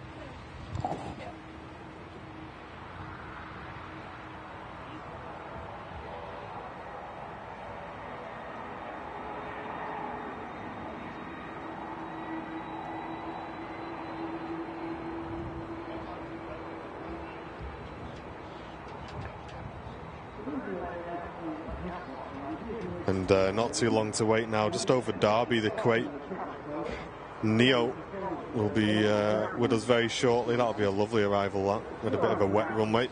And not too long to wait now, just over Derby, the Kuwait Neo will be with us very shortly. That'll be a lovely arrival, that, with a bit of a wet runway.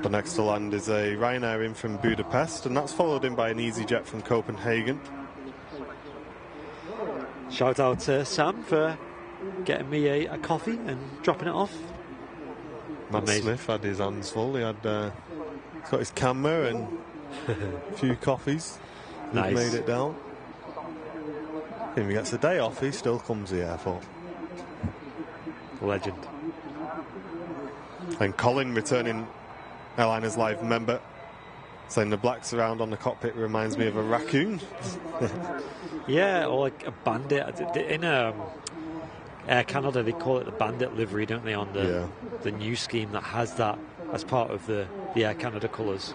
The next to land is a Ryanair in from Budapest, and that's followed in by an EasyJet from Copenhagen. Shout out to Sam for getting me a coffee and dropping it off. Matt Amazing. Smith had his hands full. He had he's got his camera and a few coffees. Nice. Made it down. If he gets a day off, he still comes to the airport. Legend. And Colin, returning Airliners Live member, saying the black surround on the cockpit reminds me of a raccoon. Yeah, or like a bandit. In Air Canada, they call it the bandit livery, don't they, on the new scheme that has that as part of the Air Canada colours.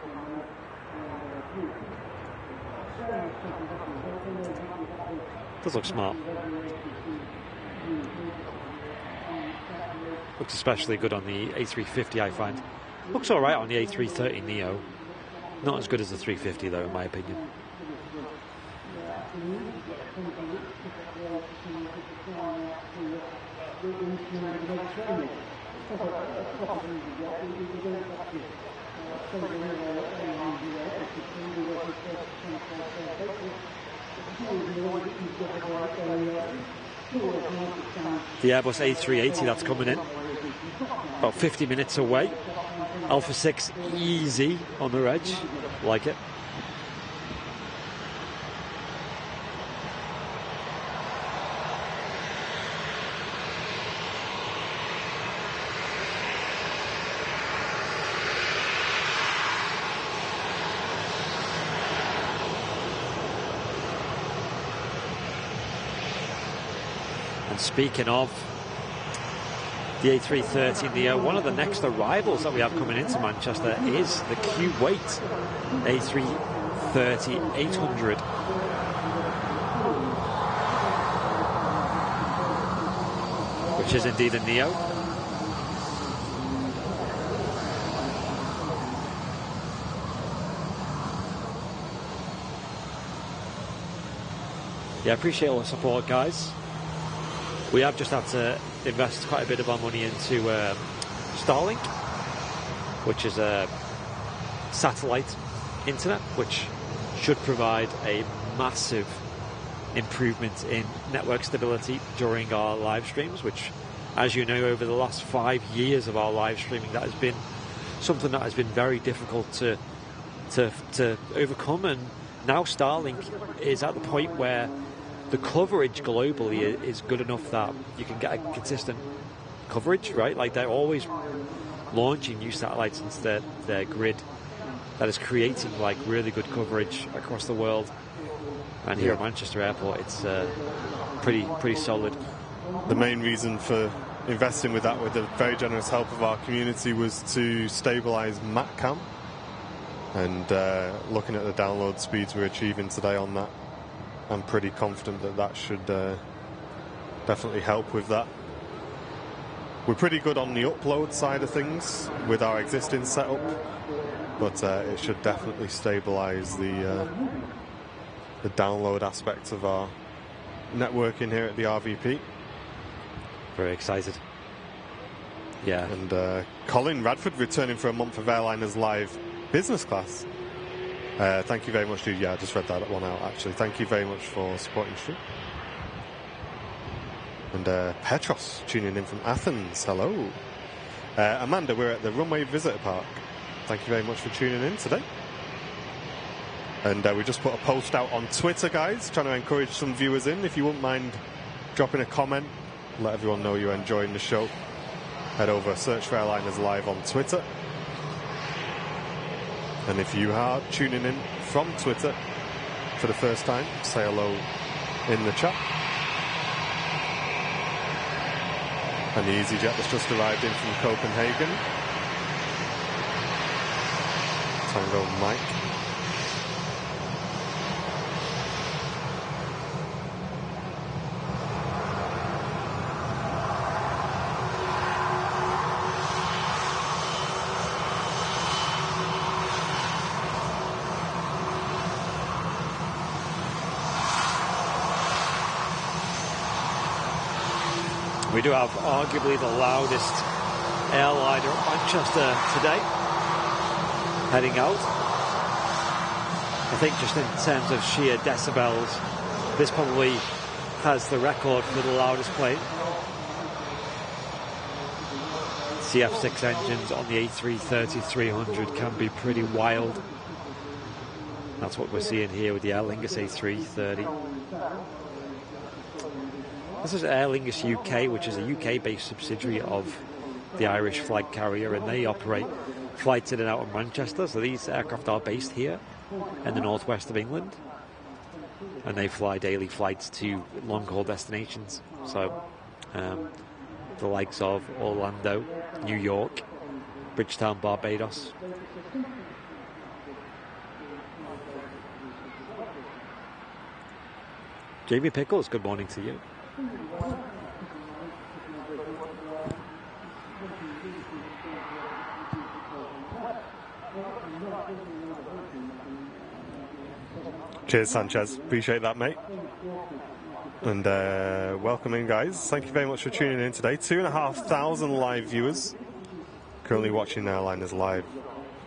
Does look smart. Looks especially good on the A350, I find. Looks alright on the A330 Neo. Not as good as the 350 though, in my opinion. The Airbus A380 that's coming in, about 50 minutes away. Alpha 6 easy on the reg, like it. And speaking of the A330neo, one of the next arrivals that we have coming into Manchester is the Kuwait A330-800. Which is indeed a neo. Yeah, I appreciate all the support, guys. We have just had to invest quite a bit of our money into Starlink, which is a satellite internet, which should provide a massive improvement in network stability during our live streams, which, as you know, over the last 5 years of our live streaming, that has been something that has been very difficult to overcome. And now Starlink is at the point where the coverage globally is good enough that you can get a consistent coverage, right? Like, they're always launching new satellites into their grid that is creating like really good coverage across the world. And here at Manchester Airport, it's pretty solid. The main reason for investing with that, with the very generous help of our community, was to stabilise MatCam. And looking at the download speeds we're achieving today on that, I'm pretty confident that that should definitely help with that. We're pretty good on the upload side of things with our existing setup, but it should definitely stabilise the download aspect of our networking here at the RVP. Very excited. Yeah. And Colin Radford returning for a month of Airliners Live business class. Thank you very much, dude. Yeah, I just read that one out, actually. Thank you very much for supporting the stream. And Petros tuning in from Athens. Hello. Amanda, we're at the Runway Visitor Park. Thank you very much for tuning in today. And we just put a post out on Twitter, guys, trying to encourage some viewers in. If you wouldn't mind dropping a comment, let everyone know you're enjoying the show. Head over, search for Airliners Live on Twitter. And if you are tuning in from Twitter for the first time, say hello in the chat. And the EasyJet that's just arrived in from Copenhagen. Tango Mike. We do have arguably the loudest airliner at Manchester today, heading out. I think just in terms of sheer decibels, this probably has the record for the loudest plane. CF6 engines on the A330-300 can be pretty wild. That's what we're seeing here with the Aer Lingus A330. This is Aer Lingus UK, which is a UK-based subsidiary of the Irish flag carrier, and they operate flights in and out of Manchester. So these aircraft are based here in the northwest of England, and they fly daily flights to long-haul destinations. So the likes of Orlando, New York, Bridgetown, Barbados. Jamie Pickles, good morning to you. Cheers, Sanchez. Appreciate that, mate. And welcome in, guys. Thank you very much for tuning in today. 2,500 live viewers currently watching Airliners live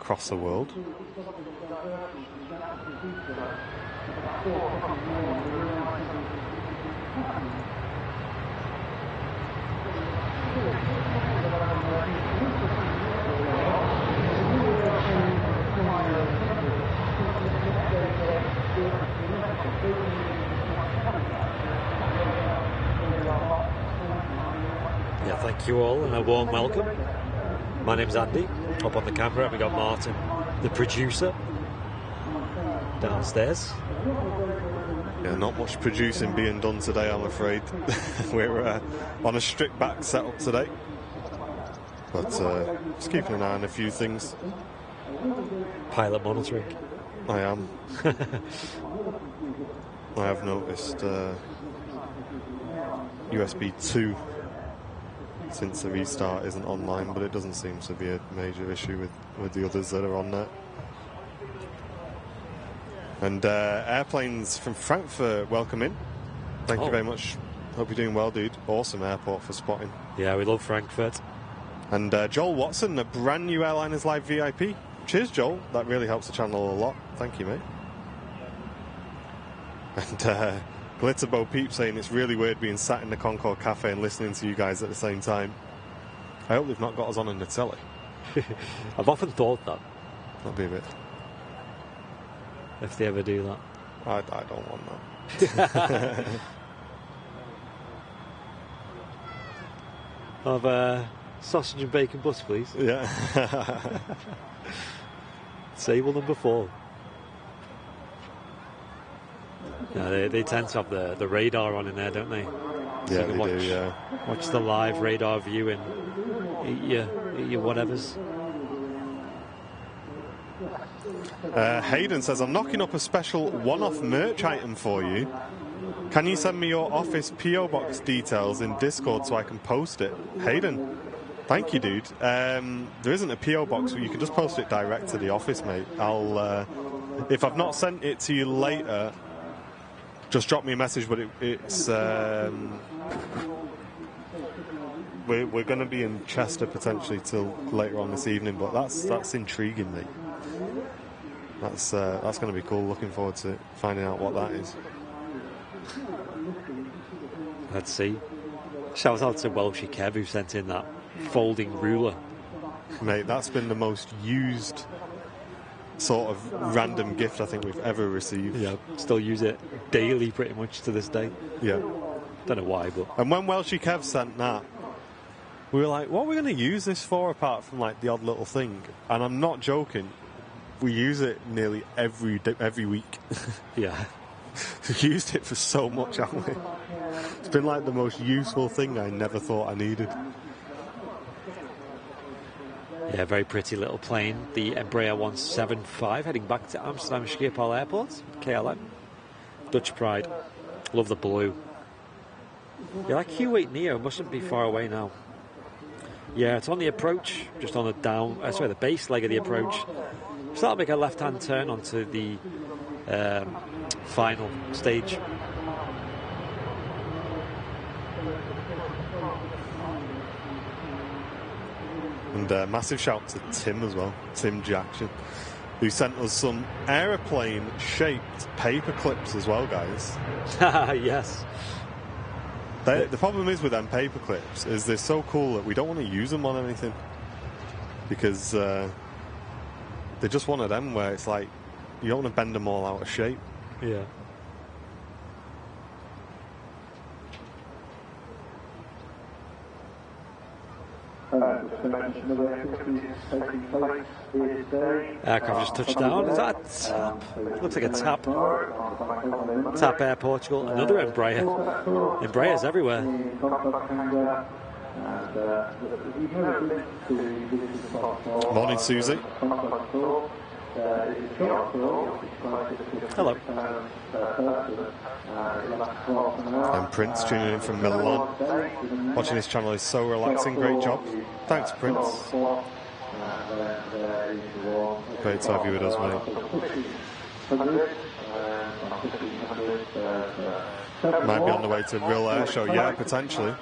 across the world. Yeah, thank you all and a warm welcome. My name's Andy. Up on the camera, we got Martin, the producer, downstairs. Yeah, not much producing being done today, I'm afraid. We're on a strict back setup today, but just keeping an eye on a few things. Pilot monitoring. I am. I have noticed USB 2 since the restart isn't online, but it doesn't seem to be a major issue with the others that are on there. And airplanes from Frankfurt, welcome in. Thank you very much. Hope you're doing well, dude. Awesome airport for spotting. Yeah, we love Frankfurt. And Joel Watson, a brand new Airliners Live VIP. Cheers, Joel. That really helps the channel a lot. Thank you, mate. And Glitterbow Peep saying it's really weird being sat in the Concord Cafe and listening to you guys at the same time. I hope they've not got us on in the telly. I've often thought that. That'd be a bit... If they ever do that. I don't want that. Have sausage and bacon bus, please. Yeah. Table number 4. Yeah, they tend to have the radar on in there, don't they? So Yeah, you can they do, yeah. Watch the live radar view and eat your whatevers. Hayden says, I'm knocking up a special one-off merch item for you. Can you send me your office PO box details in Discord so I can post it? Hayden, thank you, dude. There isn't a PO box, but you can just post it direct to the office, mate. I'll if I've not sent it to you later, just drop me a message. But it's we're going to be in Chester potentially till later on this evening, but that's intriguing, mate. That's going to be cool. Looking forward to finding out what that is. Let's see. Shout out to Welshie Kev who sent in that folding ruler. Mate, that's been the most used sort of random gift I think we've ever received. Yeah, still use it daily pretty much to this day. Yeah. Don't know why, but... And when Welshie Kev sent that, we were like, what are we going to use this for apart from like the odd little thing? And I'm not joking. We use it nearly every week. Yeah. We've used it for so much, haven't we? It's been like the most useful thing I never thought I needed. Yeah, very pretty little plane. The Embraer 175 heading back to Amsterdam Schiphol Airport, KLM. Dutch pride. Love the blue. Yeah, that Q8 Neo mustn't be far away now. Yeah, it's on the approach, just on the the base leg of the approach. So that'll make a left-hand turn onto the final stage. And massive shout to Tim as well, Tim Jackson, who sent us some aeroplane-shaped paper clips as well, guys. Yes. The problem is with them paper clips is they're so cool that we don't want to use them on anything because they're just one of them where it's like you don't want to bend them all out of shape. Yeah. Aircraft just touched down. Is that a tap? Looks like a tap. Tap Air Portugal. Another Embraer. Embraers everywhere. Morning, Susie. Hello. And Prince tuning in from Milan. Watching this channel is so relaxing. Great job. Thanks, Prince. Great to have you with us, mate. Might be on the way to Real Air Show, yeah, potentially.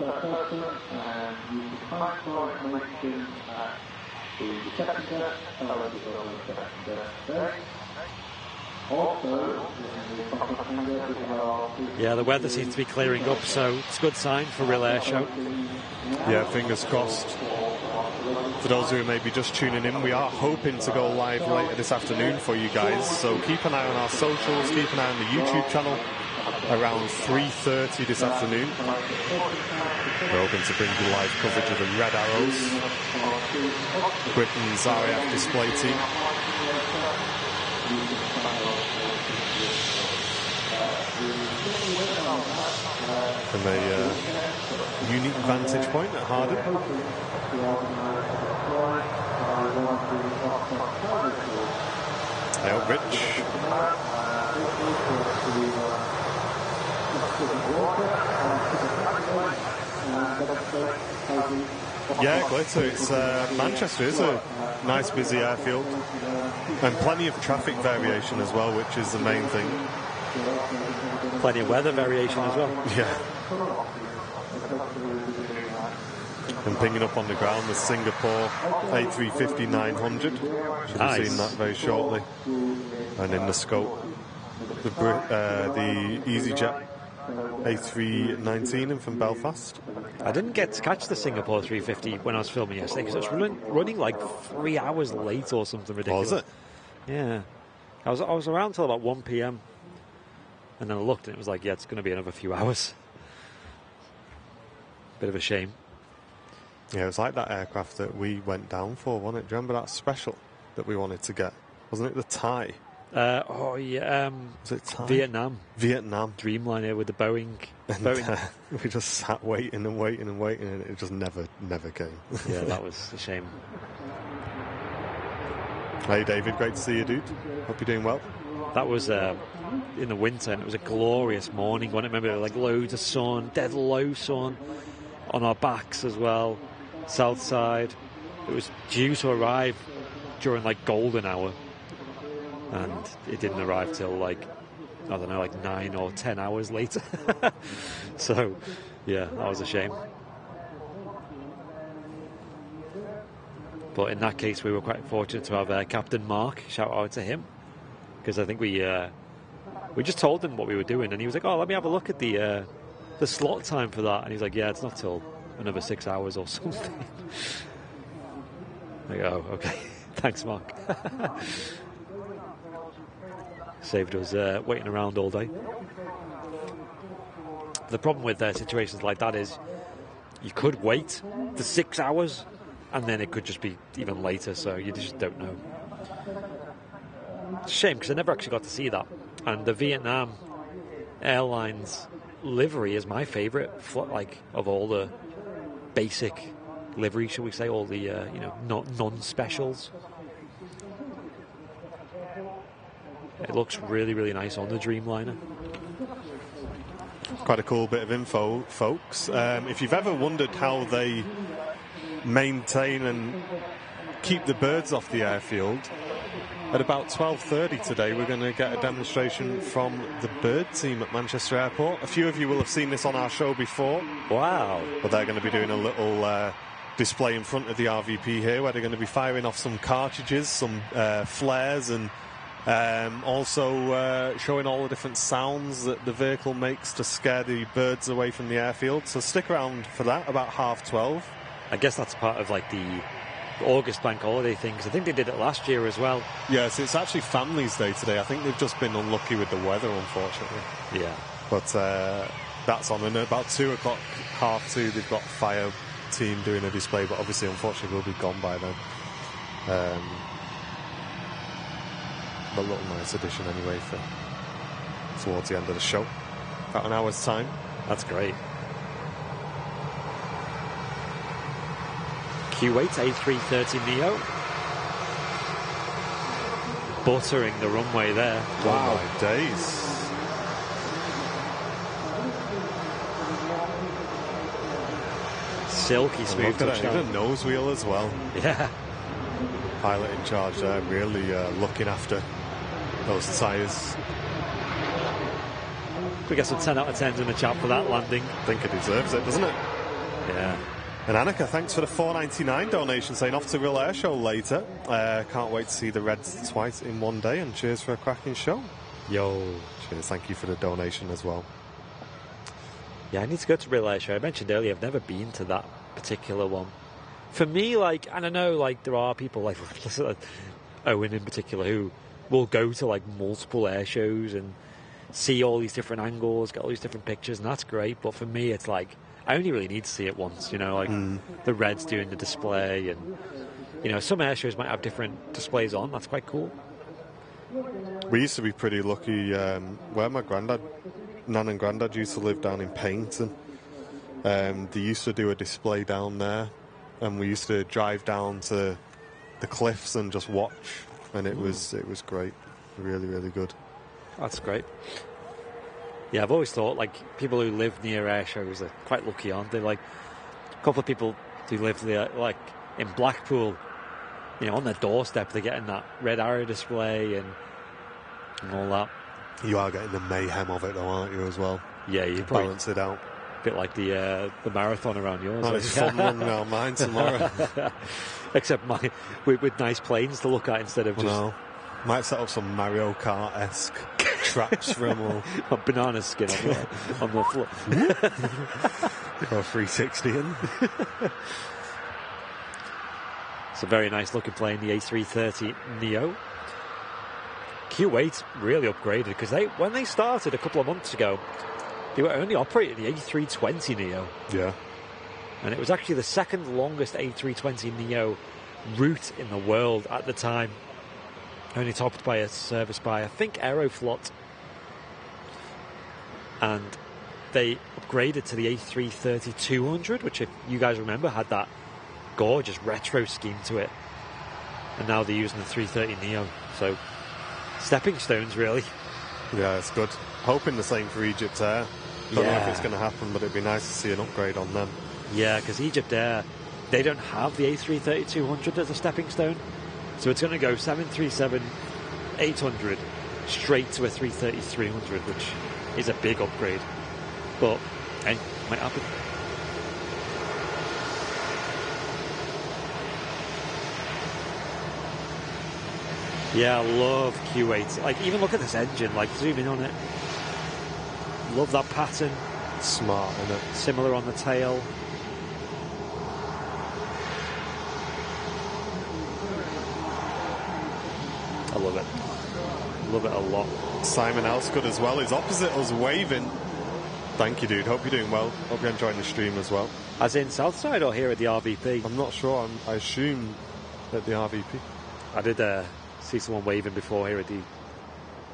Yeah, the weather seems to be clearing up, so it's a good sign for Real Air Show. Yeah, fingers crossed. For those who may be just tuning in, we are hoping to go live later this afternoon for you guys, so keep an eye on our socials, keep an eye on the YouTube channel around 3:30 this afternoon. We're hoping to bring you live coverage of the Red Arrows, Britain's RAF display team. From a unique vantage point at Harden. Hey up, Rich. Yeah, glitter. It's Manchester is a nice busy airfield and plenty of traffic variation as well, which is the main thing. Plenty of weather variation as well. Yeah. And pinging up on the ground the Singapore A350-900. Should have seen that very shortly. And in the scope, the EasyJet A319 from Belfast. I didn't get to catch the Singapore 350 when I was filming yesterday because it was running like 3 hours late or something ridiculous. Was it? Yeah. I was around till about 1 p.m. and then I looked and it was like, yeah, it's going to be another few hours. Bit of a shame. Yeah, it was like that aircraft that we went down for, wasn't it? Do you remember that special that we wanted to get? Wasn't it the Thai? Oh, yeah. Was it Thai? Vietnam. Dreamliner with the Boeing. And we just sat waiting and waiting and waiting, and it just never came. Yeah, that was a shame. Hey, David, great to see you, dude. Hope you're doing well. That was in the winter, and it was a glorious morning. I remember like loads of sun, dead low sun on our backs as well. South side. It was due to arrive during like golden hour, and it didn't arrive till like, I don't know, like 9 or 10 hours later. So yeah, that was a shame. But in that case, we were quite fortunate to have Captain Mark. Shout out to him, because I think we just told him what we were doing, and he was like, "Oh, let me have a look at the slot time for that." And he's like, "Yeah, it's not till another 6 hours or something." I go, "Oh, okay, thanks, Mark." Saved us waiting around all day. The problem with situations like that is you could wait for 6 hours, and then it could just be even later, so you just don't know. It's a shame, because I never actually got to see that. And the Vietnam Airlines livery is my favourite, like, of all the basic livery, shall we say, all the non-specials. It looks really, really nice on the Dreamliner. Quite a cool bit of info, folks. If you've ever wondered how they maintain and keep the birds off the airfield, at about 12:30 today we're going to get a demonstration from the bird team at Manchester Airport. A few of you will have seen this on our show before. Wow. But they're going to be doing a little display in front of the RVP here, where they're going to be firing off some cartridges, some flares, and also showing all the different sounds that the vehicle makes to scare the birds away from the airfield. So stick around for that, about 12:30. I guess that's part of like the August bank holiday thing, because I think they did it last year as well. Yes, it's actually Families Day today. I think they've just been unlucky with the weather, unfortunately. Yeah. But that's on, and about 2 o'clock, 2:30, they've got fire team doing a display, but obviously, unfortunately, we'll be gone by then. A little nice addition anyway for towards the end of the show. About an hour's time. That's great. Kuwait A330 Neo. Buttering the runway there. Wow. Oh my days. Silky smooth touchdown. Even a nose wheel as well. Yeah. Pilot in charge there, really looking after those tyres. We get some 10 out of 10s in the chat for that landing. I think it deserves it, doesn't it? Yeah. And Annika, thanks for the $4.99 donation, saying off to Real Air Show later. Can't wait to see the Reds twice in one day, and cheers for a cracking show. Yo. Cheers, thank you for the donation as well. Yeah, I need to go to Real Air Show. I mentioned earlier, I've never been to that particular one. For me, like, I don't know, like, there are people like Owen in particular who will go to, like, multiple air shows and see all these different angles, get all these different pictures, and that's great. But for me, it's like, I only really need to see it once, you know, like the Reds doing the display, and, you know, some air shows might have different displays on. That's quite cool. We used to be pretty lucky where my Nan and Grandad used to live down in Paignton. They used to do a display down there, and we used to drive down to the cliffs and just watch, and it was great. Really, really good. That's great. Yeah, I've always thought, like, people who live near air shows are quite lucky, aren't they? Like, a couple of people who live there, like, in Blackpool, you know, on their doorstep, they're getting that red arrow display and all that. You are getting the mayhem of it, though, aren't you, as well? Yeah, you balance it out. A bit like the marathon around yours. That is fun run now, mine tomorrow. Except with nice planes to look at instead of just... No. Might set up some Mario Kart-esque traps for them all. A banana skin on the floor. Or 360 in. It's a very nice looking plane, the A330 Neo. Kuwait really upgraded, because when they started a couple of months ago, they were only operating the A320 Neo. Yeah. And it was actually the second longest A320 Neo route in the world at the time. Only topped by a service by, I think, Aeroflot. And they upgraded to the A330-200, which, if you guys remember, had that gorgeous retro scheme to it. And now they're using the 330 Neo. So, stepping stones, really. Yeah, it's good. Hoping the same for Egypt Air. Don't know if it's going to happen, but it'd be nice to see an upgrade on them. Yeah, because Egypt Air, they don't have the A330-200 as a stepping stone. So it's going to go 737-800 straight to a 330-300, which is a big upgrade. But, hey, might happen. Yeah, I love Q8. Like, even look at this engine, like, zoom in on it. Love that pattern. Smart, isn't it? Similar on the tail. I love it. Love it a lot. Simon Elsgood as well is opposite us, waving. Thank you, dude. Hope you're doing well. Hope you're enjoying the stream as well. As in Southside or here at the RVP? I'm not sure. I assume at the RVP. I did see someone waving before here at the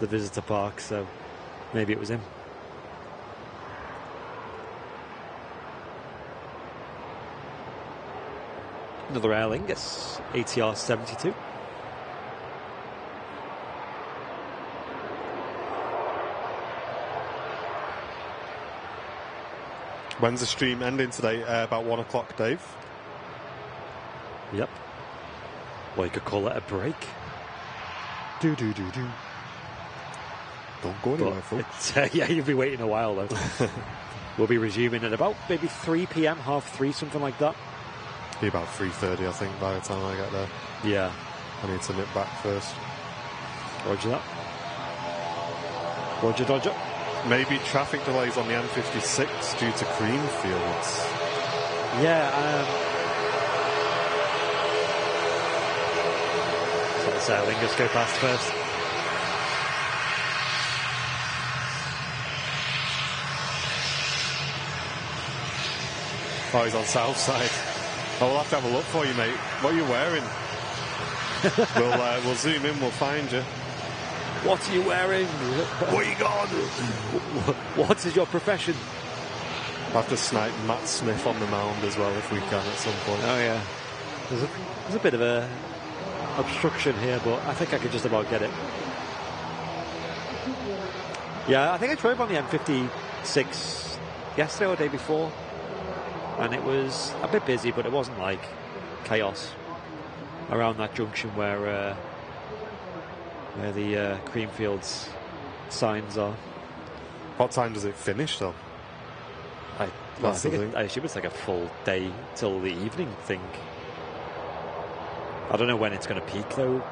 visitor park, so maybe it was him. Another Aer Lingus, ATR 72. When's the stream ending today? About 1 o'clock, Dave. Yep. Well, you could call it a break. Do. Don't go anywhere, folks. Yeah, you'll be waiting a while, though. We'll be resuming at about maybe 3 p.m, 3:30, something like that. Be about 3:30, I think, by the time I get there. Yeah. I need to nip back first. Roger that. Roger Dodger. Maybe traffic delays on the M56 due to Creamfields. Yeah, so let's Aer Lingus go past first. Oh, he's on south side. Oh, we'll have to have a look for you, mate. What are you wearing? We'll zoom in, we'll find you. What are you wearing? Where you gone? What is your profession? I'll have to snipe Matt Smith on the mound as well if we can at some point. Oh, yeah. There's a bit of a obstruction here, but I think I could just about get it. Yeah, I think I drove on the M56 yesterday or the day before, and it was a bit busy, but it wasn't like chaos around that junction where the Creamfields signs are. What time does it finish, though? I assume it's like a full day till the evening thing. I don't know when it's going to peak, though.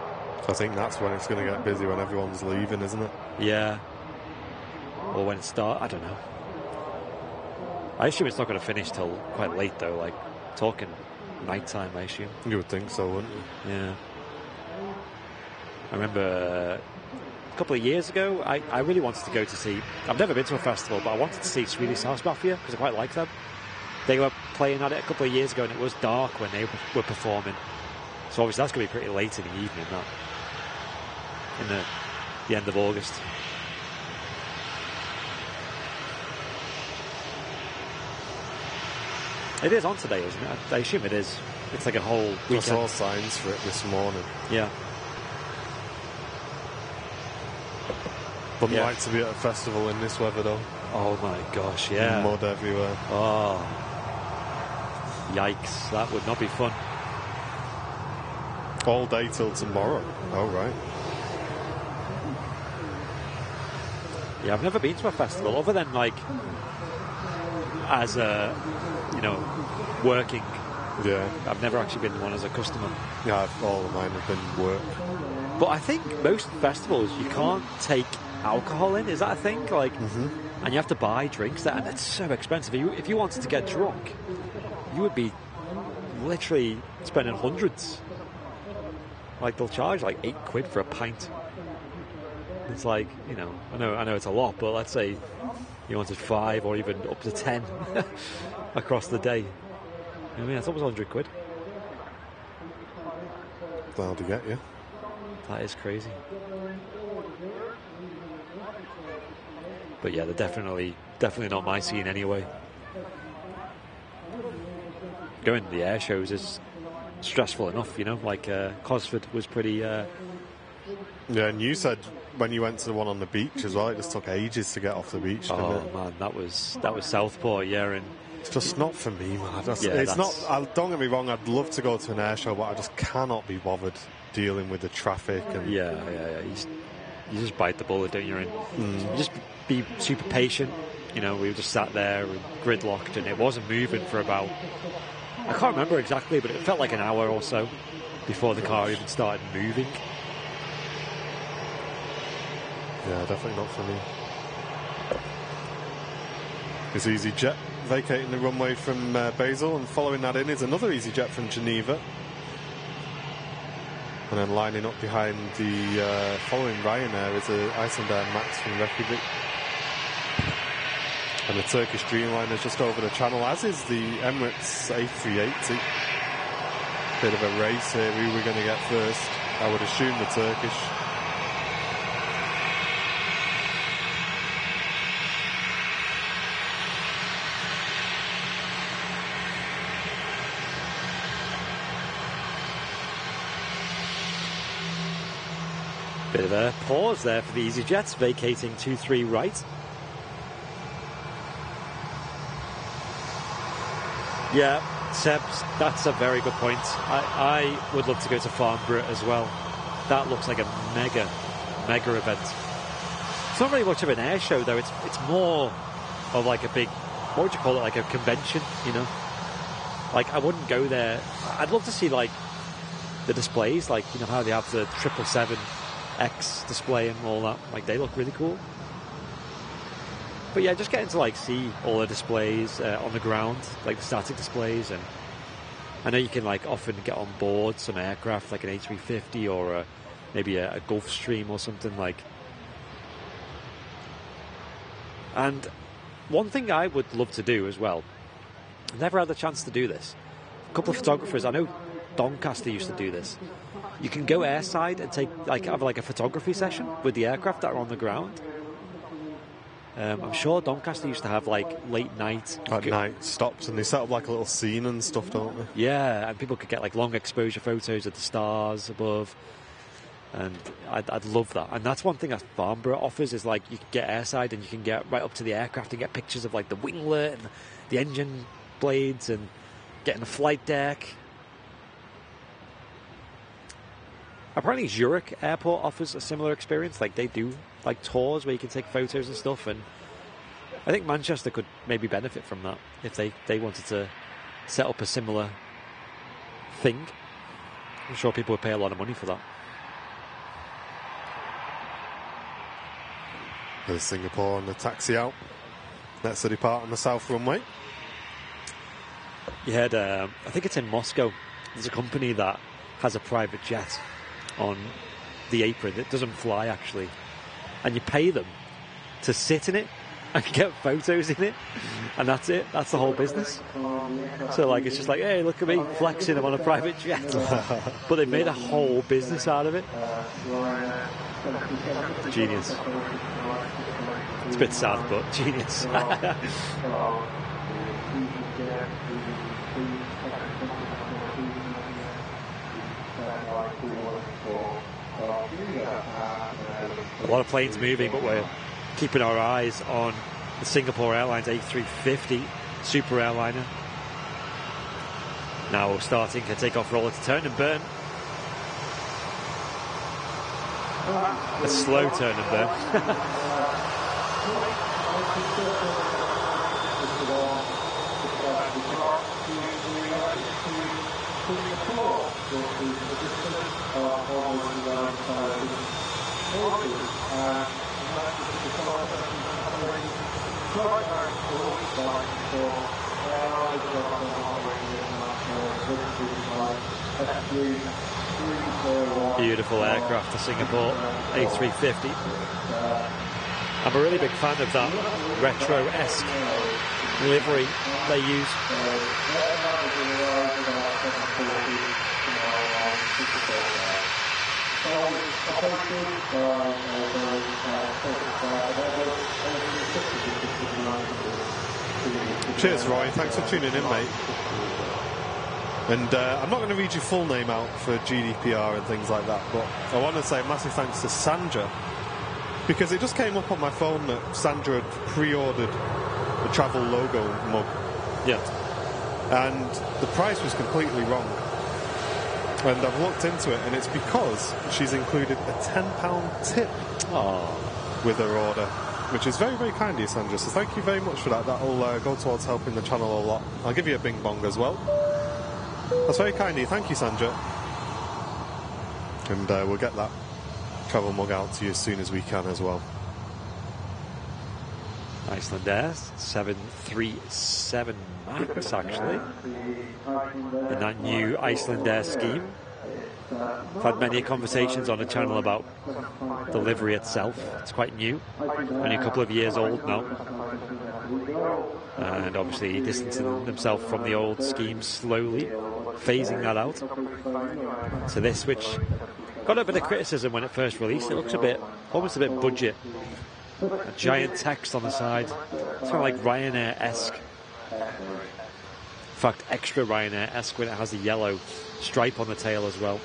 I think that's when it's going to get busy, when everyone's leaving, isn't it? Yeah. Or when it starts, I don't know. I assume it's not going to finish till quite late, though, like talking nighttime, I assume. You would think so, wouldn't you? Yeah. I remember a couple of years ago, I really wanted to go to see... I've never been to a festival, but I wanted to see Swedish House Mafia, because I quite like them. They were playing at it a couple of years ago, and it was dark when they were performing. So obviously that's going to be pretty late in the evening, that. In the end of August. It is on today, isn't it? I assume it is. It's like a whole weekend. I saw signs for it this morning. Yeah. Wouldn't like to be at a festival in this weather, though. Oh my gosh, yeah. Mud everywhere. Oh. Yikes, that would not be fun. All day till tomorrow. Oh, right. Yeah, I've never been to a festival other than like as a, working. Yeah. I've never actually been to one as a customer. Yeah, all of mine have been work. But I think most festivals you can't take alcohol in. Is that a thing? Like, and you have to buy drinks there, and it's so expensive. If you wanted to get drunk, you would be literally spending hundreds. Like they'll charge like £8 for a pint. It's like, I know it's a lot, but let's say you wanted 5 or even up to 10 across the day. I mean, that's almost £100. That'll get you. That is crazy. But yeah, they're definitely not my scene anyway. Going to the air shows is stressful enough, like Cosford was pretty... Yeah, and you said when you went to the one on the beach as well, it just took ages to get off the beach. Oh man, that was Southport, yeah, and it's just not for me, man. It's not. Don't get me wrong. I'd love to go to an air show, but I just cannot be bothered dealing with the traffic. And yeah. You just bite the bullet, don't you? And you just be super patient. We just sat there and gridlocked, and it wasn't moving for about, I can't remember exactly, but it felt like an hour or so before the car even started moving. Yeah, definitely not for me. It's EasyJet vacating the runway from Basel, and following that in is another EasyJet from Geneva. And then lining up behind the following Ryanair is the Icelandair Max from Reykjavik. And the Turkish Dreamliner is just over the channel, as is the Emirates A380. Bit of a race here, who we're going to get first. I would assume the Turkish. Bit of a pause there for the EasyJets, vacating 23 right. Yeah, Seb, that's a very good point. I would love to go to Farnborough as well. That looks like a mega event. It's not really much of an air show, though. It's more of like a big, what would you call it, like a convention, Like, I wouldn't go there. I'd love to see, like, the displays, like, how they have the 777X display and all that. Like, they look really cool. But yeah, just getting to like see all the displays on the ground, like the static displays, and I know you can like often get on board some aircraft like an A350 or maybe a Gulfstream or something like. And one thing I would love to do as well, I've never had the chance to do this. A couple of photographers, I know Doncaster used to do this. You can go airside and have a photography session with the aircraft that are on the ground. I'm sure Doncaster used to have like late night stops, and they set up like a little scene and stuff, don't they? Yeah, and people could get like long exposure photos of the stars above, and I'd love that. And that's one thing that Farnborough offers, is like you can get airside and you can get right up to the aircraft and get pictures of like the winglet and the engine blades and getting the flight deck. Apparently Zurich Airport offers a similar experience. Like they do like tours where you can take photos and stuff, and I think Manchester could maybe benefit from that if they wanted to set up a similar thing. I'm sure people would pay a lot of money for that. There's Singapore on the taxi out. Next to depart on the south runway. You heard, I think it's in Moscow, there's a company that has a private jet on the apron that doesn't fly actually, and you pay them to sit in it and get photos in it, and that's it. That's the whole business. So like, it's just like, hey, look at me flexing, I'm on a private jet. But they've made a whole business out of it. Genius. It's a bit sad, but genius. A lot of planes moving, but we're keeping our eyes on the Singapore Airlines A380 super airliner. Now starting a takeoff roller to turn and burn. A slow turn and burn. Beautiful aircraft, the Singapore A350. I'm a really big fan of that retro-esque livery they use. Cheers, Roy. Thanks for tuning in, mate. And I'm not going to read your full name out for GDPR and things like that, but I want to say a massive thanks to Sandra, because it just came up on my phone that Sandra had pre-ordered the travel logo mug. Yeah. And the price was completely wrong. And I've looked into it, and it's because she's included a £10 tip with her order, which is very, very kind of you, Sandra. So thank you very much for that. That'll go towards helping the channel a lot. I'll give you a bing bong as well. That's very kind of you. Thank you, Sandra. And we'll get that travel mug out to you as soon as we can as well. Iceland Air 737 MAX, actually, in that new Iceland Air scheme. I've had many conversations on the channel about the livery itself. It's quite new, only a couple of years old now, and obviously distancing themselves from the old scheme slowly, phasing that out. So this, which got a bit of criticism when it first released, it looks almost a bit budget. A giant text on the side. It's kind of like Ryanair-esque. In fact, extra Ryanair-esque when it has the yellow stripe on the tail as well.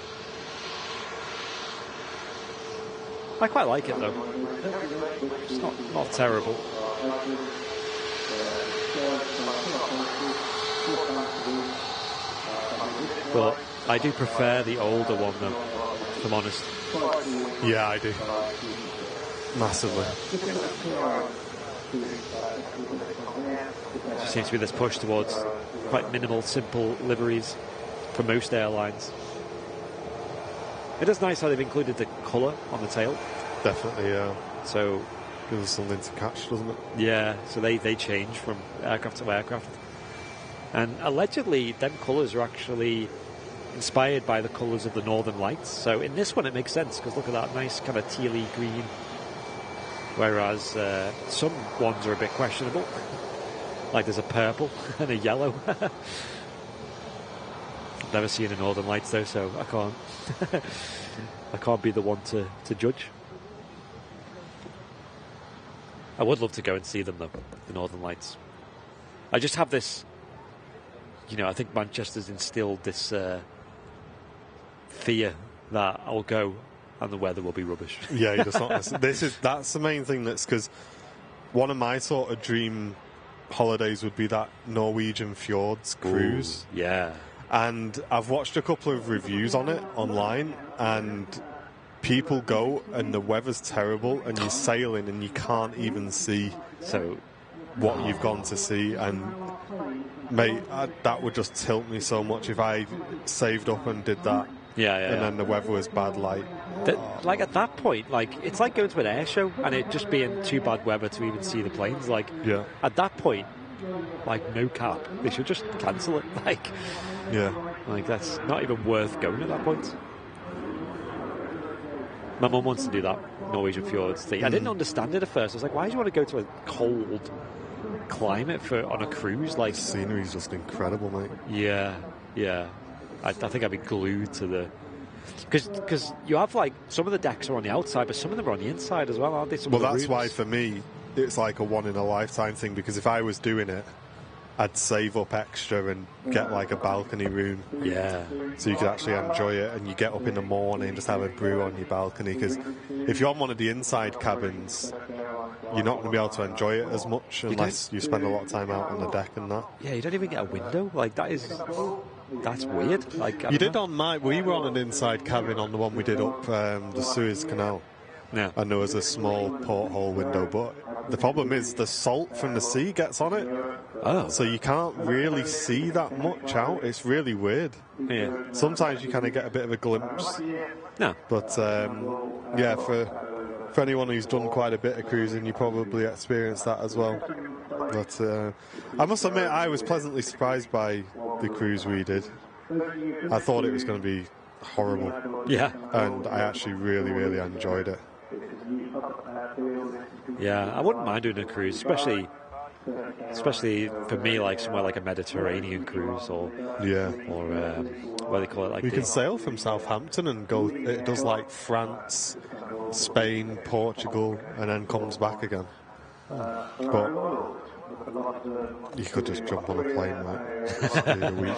I quite like it though. It's not terrible. But I do prefer the older one though, if I'm honest. Yeah, I do. Massively. There seems to be this push towards quite minimal, simple liveries for most airlines. It is nice how they've included the colour on the tail. Definitely, yeah. So gives us something to catch, doesn't it? Yeah, so they change from aircraft to aircraft. And allegedly, them colours are actually inspired by the colours of the Northern Lights. So in this one, it makes sense, because look at that nice kind of tealy green. Whereas some ones are a bit questionable. Like there's a purple and a yellow. I've never seen a Northern Lights though, so I can't be the one to judge. I would love to go and see them though, the Northern Lights. I just have this, I think Manchester's instilled this fear that I'll go and the weather will be rubbish. Yeah, you're just not listening. That's the main thing. That's because one of my sort of dream holidays would be that Norwegian fjords cruise. Ooh, yeah. And I've watched a couple of reviews on it online, and people go and the weather's terrible and you're sailing and you can't even see. So what you've gone to see. And mate, that would just tilt me so much if I saved up and did that. And then the weather was bad, like at that point, like it's like going to an air show and it just being too bad weather to even see the planes. Like at that point, like no cap, they should just cancel it. Like that's not even worth going at that point. My mum wants to do that Norwegian fjords thing. I didn't understand it at first. I was like, why do you want to go to a cold climate on a cruise? Like, scenery's just incredible, mate. Yeah. I think I'd be glued to the... Because you have, like, some of the decks are on the outside, but some of them are on the inside as well, aren't they? Well, that's why, for me, it's like a one-in-a-lifetime thing, because if I was doing it, I'd save up extra and get, like, a balcony room. Yeah. So you could actually enjoy it, and you get up in the morning and just have a brew on your balcony, because if you're on one of the inside cabins, you're not going to be able to enjoy it as much unless you spend a lot of time out on the deck and that. Yeah, you don't even get a window. Like, that's weird. Like, you did on we were on an inside cabin on the one we did up the Suez Canal. Yeah. And there was a small porthole window, but the problem is the salt from the sea gets on it. Oh. So you can't really see that much out. It's really weird. Yeah. Sometimes you kind of get a bit of a glimpse. No. But for anyone who's done quite a bit of cruising, you probably experienced that as well. But I must admit, I was pleasantly surprised by the cruise we did. I thought it was going to be horrible. Yeah. And I actually really, really enjoyed it. Yeah, I wouldn't mind doing a cruise, especially for me, like somewhere like a Mediterranean cruise or what do they call it? Like we can sail from Southampton and go. It does like France, Spain, Portugal, and then comes back again. But you could just jump on a plane, like do a week.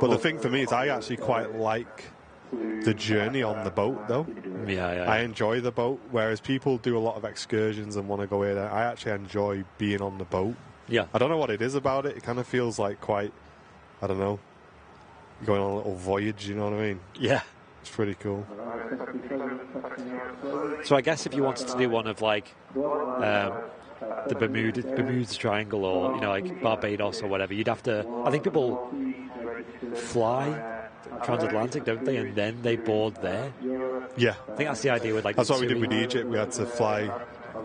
But the thing for me is, I actually quite like the journey on the boat, though. Yeah. I enjoy the boat, whereas people do a lot of excursions and want to go here. I actually enjoy being on the boat. Yeah. I don't know what it is about it. It kind of feels like quite, I don't know, going on a little voyage, you know what I mean? Yeah. It's pretty cool. So I guess if you wanted to do one of like the Bermuda Triangle or, like Barbados or whatever, you'd have to, I think people fly transatlantic, don't they? And then they board there. Yeah. I think that's the idea with like... That's what we did with Egypt. We had to fly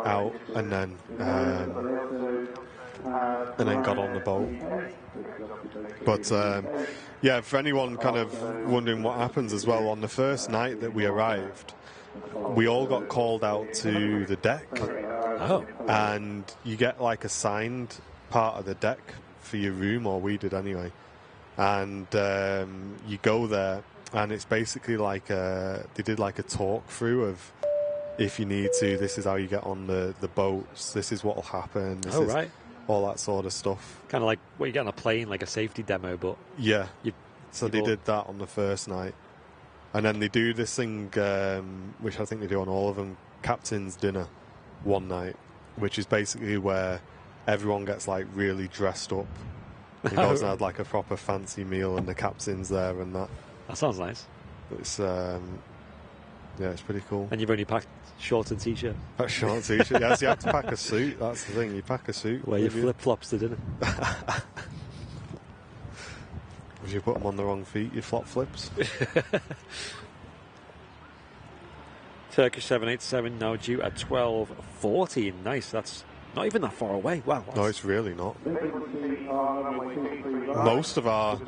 out and then got on the boat. But for anyone kind of wondering what happens as well, on the first night that we arrived, we all got called out to the deck. Oh. And you get like assigned part of the deck for your room, or we did anyway. And you go there, and it's basically like they did like a talk through of, if you need to, this is how you get on the boats, this is what will happen, right. All that sort of stuff. Kind of like what you get on a plane, like a safety demo, but... Yeah, so they did that on the first night. And then they do this thing, which I think they do on all of them, captain's dinner one night, which is basically where everyone gets like really dressed up. He goes and had like a proper fancy meal, and the captain's there and that. That sounds nice. It's it's pretty cool. And you've only packed shorts and t-shirt. A short t-shirt. Yes, you have to pack a suit. That's the thing. You pack a suit. Wear your flip-flops to dinner. If you put them on the wrong feet, you flop flips. Turkish 787 now due at 12:14. Nice. That's not even that far away. Wow. No, it's really not. Most of our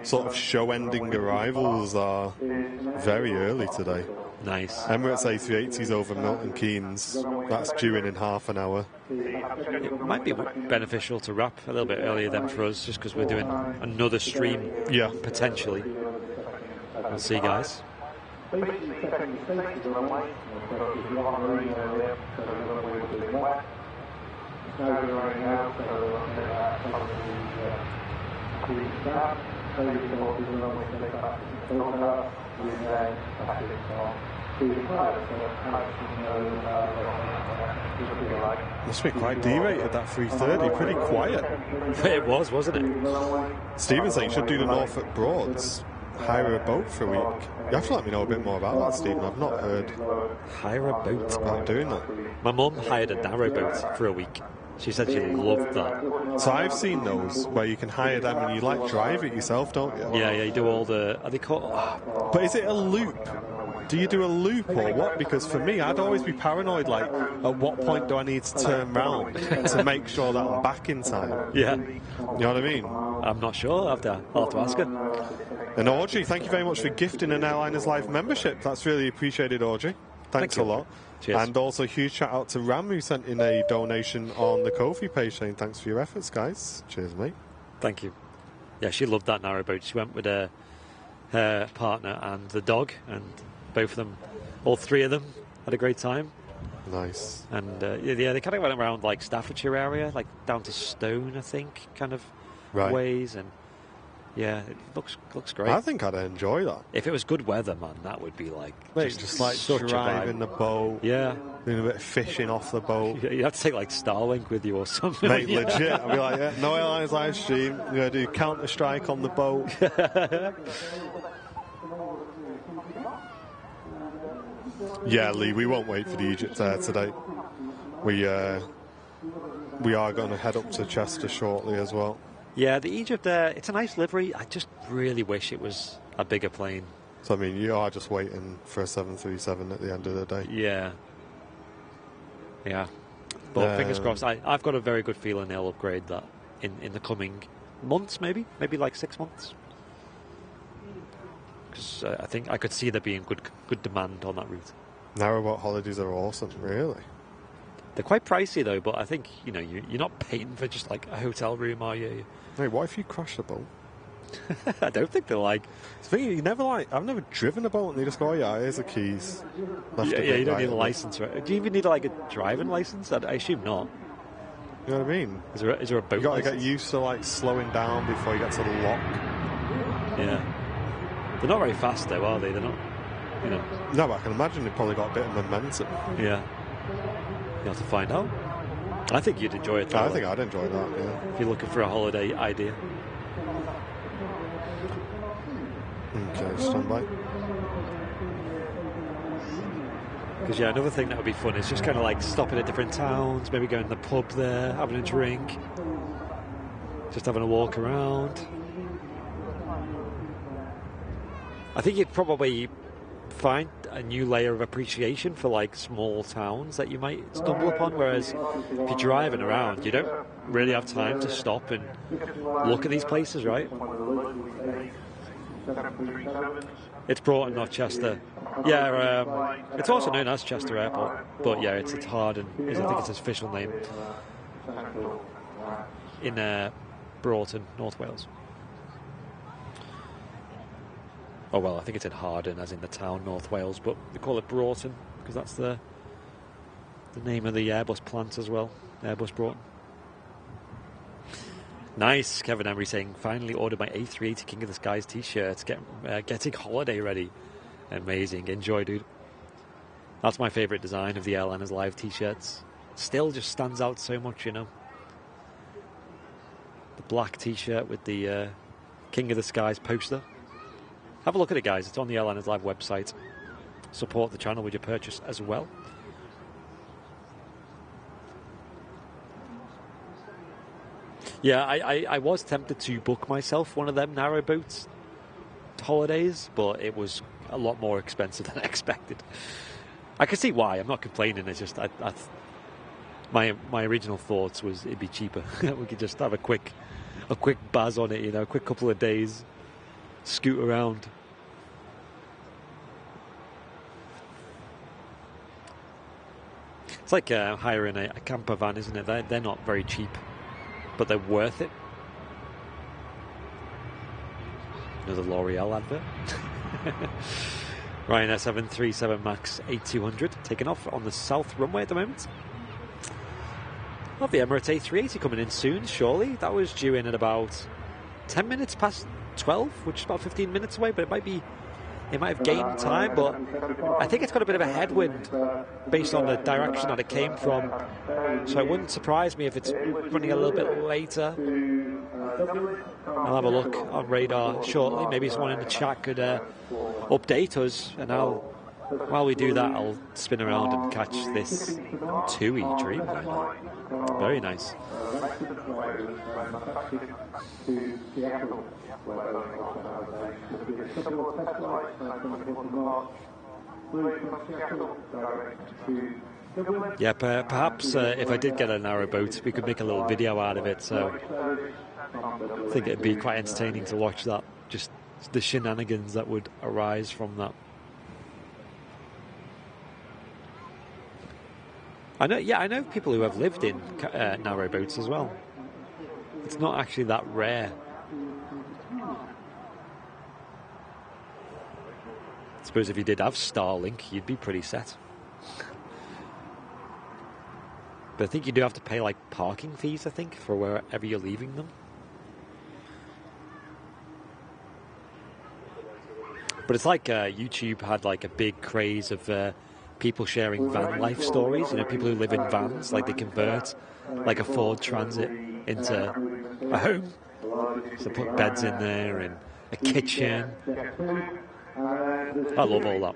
sort of show-ending arrivals are very early today. Nice. Emirates A380 over Milton Keynes. That's due in half an hour. It might be beneficial to wrap a little bit earlier than for us, just because we're doing another stream. Yeah. Potentially. We'll see, guys. Must be quite D-rated, that 330. Pretty quiet. It was, wasn't it? Steven's saying you should do the Norfolk Broads. Hire a boat for a week. You have to let me know a bit more about that, Stephen. I've not heard. Hire a boat? About doing that. My mum hired a narrowboat for a week. She said she loved that. So I've seen those where you can hire them and you like drive it yourself, don't you? Yeah, you do all the. Are they called? But is it a loop? Do you do a loop or what? Because for me, I'd always be paranoid, like, at what point do I need to turn round to make sure that I'm back in time? Yeah. You know what I mean? I'm not sure. I'll have to ask her. And Audrey, thank you very much for gifting an Airliners Live membership. That's really appreciated, Audrey. Thanks a lot. Cheers. And also a huge shout out to Ram, who sent in a donation on the Ko-fi page saying thanks for your efforts, guys. Cheers, mate. Thank you. Yeah, she loved that narrowboat. She went with her partner and the dog, and both of them, all three of them, had a great time. Nice. And yeah, they kind of went around like Staffordshire area, like down to Stone, I think, kind of ways, and yeah, it looks great. I think I'd enjoy that. If it was good weather, man, that would be like just like driving the boat, yeah, doing a bit of fishing off the boat. You have to take like Starlink with you or something. Mate, legit. I'd be like, yeah, no Airlines live stream. You're gonna do Counter-Strike on the boat. Yeah, Lee, we won't wait for the Egypt Air today. We are going to head up to Chester shortly as well. Yeah, the Egypt Air, it's a nice livery. I just really wish it was a bigger plane. So, I mean, you are just waiting for a 737 at the end of the day. Yeah. Yeah. But fingers crossed. I've got a very good feeling they'll upgrade that in the coming months, maybe like 6 months. Because I think I could see there being good demand on that route. Narrowboat holidays are awesome, really. They're quite pricey though, but I think you're not paying for just like a hotel room, are you? Hey, what if you crash the boat? I don't think they're like. The thing is, I've never driven a boat and they just go, oh yeah, here's the keys. Yeah, you don't need a license, right? Do you even need like a driving license? I assume not. You know what I mean? Is there a boat? You got to license? get used to like slowing down before you get to the lock. Yeah. They're not very fast though, are they? They're not, No, but I can imagine they've probably got a bit of momentum. Yeah. You have to find out. I think you'd enjoy it though. I think I'd enjoy that, yeah. If you're looking for a holiday idea. Okay, stand by. Because yeah, another thing that would be fun is just kind of like stopping at different towns, maybe going to the pub there, having a drink, just having a walk around. I think you'd probably find a new layer of appreciation for like small towns that you might stumble upon, whereas if you're driving around you don't really have time to stop and look at these places, right? It's Broughton, not Chester. Yeah, it's also known as Chester Airport, but yeah, it's Harden, I think it's its official name, in Broughton, North Wales. Oh, well, I think it's in Harden, as in the town, North Wales, but they call it Broughton because that's the name of the Airbus plant as well, Airbus Broughton. Nice, Kevin Emery saying, finally ordered my A380 King of the Skies t-shirt, getting holiday ready. Amazing, enjoy, dude. That's my favourite design of the Airliners Live t-shirts. Still just stands out so much, The black t-shirt with the King of the Skies poster. Have a look at it, guys. It's on the Airliners Live website. Support the channel with your purchase as well. Yeah, I was tempted to book myself one of them narrowboat holidays, but it was a lot more expensive than I expected. I can see why. I'm not complaining. It's just my original thoughts was it'd be cheaper. We could just have a quick buzz on it, a quick couple of days, scoot around. It's like hiring a camper van, isn't it? They're not very cheap, but they're worth it. Another L'Oreal advert. Ryanair 737 MAX 8200 taking off on the south runway at the moment. Well, the Emirates A380 coming in soon, surely. That was due in at about 10 minutes past 12, which is about 15 minutes away, but it might have gained time, but I think it's got a bit of a headwind based on the direction that it came from, so it wouldn't surprise me if it's running a little bit later. I'll have a look on radar shortly. Maybe someone in the chat could update us, and I'll while we do that, I'll spin around and catch this TUI Dreamliner. Very nice. Yeah, perhaps if I did get a narrow boat, we could make a little video out of it. So I think it'd be quite entertaining to watch that, just the shenanigans that would arise from that. I know people who have lived in narrow boats as well. It's not actually that rare. I suppose if you did have Starlink, you'd be pretty set. But I think you do have to pay like parking fees, I think, for wherever you're leaving them. But it's like YouTube had like a big craze of people sharing van life stories. You know, people who live in vans, like they convert like a Ford Transit into a home. So put beds in there and a kitchen. I love all that.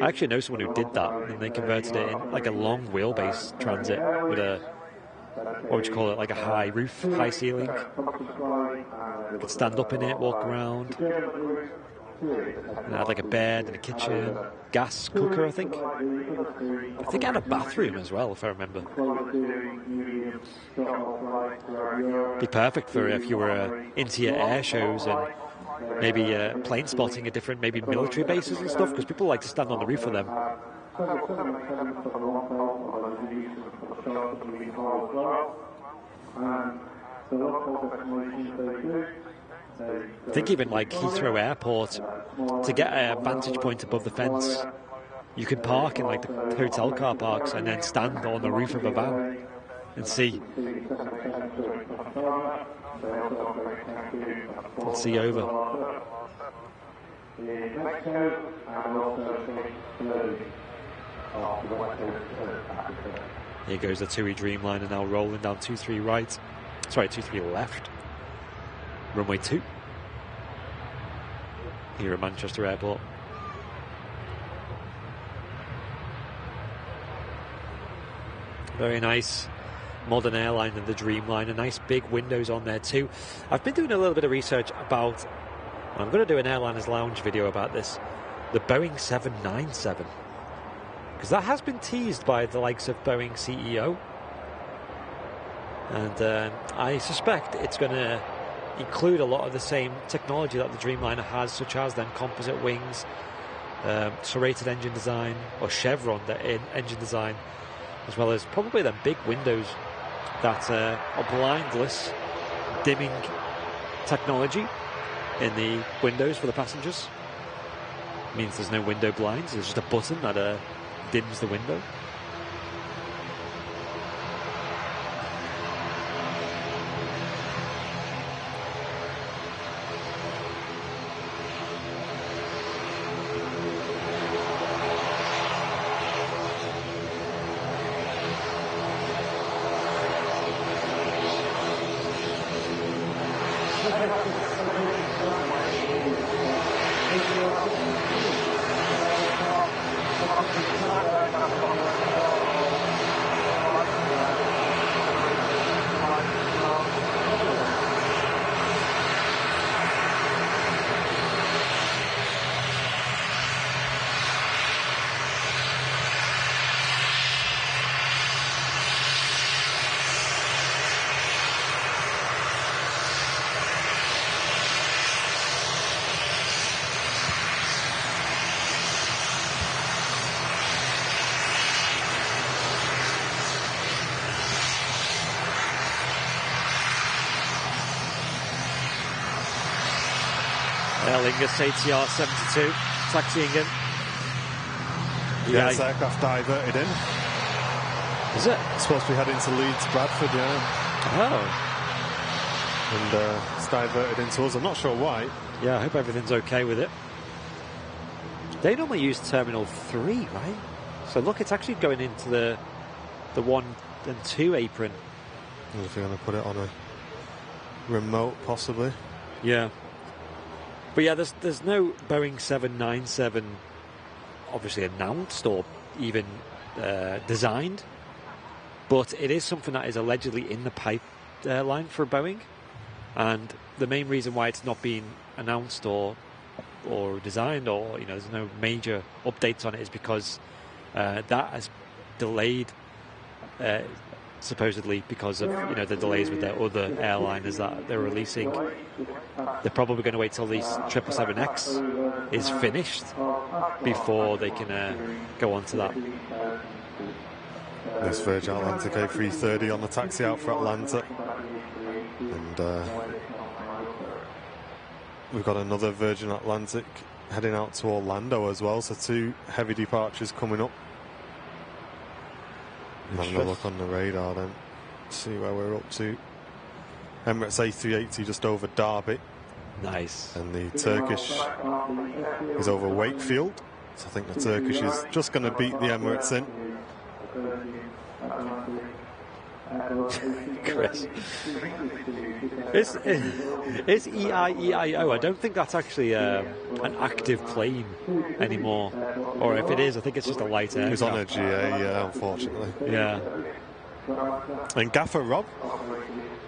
I actually know someone who did that, and they converted it in like a long wheelbase transit with a, what would you call it, like a high roof, high ceiling. You could stand up in it, walk around. And it had like a bed and a kitchen, gas cooker, I think. I think it had a bathroom as well, if I remember. Be perfect for if you were into your air shows and maybe plane spotting at different maybe military bases and stuff, because people like to stand on the roof of them. I think even like Heathrow Airport, to get a vantage point above the fence, you can park in like the hotel car parks and then stand on the roof of a van and see over. Here goes the TUI Dreamliner now rolling down 23 right. Sorry, 23 left. Runway 2. Here at Manchester Airport. Very nice. Modern airline and the Dreamliner. Nice big windows on there too. I've been doing a little bit of research about, I'm going to do an Airliners Lounge video about this, the Boeing 797. Because that has been teased by the likes of Boeing CEO. And I suspect it's going to include a lot of the same technology that the Dreamliner has, such as then composite wings, serrated engine design, or chevron engine design, as well as probably the big windows that are blindless dimming technology in the windows for the passengers. It means there's no window blinds, there's just a button that dims the window. Lingus ATR 72 taxiing in. Yeah, this aircraft diverted in. Is it? It's supposed to be heading to Leeds, Bradford, yeah. Oh. And it's diverted into us. I'm not sure why. Yeah, I hope everything's okay with it. They normally use Terminal 3, right? So look, it's actually going into the 1 and 2 apron. I wonder if you're going to put it on a remote, possibly. Yeah. But yeah, there's no Boeing 797 obviously announced or even designed, but it is something that is allegedly in the pipeline for Boeing. And the main reason why it's not been announced or designed, or there's no major updates on it, is because that has delayed, supposedly because of the delays with their other airliners that they're releasing. They're probably going to wait till these 777X is finished before they can go on to that. This Virgin Atlantic A330 on the taxi out for Atlanta. And we've got another Virgin Atlantic heading out to Orlando as well, so 2 heavy departures coming up. Having a look on the radar then, see where we're up to. Emirates A380 just over Derby. Nice. And the Turkish is over Wakefield. So I think the Turkish is just going to beat the Emirates in. Chris. It's EIEIO. I don't think that's actually an active plane anymore. Or if it is, I think it's just a light aircraft. It's on a GA, yeah, unfortunately. Yeah. And Gaffer Rob,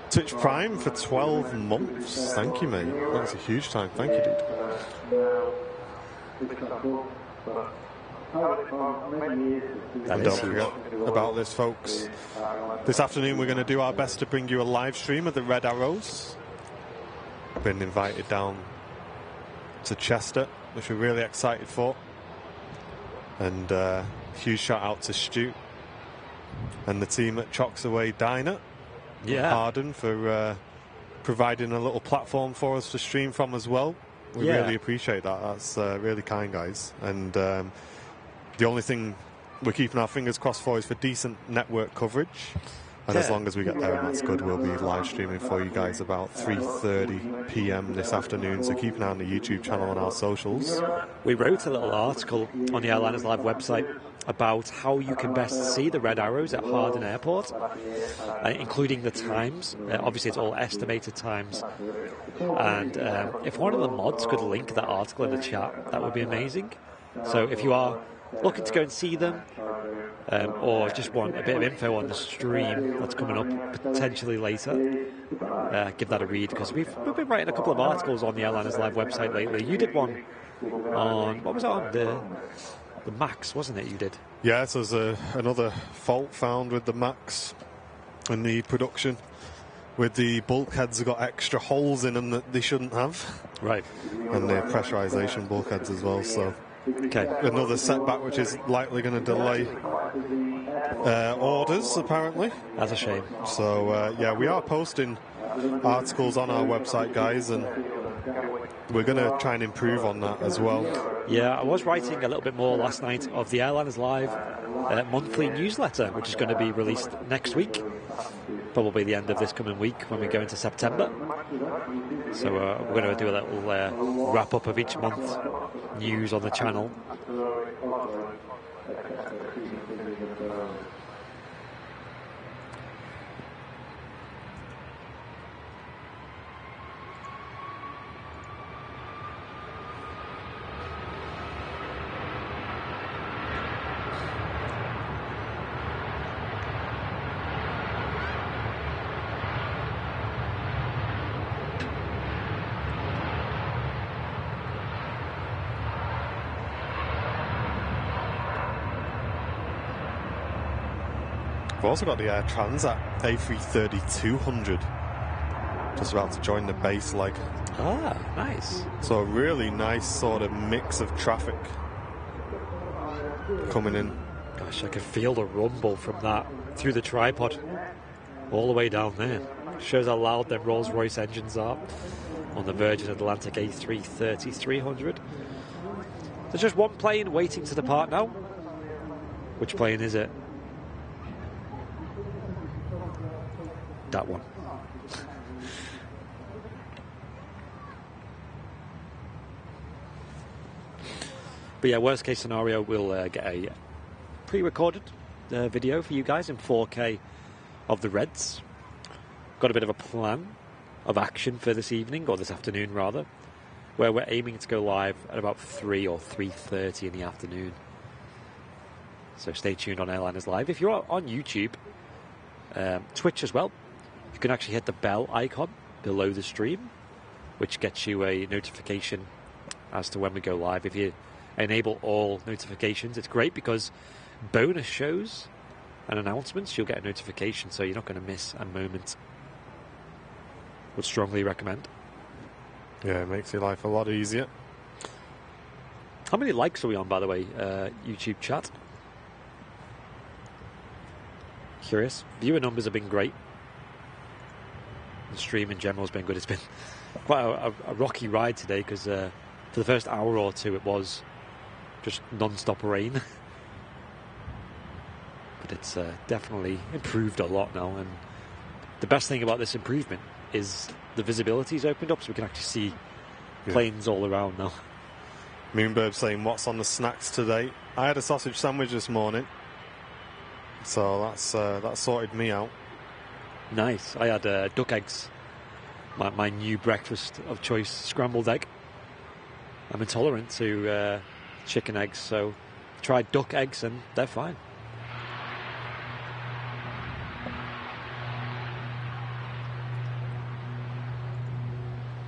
Twitch Prime for 12 months. Thank you, mate. That's a huge time. Thank you, dude. And don't forget about this, folks. This afternoon we're going to do our best to bring you a live stream of the Red Arrows. Been invited down to Chester, which we're really excited for. And huge shout out to Stu and the team at Chocks Away Diner. Yeah. Harden for providing a little platform for us to stream from as well. We really appreciate that. That's really kind, guys. And the only thing we're keeping our fingers crossed for is for decent network coverage. And as long as we get there and that's good, we'll be live streaming for you guys about 3:30 p.m. this afternoon. So keep an eye on the YouTube channel and our socials. We wrote a little article on the Airliners Live website about how you can best see the Red Arrows at Harden Airport, including the times. Obviously, it's all estimated times. And if one of the mods could link that article in the chat, that would be amazing. So if you are looking to go and see them, or just want a bit of info on the stream that's coming up potentially later, give that a read, because we've been writing a couple of articles on the Airliners Live website lately. You did one on, what was it on? The Max, wasn't it, you did? Yeah, so there's another fault found with the Max in the production, with the bulkheads have got extra holes in them that they shouldn't have. Right. And the pressurization bulkheads as well, so okay, another setback which is likely going to delay orders, apparently. That's a shame. So yeah, we are posting articles on our website, guys, and we're going to try and improve on that as well. Yeah, I was writing a little bit more last night of the Airliners Live monthly newsletter, which is going to be released next week, probably the end of this coming week when we go into September. So we're going to do a little wrap up of each month news on the channel. We've also got the Air Transat A330-200 just about to join the base leg. Ah, nice. So a really nice sort of mix of traffic coming in. Gosh, I can feel the rumble from that through the tripod all the way down there. Shows how loud them Rolls-Royce engines are on the Virgin Atlantic A330-300. There's just one plane waiting to depart now. Which plane is it? That one. But yeah, worst case scenario, we'll get a pre-recorded video for you guys in 4K of the Reds. Got a bit of a plan of action for this evening, or this afternoon rather. where we're aiming to go live at about 3 or 3:30 in the afternoon. So stay tuned on Airliners Live. If you're on YouTube, Twitch as well, you can actually hit the bell icon below the stream, which gets you a notification as to when we go live. If you enable all notifications, it's great because bonus shows and announcements, you'll get a notification, so you're not going to miss a moment. Would strongly recommend. Yeah, it makes your life a lot easier. How many likes are we on, by the way, YouTube chat? Curious. Viewer numbers have been great. The stream in general has been good. It's been quite a rocky ride today because for the first hour or two it was just non-stop rain. But it's definitely improved a lot now. And the best thing about this improvement is the visibility's opened up, so we can actually see planes all around now. Moonbird saying, what's on the snacks today? I had a sausage sandwich this morning, so that sorted me out. Nice. I had duck eggs, my new breakfast of choice, scrambled egg. I'm intolerant to chicken eggs, so tried duck eggs and they're fine.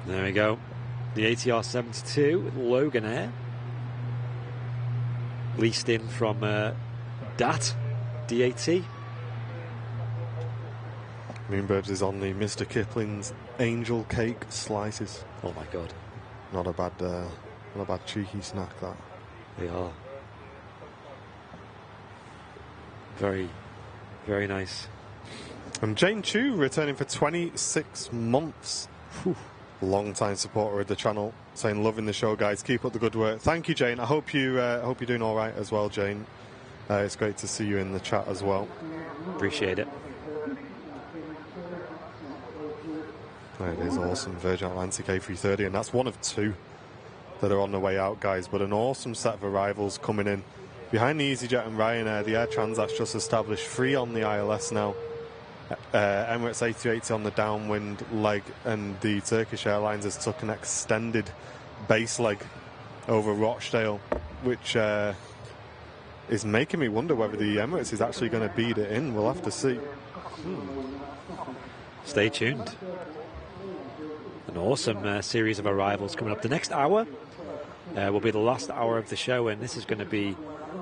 There we go. The ATR-72 Logan Air, leased in from DAT. Moonbirds is on the Mr. Kipling's angel cake slices. Oh my god. Not a bad cheeky snack, that. They are. Very, very nice. And Jane Chu returning for 26 months. Whew. Long-time supporter of the channel, saying loving the show, guys. Keep up the good work. Thank you, Jane. I hope you're doing all right as well, Jane. It's great to see you in the chat as well. Appreciate it. It is awesome. Virgin Atlantic A380, and that's one of two that are on the way out, guys. But an awesome set of arrivals coming in. Behind the EasyJet and Ryanair, the Air Transat's just established 3 on the ILS now. Emirates A380 on the downwind leg, and the Turkish Airlines has took an extended base leg over Rochdale, which is making me wonder whether the Emirates is actually going to beat it in. We'll have to see. Stay tuned. An awesome series of arrivals coming up. The next hour will be the last hour of the show, and this is going to be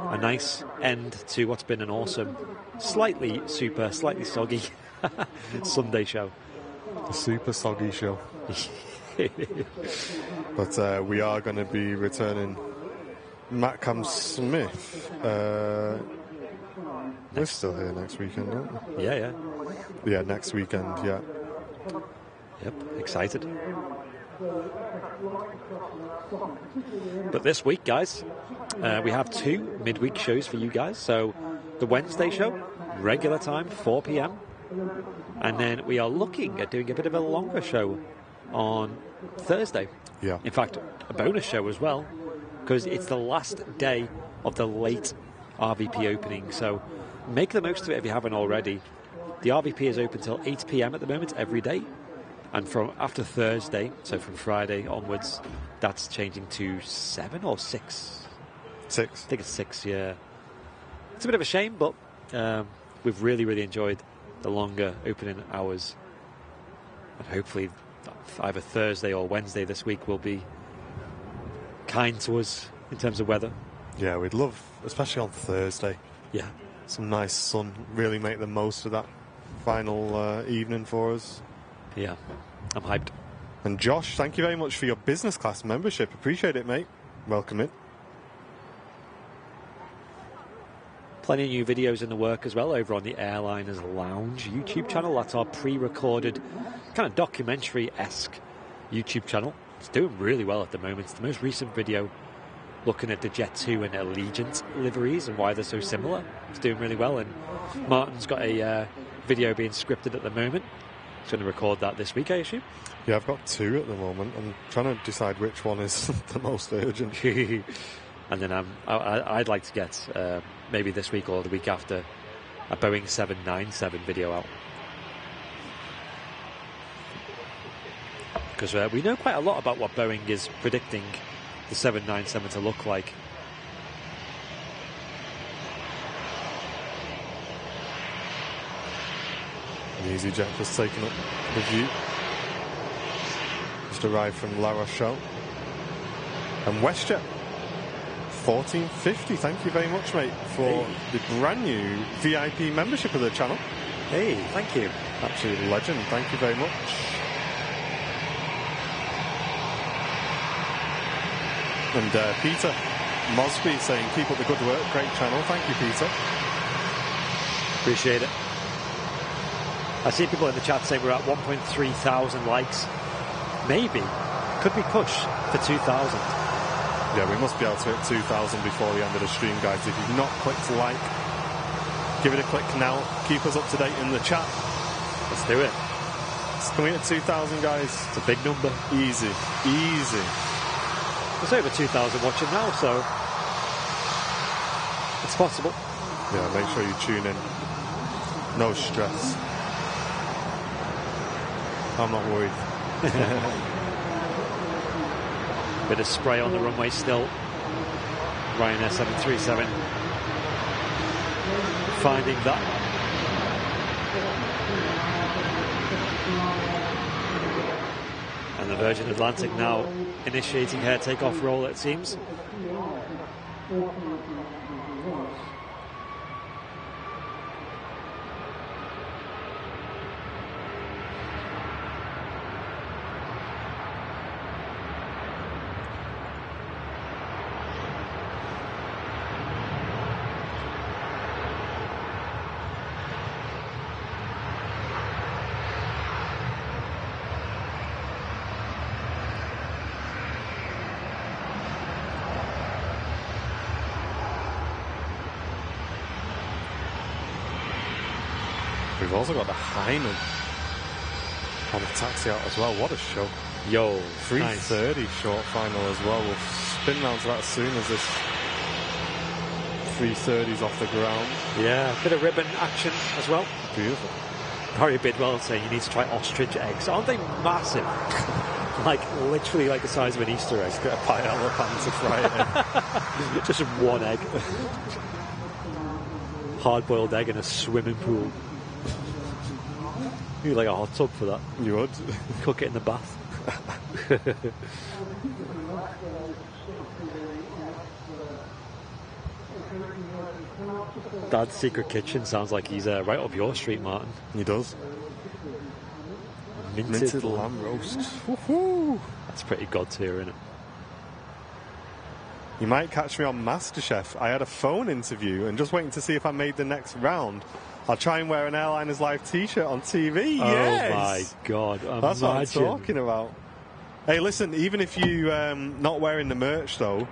a nice end to what's been an awesome, slightly soggy Sunday show. The super soggy show. But we are going to be returning Matt Cam Smith. We're still here next weekend, aren't we? Yeah. Yeah, next weekend, yeah. Yep, excited. But this week, guys, we have 2 midweek shows for you guys. So the Wednesday show, regular time, 4 p.m. And then we are looking at doing a bit of a longer show on Thursday. Yeah. In fact, a bonus show as well, because it's the last day of the late RVP opening. So make the most of it if you haven't already. The RVP is open till 8 p.m. at the moment every day. And from after Thursday, so from Friday onwards, that's changing to 7 or 6? 6. I think it's 6, yeah. It's a bit of a shame, but we've really, really enjoyed the longer opening hours. And hopefully either Thursday or Wednesday this week will be kind to us in terms of weather. Yeah, we'd love, especially on Thursday. Yeah. Some nice sun. Really make the most of that final evening for us. Yeah, I'm hyped. And Josh, thank you very much for your business class membership. Appreciate it, mate. Welcome in. Plenty of new videos in the work as well over on the Airliners Lounge YouTube channel. That's our pre-recorded, kind of documentary-esque YouTube channel. It's doing really well at the moment. It's the most recent video looking at the Jet 2 and Allegiant liveries and why they're so similar. It's doing really well, and Martin's got a video being scripted at the moment. He's going to record that this week, I assume. Yeah, I've got 2 at the moment. I'm trying to decide which one is the most urgent. And then I'd like to get, maybe this week or the week after, a Boeing 797 video out. because we know quite a lot about what Boeing is predicting the 797 to look like. The EasyJet just taking up the view. Just arrived from La Rochelle. And WestJet 1450. Thank you very much, mate, for the brand new VIP membership of the channel. Hey, thank you. Absolute legend. Thank you very much. And Peter Mosby saying, keep up the good work. Great channel. Thank you, Peter. Appreciate it. I see people in the chat saying we're at 1.3 thousand likes. Maybe. Could be pushed for 2,000. Yeah, we must be able to hit 2,000 before the end of the stream, guys. If you've not clicked like, give it a click now. Keep us up to date in the chat. Let's do it. Can we hit 2,000, guys? It's a big number. Easy. Easy. There's over 2,000 watching now, so it's possible. Yeah, make sure you tune in. No stress. I'm not worried. Bit of spray on the runway still. Ryanair 737 finding that. And the Virgin Atlantic now initiating her takeoff roll, it seems. We've also got the Hyman on the taxi out as well. What a show. Yo, 3:30 nice. Short final as well. We'll spin round to that as soon as this 3:30's off the ground. Yeah, bit of ribbon action as well. Beautiful. Harry Bidwell saying you need to try ostrich eggs. Aren't they massive? Like literally like the size of an Easter egg. Get a pie out of the pan to fry it in. Just one egg. Hard-boiled egg in a swimming pool. You like a hot tub for that. You would. Cook it in the bath. Dad's Secret Kitchen sounds like he's right up your street, Martin. He does. Minted lamb roast. Woohoo! That's pretty god tier, isn't it? You might catch me on MasterChef. I had a phone interview and just waiting to see if I made the next round. I'll try and wear an Airliners Live t-shirt on TV. Oh yes! My God. That's what I'm talking about. Hey, listen, even if you not wearing the merch, though,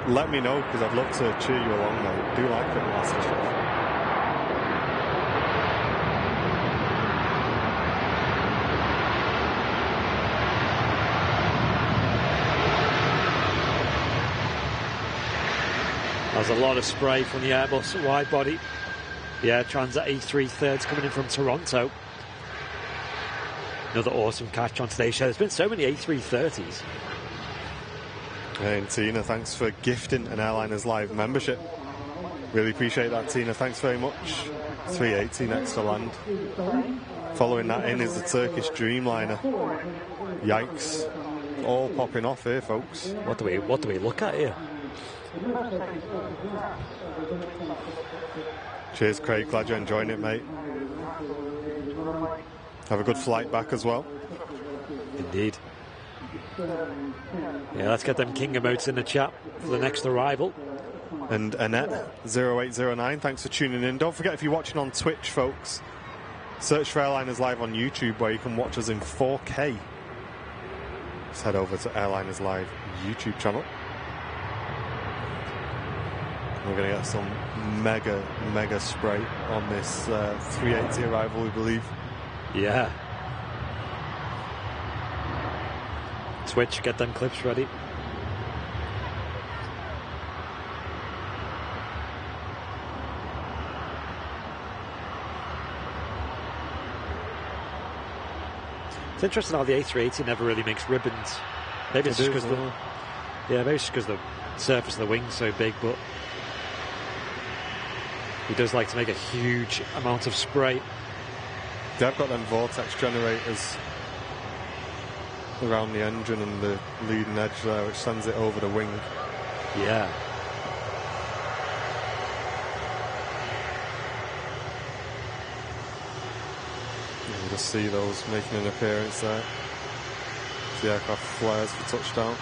let me know, because I'd love to cheer you along, mate. Do like it, MasterChef. There's a lot of spray from the Airbus wide body. Yeah, Transat A330 coming in from Toronto. Another awesome catch on today's show. There's been so many A330s. Hey, and Tina, thanks for gifting an Airliners Live membership. Really appreciate that, Tina. Thanks very much. 380 next to land. Following that in is the Turkish Dreamliner. Yikes. All popping off here, folks. What do we look at here? Cheers, Craig. Glad you're enjoying it, mate. Have a good flight back as well. Indeed. Yeah, let's get them King emotes in the chat for the next arrival. And Annette0809, thanks for tuning in. Don't forget, if you're watching on Twitch, folks, search for Airliners Live on YouTube, where you can watch us in 4K. Just head over to Airliners Live YouTube channel. We're going to get some mega spray on this 380 arrival, we believe. Yeah. Twitch, get them clips ready. It's interesting how the A380 never really makes ribbons. Maybe it's just because the surface of the wing's so big, but he does like to make a huge amount of spray. They've got them vortex generators around the engine and the leading edge there, which sends it over the wing. Yeah. You can just see those making an appearance there. The aircraft flares for touchdown.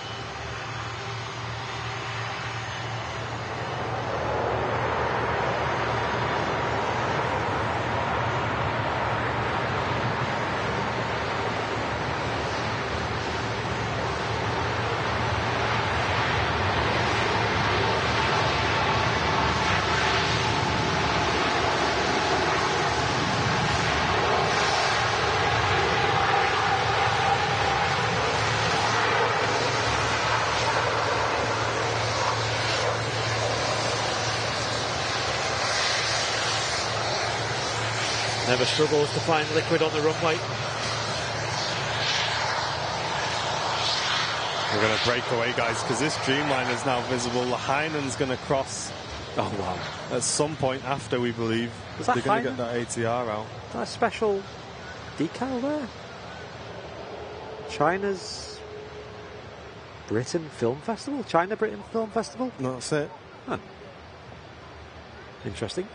Never struggles to find liquid on the runway. We're going to break away, guys, because this Dreamliner is now visible. The Heinen's going to cross. Oh, wow. At some point after, we believe. They're going to get that ATR out. Is that a special decal there? China's Britain Film Festival? China-Britain Film Festival? That's it. Huh. Interesting.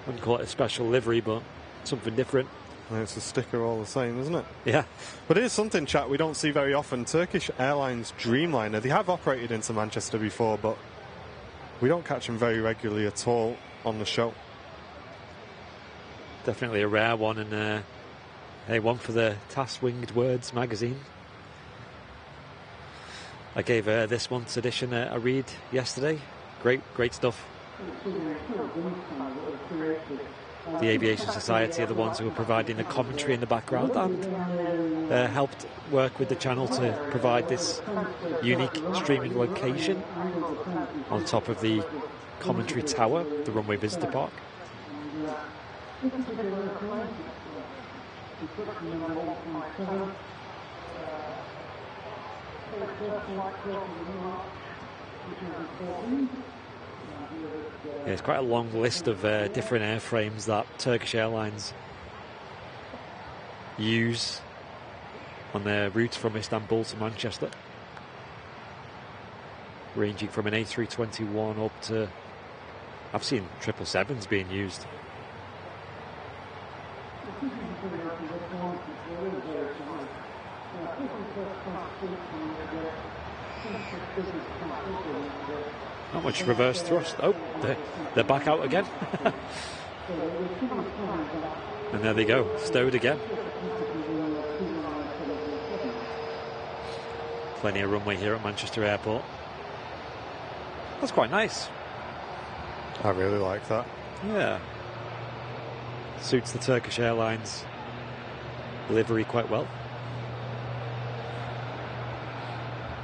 Wouldn't call it a special livery, but something different. And it's a sticker all the same, isn't it? Yeah. But here's something, chat, we don't see very often. Turkish Airlines Dreamliner, they have operated into Manchester before, but we don't catch them very regularly at all on the show. Definitely a rare one, and one for the TAS Winged Words magazine. I gave this month's edition a read yesterday. Great stuff. The Aviation Society are the ones who are providing the commentary in the background and helped work with the channel to provide this unique streaming location on top of the commentary tower, the runway visitor park. Yeah, it's quite a long list of different airframes that Turkish Airlines use on their routes from Istanbul to Manchester, ranging from an A321 up to, I've seen 777s being used. Not much reverse thrust. Oh, they're back out again. And there they go, stowed again. Plenty of runway here at Manchester Airport. That's quite nice. I really like that. Yeah. Suits the Turkish Airlines livery quite well.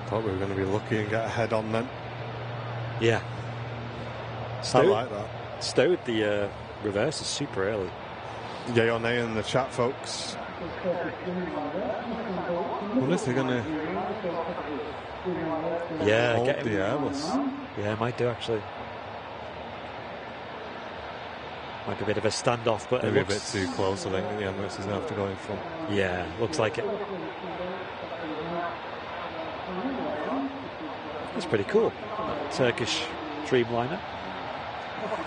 Thought we were going to be lucky and get ahead on then. Yeah. I like that. Stowed the reverse is super early. Yay or nay in the chat, folks. I wonder if they're going to hold get the Airbus. Yeah, might do actually. Might be a bit of a standoff, but maybe a bit too close. I think the Emirates is going to have to go in front. Yeah, looks like it. That's pretty cool. Turkish Dreamliner. Look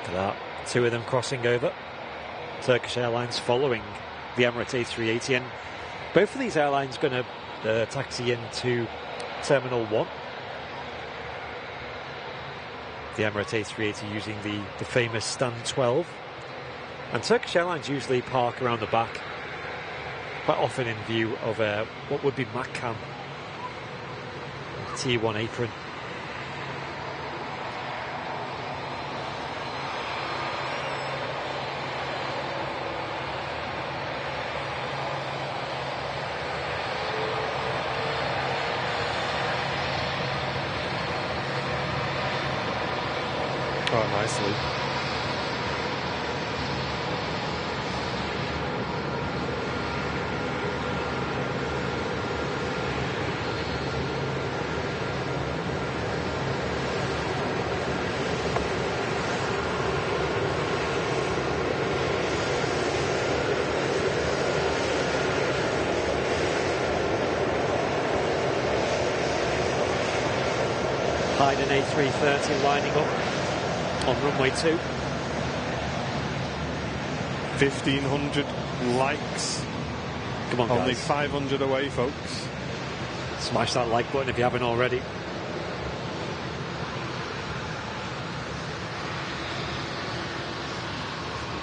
at that. Two of them crossing over. Turkish Airlines following the Emirates A380, and both of these airlines going to taxi into Terminal 1. The Emirates A380 using the famous stand 12, and Turkish Airlines usually park around the back, quite often in view of what would be MACCAM, T1 apron. quite nicely. An A330 lining up on runway 2. 1,500 likes. Come on, Only guys. 500 away, folks. Smash that like button if you haven't already.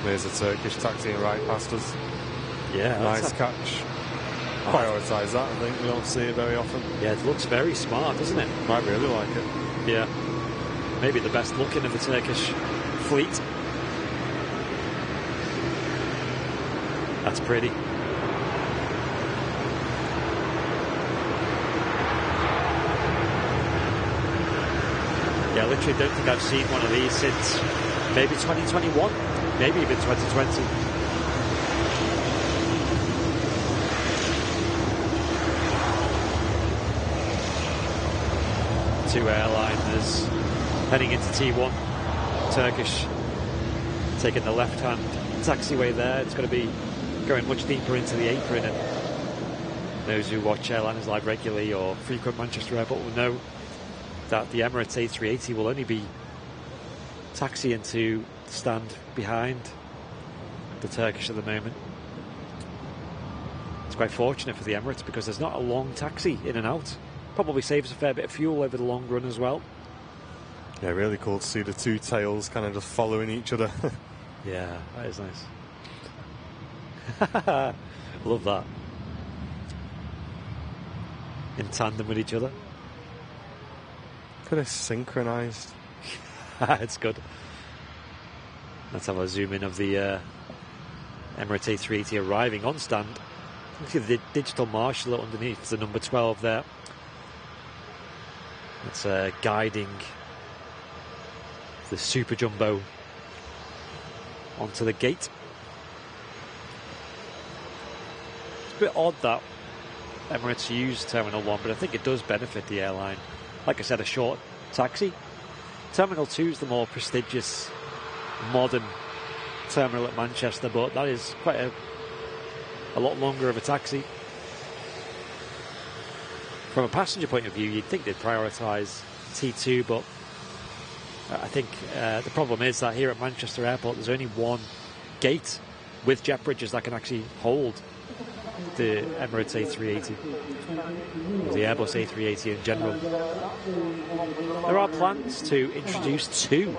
There's a Turkish taxiing right past us. Yeah, Nice catch. Prioritise that, I think. We don't see it very often. Yeah, it looks very smart, doesn't it? I really like it. Yeah. Maybe the best looking of the Turkish fleet. That's pretty. Yeah, I literally don't think I've seen one of these since maybe 2021, maybe even 2020. Two airliners heading into T1. Turkish taking the left-hand taxiway there. It's going to be going much deeper into the apron, and those who watch airliners live regularly or frequent Manchester Airport will know that the Emirates A380 will only be taxiing to stand behind the Turkish at the moment. It's quite fortunate for the Emirates because there's not a long taxi in and out. Probably saves a fair bit of fuel over the long run as well. Yeah, really cool to see the two tails kind of just following each other. Yeah, that is nice. Love that. In tandem with each other. Look at this, synchronised. It's good. Let's have a zoom in of the Emirates A380 arriving on stand. You can see the digital marshal underneath the number 12 there. It's guiding the Super Jumbo onto the gate. It's a bit odd that Emirates use Terminal 1, but I think it does benefit the airline. Like I said, a short taxi. Terminal 2 is the more prestigious, modern terminal at Manchester, but that is quite a lot longer of a taxi. From a passenger point of view, you'd think they'd prioritise T2, but I think the problem is that here at Manchester Airport, there's only one gate with jet bridges that can actually hold the Emirates A380, or the Airbus A380 in general. There are plans to introduce 2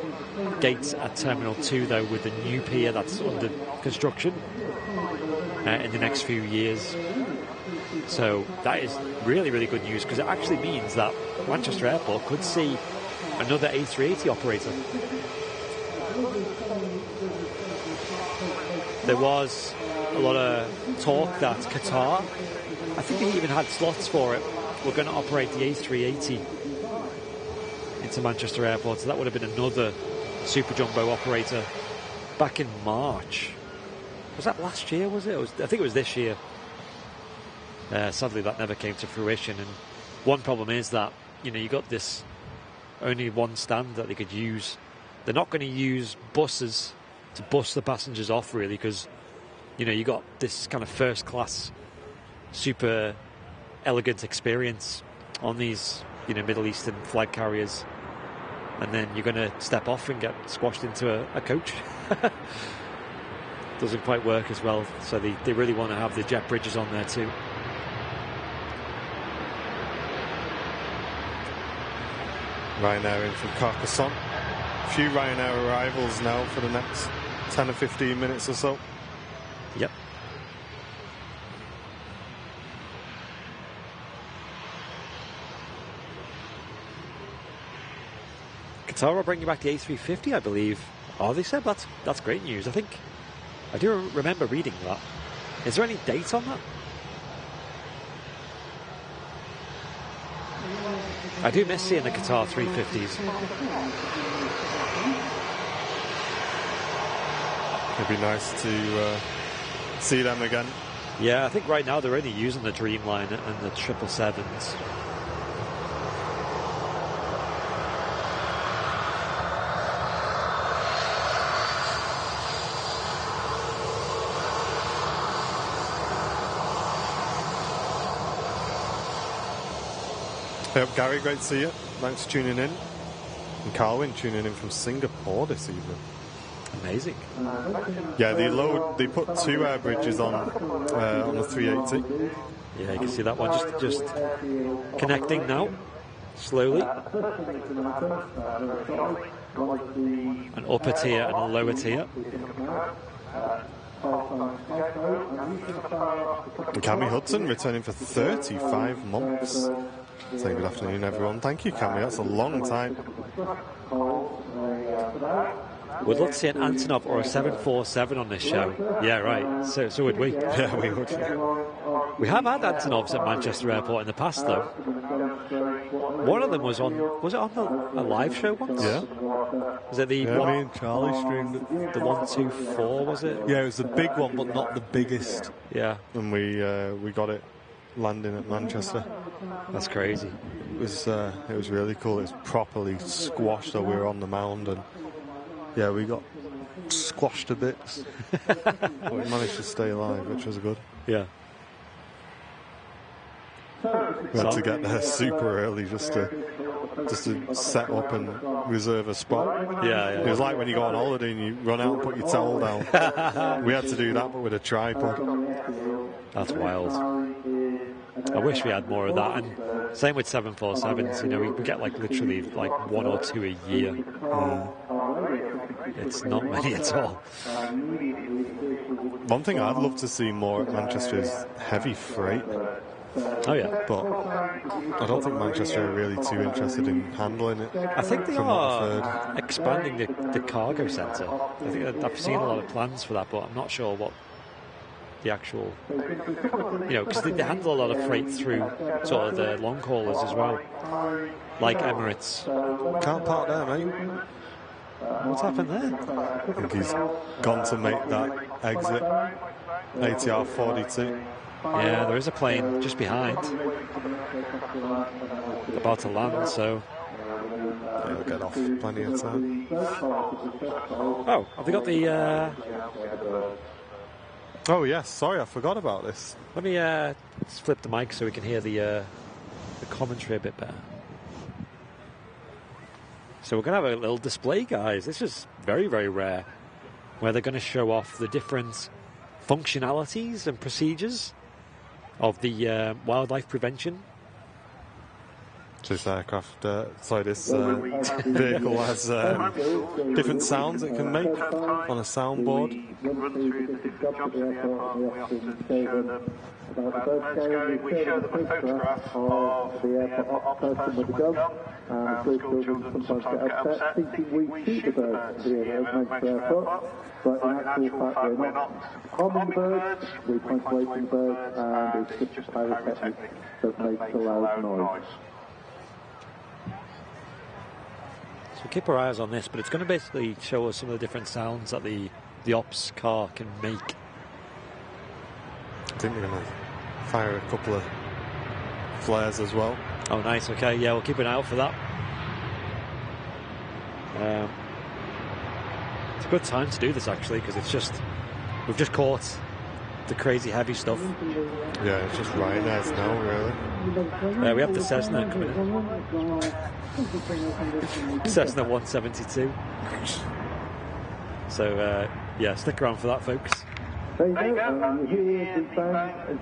gates at Terminal 2, though, with the new pier that's under construction in the next few years. So that is really, really good news, because it actually means that Manchester Airport could see another A380 operator. There was a lot of talk that Qatar, I think they even had slots for it, were going to operate the A380 into Manchester Airport. So that would have been another Super Jumbo operator back in March. Was that last year, was it? I think it was this year. Sadly, that never came to fruition. And one problem is that, you got this only one stand that they could use. They're not going to use buses to bus the passengers off, really, because, you got this kind of first-class, super elegant experience on these, Middle Eastern flag carriers. And then you're going to step off and get squashed into a coach. Doesn't quite work as well. So they really want to have the jet bridges on there too. Ryanair in from Carcassonne. A few Ryanair arrivals now for the next 10 or 15 minutes or so. Yep. Qatar are bringing back the A350, I believe. Oh, they said that's great news. I think I do remember reading that. Is there any date on that? I do miss seeing the Qatar 350s. It'd be nice to see them again. Yeah, I think right now they're only using the Dreamliner and the 777s. Yep, Gary, great to see you. Thanks for tuning in. And Carwin tuning in from Singapore this evening. Amazing. Yeah, they put 2 air bridges on the 380. Yeah, you can see that one just connecting now, slowly. An upper tier and a lower tier. And Cammy Hudson returning for 35 months. Saying good afternoon, everyone. Thank you, Cammy. That's a long time. We'd love to see an Antonov or a 747 on this show. Yeah, right. So would we. Yeah, we would. We have had Antonovs at Manchester Airport in the past, though. One of them was it on a live show once? Yeah. Was it the me and Charlie streamed it. The 124, was it? Yeah, it was the big one, but not the biggest. Yeah. And we got it landing at Manchester. That's crazy. It was really cool. It was properly squashed. We were on the mound, and yeah, we got squashed to bits. But we managed to stay alive, which was good. Yeah. We had to get there super early just to set up and reserve a spot. Yeah. It was like when you go on holiday and you run out and put your towel down. We had to do that, but with a tripod. That's wild. I wish we had more of that. And same with 747s. You know, we get literally 1 or 2 a year. It's not many at all. One thing I'd love to see more at Manchester is heavy freight. Oh yeah, but I don't think Manchester are really too interested in handling it. I think they are expanding the cargo centre. I think I've seen a lot of plans for that, but I'm not sure what the actual, because they handle a lot of freight through sort of the long haulers as well, like Emirates. Can't park there, mate. What's happened there? I think he's gone to make that exit. ATR 42. Yeah, there is a plane just behind, about to land, so... Yeah, we'll get off plenty of time. Oh, have they got the... Oh, yes, sorry, I forgot about this. Let me just flip the mic so we can hear the commentary a bit better. So we're going to have a little display, guys. This is very, very rare, where they're going to show off the different functionalities and procedures of the wildlife prevention. This aircraft, this vehicle has different sounds it can make on a soundboard. We show them a photograph of the airport person with the dog. The school children sometimes get upset thinking we shoot the birds here at Manchester Airport. But in actual fact, we're not harming the birds. We point away from the birds, and it's just pyrotechnic that makes a loud noise. So keep our eyes on this, but it's going to basically show us some of the different sounds that the ops car can make. I think we're going to fire a couple of flares as well. Oh, nice. Okay, yeah, we'll keep an eye out for that. It's a good time to do this, actually, because we've just caught the crazy heavy stuff. Yeah, it's just Ryanair's now, really. We have the Cessna coming in. Cessna 172. So, yeah, stick around for that, folks. There you go, here the band is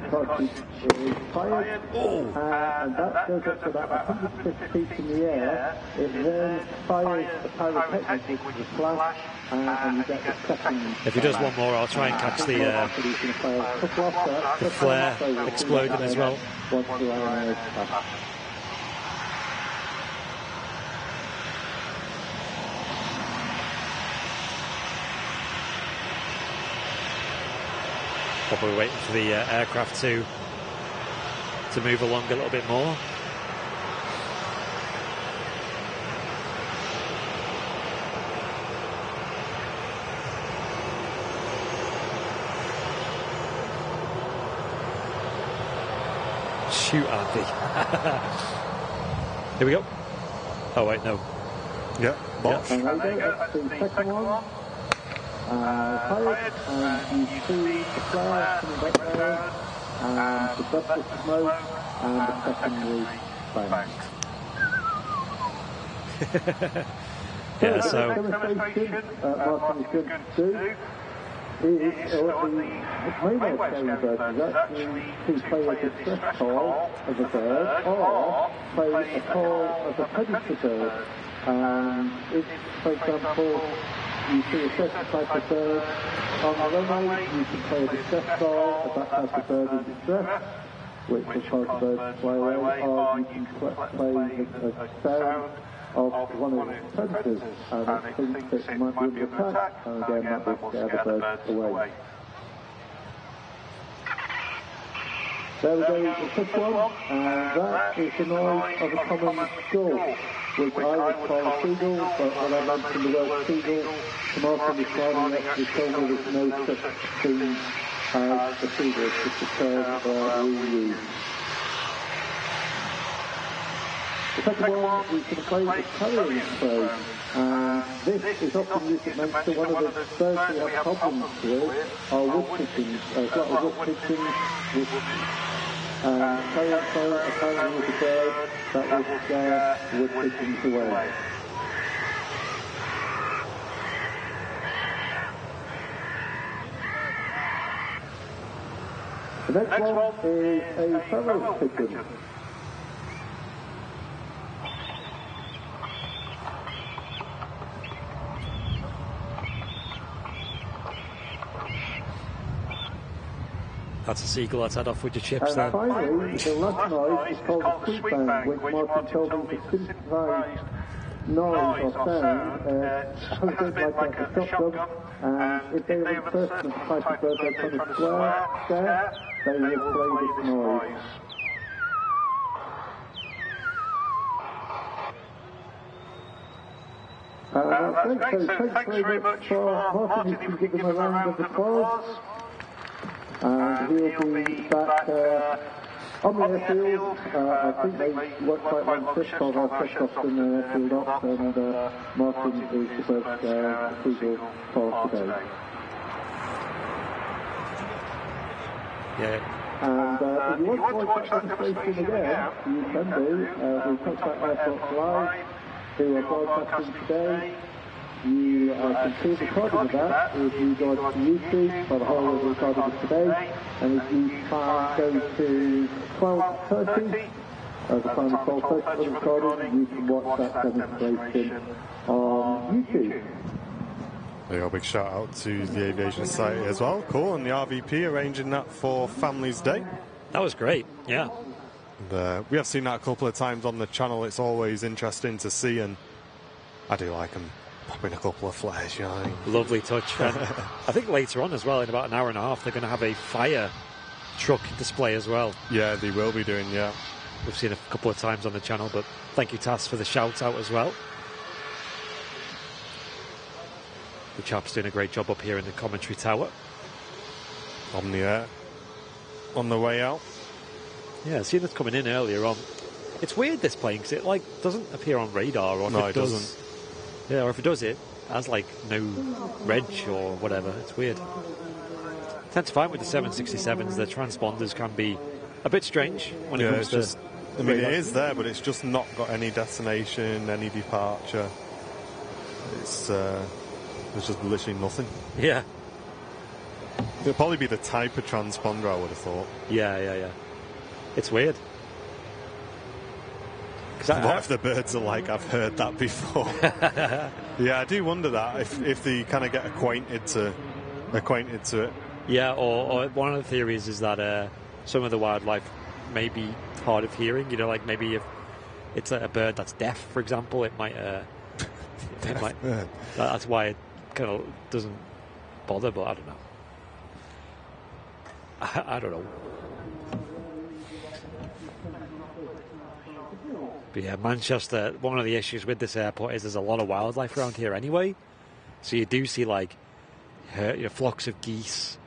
fired, and that goes up to about 150 feet in the air. It then fires the pyrotechnic, which is a flash, and you get the second. If he does one more, I'll try and catch the flare exploding as well. Probably waiting for the aircraft to move along a little bit more. Shoot, Andy. Here we go. Oh, wait, no. Yeah, box. And there you go, that's the second one. Fired, and you see the flare coming back down, and the dust of smoke, and the second was bang. Yeah, so so... the demonstration Martin is going to do is, or the main training version is actually to play a distress call of a bird, or play a call of a predator bird. And if, for example, you see a certain type of bird on the runway, you can play a distress call of that type of bird in distress, which will cause the bird to fly away, or you can play a sound of one of the predators, and it thinks that it might be under attack, and again that will scare the bird away. There we go, the first one, and that is the noise of a common gull, which I would call a seagull, but when I mentioned the word seagull, the Martin this morning actually told me there's no such thing as a seagull, it's just a term that we use. The second one we can play the carrying phone, and this is often used to mention one of the birds we have problems with are wood pigeons. There's a lot of wood pigeons with carrying phone apparently is a bird that will scare wood pigeons away. The next one is a feral pigeon. That's a seagull that's had off with your chips and then. finally, the last noise is called the sweep bang, which Martin told me is a synthesized noise or sound. Sounds like a shotgun, and if they were the first of the type of bird they're trying to scare, they will play this noise. So thanks very much for Martin. You can give them a round of applause. And he'll be back on the airfield. I think they work quite well first of all, first off in the airfield ops, and Martin is the first seagull for today. Yeah. And if you want to watch that demonstration again, you can do. We talked about Airport Live, who are broadcasting today. You can see the recording of that if you go to YouTube for the whole of the recording of today, and if you go to 12:30, the final 12:30 for the recording, you can watch that demonstration on YouTube. There you go, big shout out to the Aviation Society as well. Cool, and the RVP arranging that for Families Day. That was great, yeah. And, we have seen that a couple of times on the channel. It's always interesting to see, and I do like them. Popping a couple of flares, you know. Lovely touch. And I think later on as well, in about an hour and a half, they're going to have a fire truck display as well. Yeah, they will be doing, yeah. We've seen a couple of times on the channel, but thank you, Tass, for the shout out as well. The chap's doing a great job up here in the commentary tower. On the air. On the way out. Yeah, seeing this coming in earlier on. It's weird, this plane, because it doesn't appear on radar. Or no, if it doesn't. Yeah, or if it does, it has no reg or whatever. It's weird. Tend to find with the 767s, the transponders can be a bit strange when it comes to. Just, I mean, it is there, but it's just not got any destination, any departure. There's just literally nothing. Yeah. It'll probably be the type of transponder, I would have thought. Yeah. It's weird. What if the birds are like, I've heard that before? Yeah, I do wonder that, if they kind of get acquainted to it. Yeah, or one of the theories is that some of the wildlife may be hard of hearing. Maybe if it's a bird that's deaf, for example, it might... that's why it kind of doesn't bother, but I don't know. I don't know. But yeah, Manchester, one of the issues with this airport is there's a lot of wildlife around here anyway. So you do see flocks of geese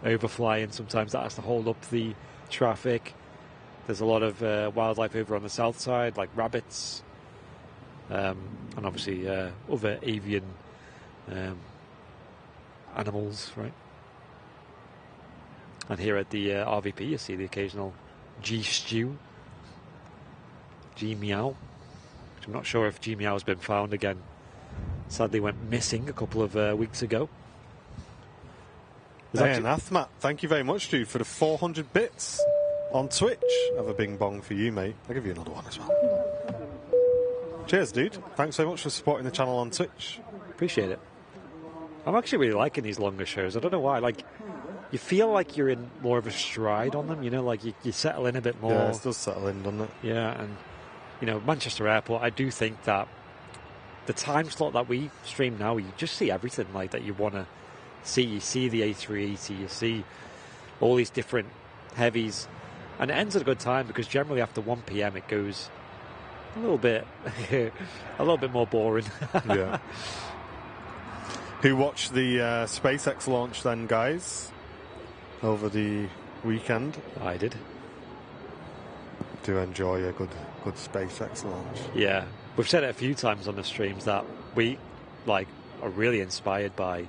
overflying. Sometimes that has to hold up the traffic. There's a lot of wildlife over on the south side, like rabbits, and obviously other avian animals, right? And here at the RVP, you see the occasional G stew, G meow, which I'm not sure if G meow has been found again. Sadly went missing a couple of weeks ago. And Athmat, thank you very much, dude, for the 400 bits on Twitch. Have a bing bong for you, mate. I'll give you another one as well. Cheers, dude. Thanks so much for supporting the channel on Twitch. Appreciate it. I'm actually really liking these longer shows. I don't know why. Like, you feel like you're in more of a stride on them, you know, like you settle in a bit more. Yeah, it does settle in, doesn't it? Yeah, and, you know, Manchester Airport, I do think that the time slot that we stream now, you just see everything like that you want to see. You see the A380, you see all these different heavies, and it ends at a good time because generally after 1 p.m. it goes a little bit more boring. Yeah. Who watched the SpaceX launch then, guys, over the weekend? I did. Do enjoy a good SpaceX launch. Yeah, we've said it a few times on the streams that we are really inspired by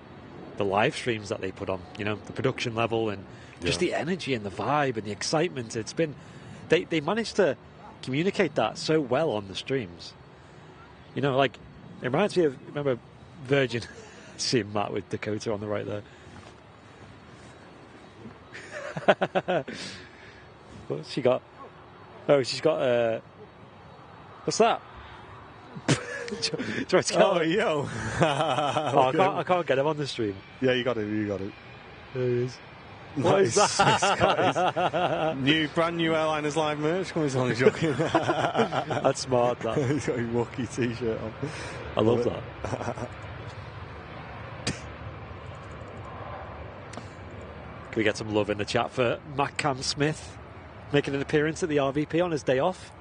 the live streams that they put on. You know, the production level and just the energy and the vibe and the excitement. It's been they managed to communicate that so well on the streams. You know, like it reminds me of, remember Virgin. Seeing Matt with Dakota on the right there. What's she got? Oh, she's got what's that? Oh, yo. I can't get him on the stream. Yeah, you got it. There he is. What is that? Brand new Airliners Live merch coming on. He's joking. That's smart, that. He's got his Wookiee t-shirt on. I love that. Can we get some love in the chat for Matt Cam Smith making an appearance at the RVP on his day off?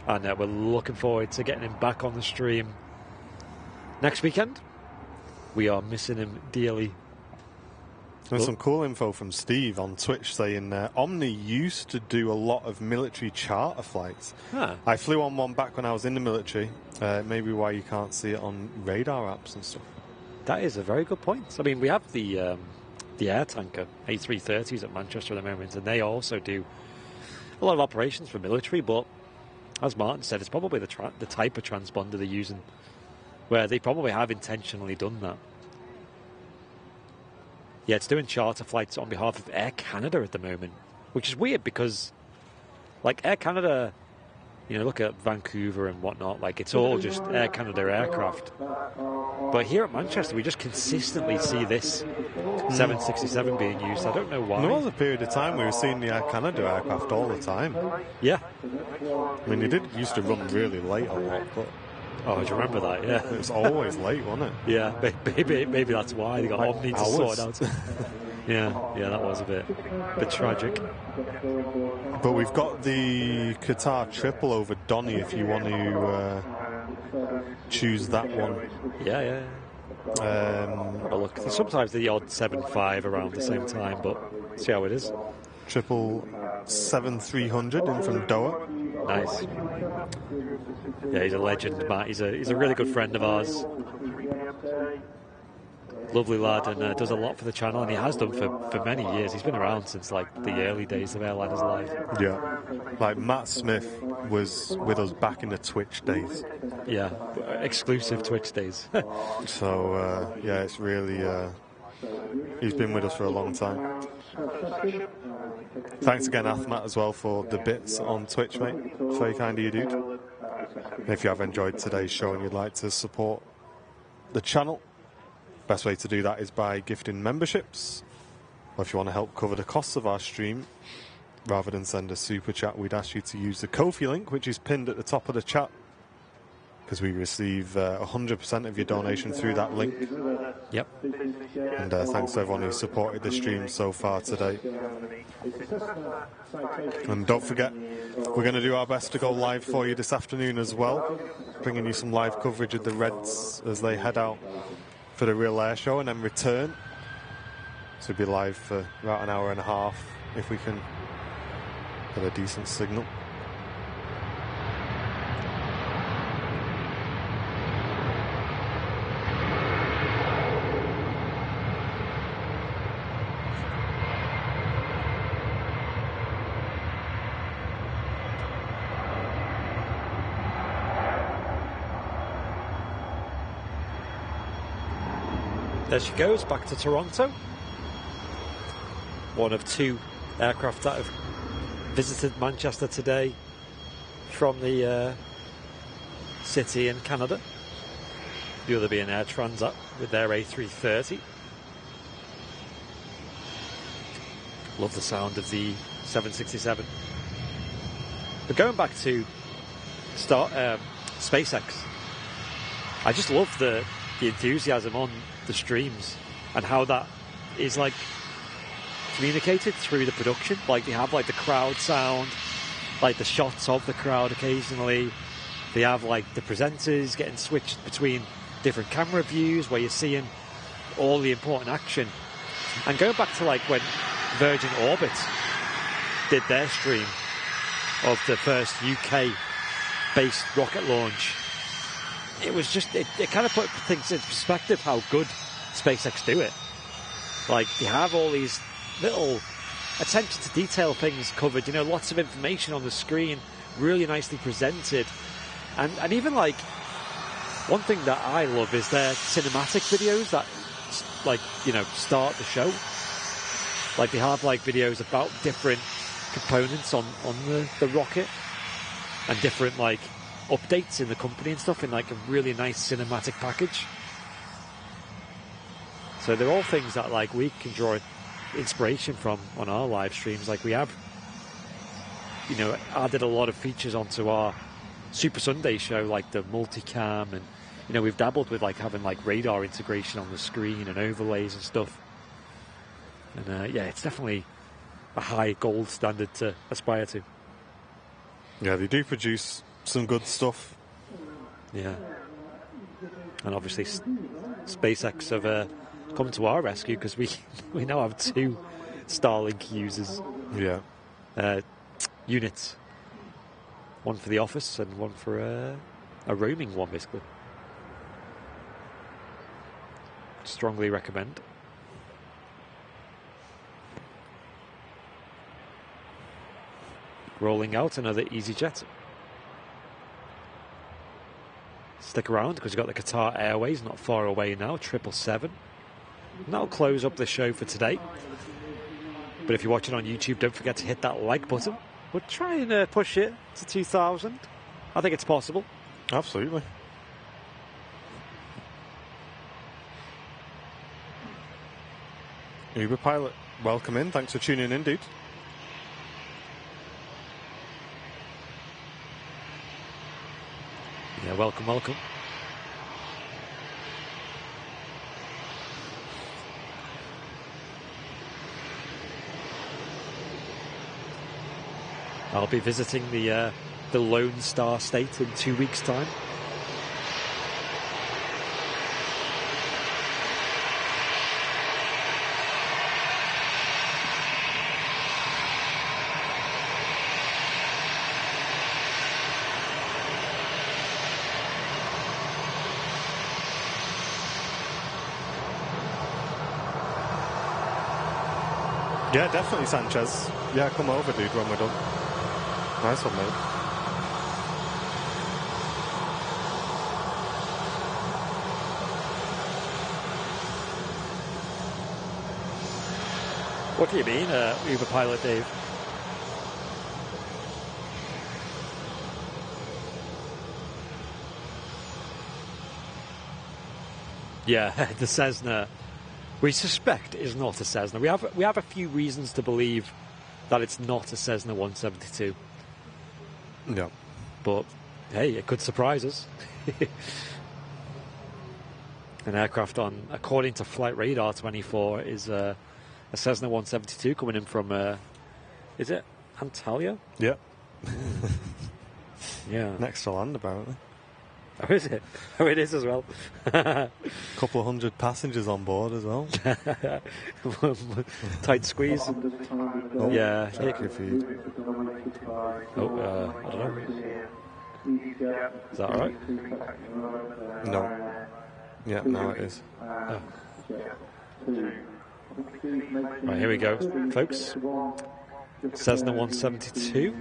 And we're looking forward to getting him back on the stream next weekend. We are missing him dearly. There's some cool info from Steve on Twitch saying Omni used to do a lot of military charter flights. Huh. I flew on one back when I was in the military. Maybe why you can't see it on radar apps and stuff. That is a very good point. I mean, we have the air tanker A330s at Manchester at the moment, and they also do a lot of operations for military, but as Martin said, it's probably the type of transponder they're using, where they probably have intentionally done that. Yeah, it's doing charter flights on behalf of Air Canada at the moment, which is weird because, like, Air Canada, you know, look at Vancouver and whatnot, like, it's all just Air Canada aircraft. But here at Manchester, we just consistently see this 767 being used. I don't know why. There was a period of time we were seeing the Air Canada aircraft all the time. Yeah. I mean, they used to run really late a lot, but... Oh, do you remember that? Yeah. It was always late, wasn't it? Yeah, maybe that's why they got Omni to sort it out. Yeah, that was a bit tragic. But we've got the Qatar triple over Donny if you want to choose that one. Yeah. Well, look, sometimes the odd 7.5 around the same time, but see how it is. Triple 7300 in from Doha. Nice. Yeah, he's a legend, Matt. He's a really good friend of ours. Lovely lad, and does a lot for the channel, and he has done for many years. He's been around since like the early days of Airliners Live. Yeah, like Matt Smith was with us back in the Twitch days. Yeah, exclusive Twitch days. So yeah, it's really he's been with us for a long time. Thanks again, Athmat, as well for the bits on Twitch, mate. It's very kind of you, dude. If you have enjoyed today's show and you'd like to support the channel, best way to do that is by gifting memberships. Or if you want to help cover the costs of our stream, rather than send a super chat, we'd ask you to use the Ko-fi link, which is pinned at the top of the chat, because we receive 100% of your donation through that link. Yep. And thanks to everyone who supported the stream so far today. And don't forget, we're going to do our best to go live for you this afternoon as well, bringing you some live coverage of the Reds as they head out for the Real Air Show and then return. So we'll be live for about an hour and a half if we can Got a decent signal. There she goes, back to Toronto. One of two aircraft that have visited Manchester today from the city in Canada. The other being Air Transat with their A380. Love the sound of the 767. But going back to SpaceX, I just love the enthusiasm on the streams and how that is like communicated through the production. Like they have like the crowd sound, like the shots of the crowd occasionally. They have like the presenters getting switched between different camera views where you're seeing all the important action. And going back to like when Virgin Orbit did their stream of the first UK based rocket launch, it was just, it kind of put things into perspective how good SpaceX do it. Like, they have all these little attention to detail things covered, you know, lots of information on the screen, really nicely presented. And even, like, one thing that I love is their cinematic videos that, like, you know, start the show. Like, they have, like, videos about different components on the rocket and different, like, updates in the company and stuff in like a really nice cinematic package. So they're all things that like we can draw inspiration from on our live streams. Like we have, you know, added a lot of features onto our Super Sunday show, like the multicam, and you know we've dabbled with like having like radar integration on the screen and overlays and stuff. And yeah, it's definitely a high gold standard to aspire to. Yeah, they do produce some good stuff. Yeah. And obviously SpaceX have come to our rescue because we now have two Starlink users. Yeah. Units. One for the office and one for a roaming one, basically. Strongly recommend. Rolling out another EasyJet. Stick around because you've got the Qatar Airways not far away now, 777. And that'll close up the show for today. But if you're watching on YouTube, don't forget to hit that like button. We'll try and push it to 2,000. I think it's possible. Absolutely. Uber pilot, welcome in. Thanks for tuning in, dude. Yeah, welcome, welcome. I'll be visiting the Lone Star State in 2 weeks' time. Yeah, definitely, Sanchez. Yeah, come over, dude, when we're done. Nice one, mate. What do you mean, Uber pilot, Dave? Yeah, the Cessna, we suspect is not a Cessna. We have a few reasons to believe that it's not a Cessna 172. Yeah. But, hey, it could surprise us. An aircraft on, according to Flight Radar 24, is a Cessna 172 coming in from, is it Antalya? Yeah. Yeah. Next to land, apparently. Oh, is it? Oh, it is as well. Couple of 100 passengers on board as well. Tight squeeze. Oh, Yeah. check your feed. Oh, I don't know. Is that all right? No. Yeah, now it is. Oh. Right, here we go, folks. Cessna 172.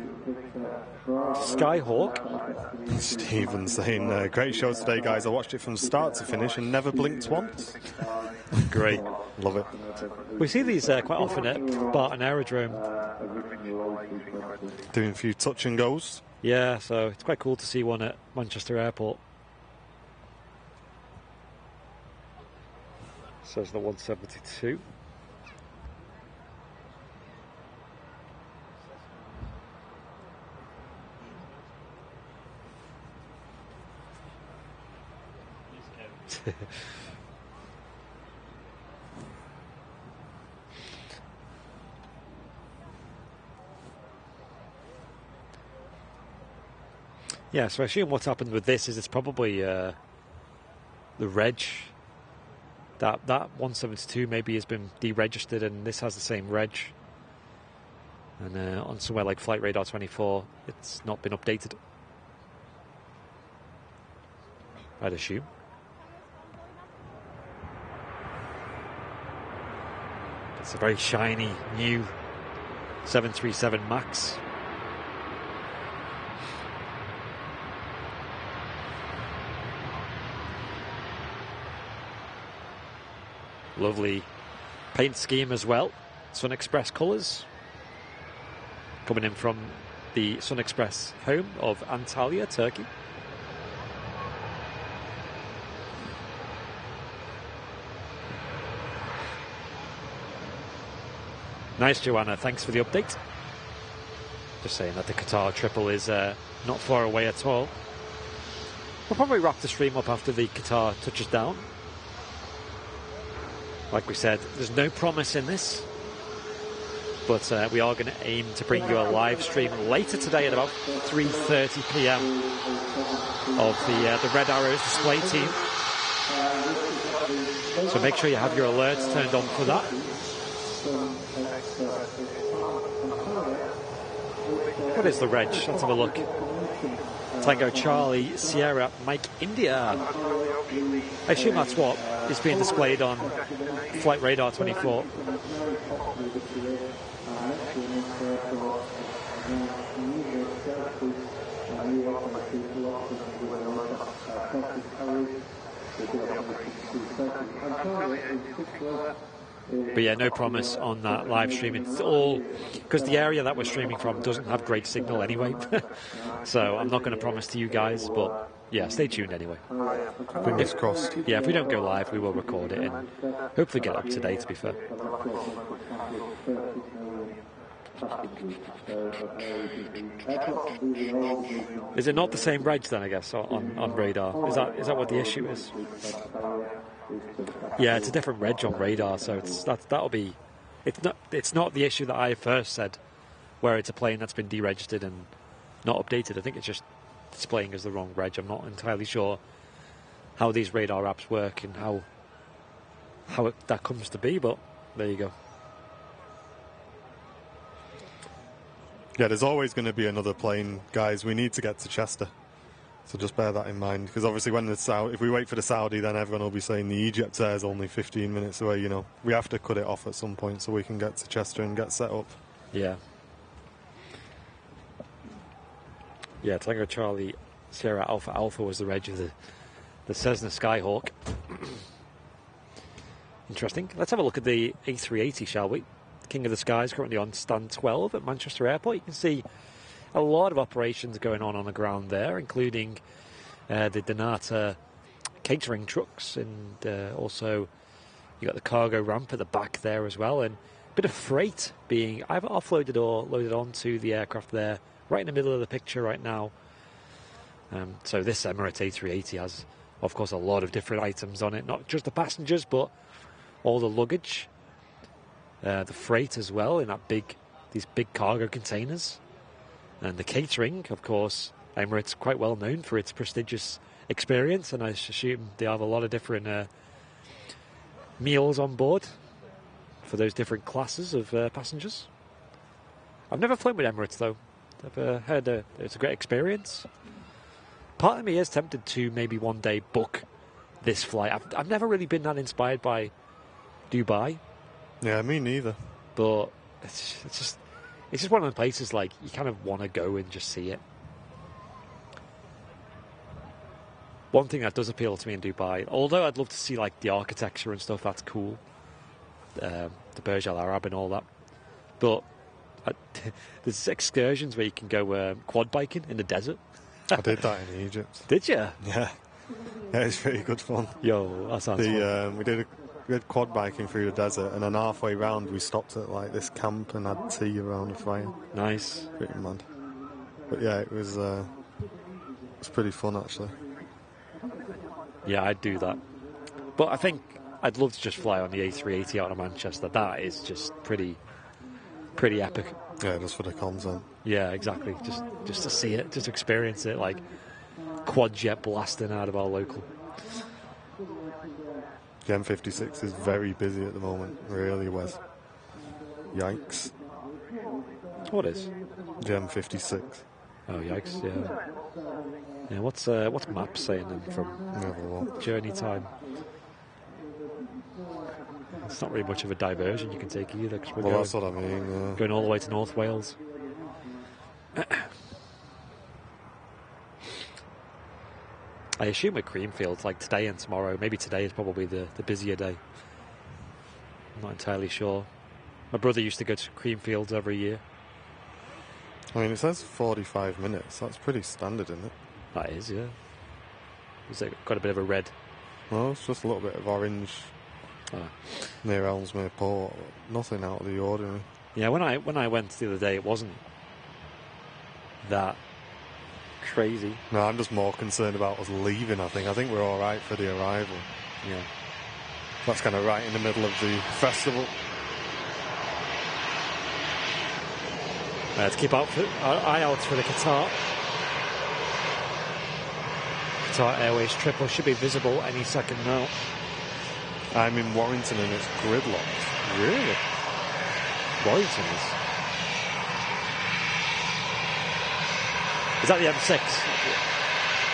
Skyhawk. Stephen saying, great show today, guys. I watched it from start to finish and never blinked once. Great. Love it. We see these quite often at Barton Aerodrome. Doing a few touch and goes. Yeah, so it's quite cool to see one at Manchester Airport. Says the 172. Yeah, so I assume what's happened with this is it's probably the reg. That 172 maybe has been deregistered and this has the same reg. And on somewhere like Flight Radar 24, it's not been updated. I'd assume. It's a very shiny new 737 MAX. Lovely paint scheme as well. Sun Express colours. Coming in from the Sun Express home of Antalya, Turkey. Nice, Joanna. Thanks for the update. Just saying that the Qatar triple is not far away at all. We'll probably wrap the stream up after the Qatar touches down. Like we said, there's no promise in this, but we are going to aim to bring you a live stream later today at about 3:30 p.m. of the Red Arrows display team. So make sure you have your alerts turned on for that. What is the reg? Let's have a look. Tango Charlie Sierra Mike India. I assume that's what is being displayed on Flight Radar 24. But yeah, no promise on that live stream. It's all because the area that we're streaming from doesn't have great signal anyway. So I'm not going to promise to you guys, but yeah, stay tuned anyway. Fingers crossed. Yeah, if we don't go live, we will record it and hopefully get up to date, to be fair. Is it not the same reg then, I guess, on radar? Is that what the issue is? Yeah, it's a different reg on radar, so that'll be. It's not the issue that I first said, where it's a plane that's been deregistered and not updated. I think it's just displaying as the wrong reg. I'm not entirely sure how these radar apps work and how that comes to be, but there you go. Yeah, there's always going to be another plane, guys. We need to get to Chester. So just bear that in mind, because obviously if we wait for the Saudi, then everyone will be saying the Egypt Air is only 15 minutes away, you know. We have to cut it off at some point so we can get to Chester and get set up. Yeah. Yeah, Tango Charlie Sierra Alpha Alpha was the reg of the Cessna Skyhawk. Interesting. Let's have a look at the A380, shall we? King of the Skies currently on stand 12 at Manchester Airport. You can see a lot of operations going on the ground there, including the Donata catering trucks, and also you got the cargo ramp at the back there as well, and a bit of freight being either offloaded or loaded onto the aircraft there, right in the middle of the picture right now. So this Emirates A380 has, of course, a lot of different items on it, not just the passengers, but all the luggage, the freight as well in these big cargo containers. And the catering, of course, Emirates quite well known for its prestigious experience, and I assume they have a lot of different meals on board for those different classes of passengers. I've never flown with Emirates though. I've heard it's a great experience. Part of me is tempted to maybe one day book this flight. I've never really been that inspired by Dubai. Yeah, me neither. But it's just one of the places like you kind of want to go and just see it. One thing that does appeal to me in Dubai, although I'd love to see like the architecture and stuff, that's cool. The Burj Al Arab and all that. But there's excursions where you can go quad biking in the desert. I did that in Egypt. Did you? Yeah. Yeah, it's pretty good fun. Yo, that sounds fun. We did quad biking through the desert, and then halfway round we stopped at like this camp and had tea around the fire. Nice. Pretty mad. But yeah, it was pretty fun actually. Yeah, I'd do that. But I think I'd love to just fly on the A380 out of Manchester. That is just pretty epic. Yeah, just for the content. Yeah, exactly. Just to see it, just to experience it, like quad jet blasting out of our local. The M56 is very busy at the moment, really, Wes. Yikes. What is? The M56. Oh, yikes, yeah. Yeah, what's Maps saying then from journey time? It's not really much of a diversion you can take either. Cause well, that's what I mean. Going all the way to North Wales. I assume at Creamfields, like today and tomorrow, maybe today is probably the busier day. I'm not entirely sure. My brother used to go to Creamfields every year. I mean, it says 45 minutes. That's pretty standard, isn't it? That is, yeah. Is it got a bit of a red? No, it's just a little bit of orange near Ellesmere Port. Nothing out of the ordinary. Yeah, when I went the other day, it wasn't that crazy. No, I'm just more concerned about us leaving, I think we're all right for the arrival. Yeah. That's kind of right in the middle of the festival. Let's keep our eye out for the Qatar Airways triple. Should be visible any second now. I'm in Warrington and it's gridlocked. Really? Warrington is? Is that the M6?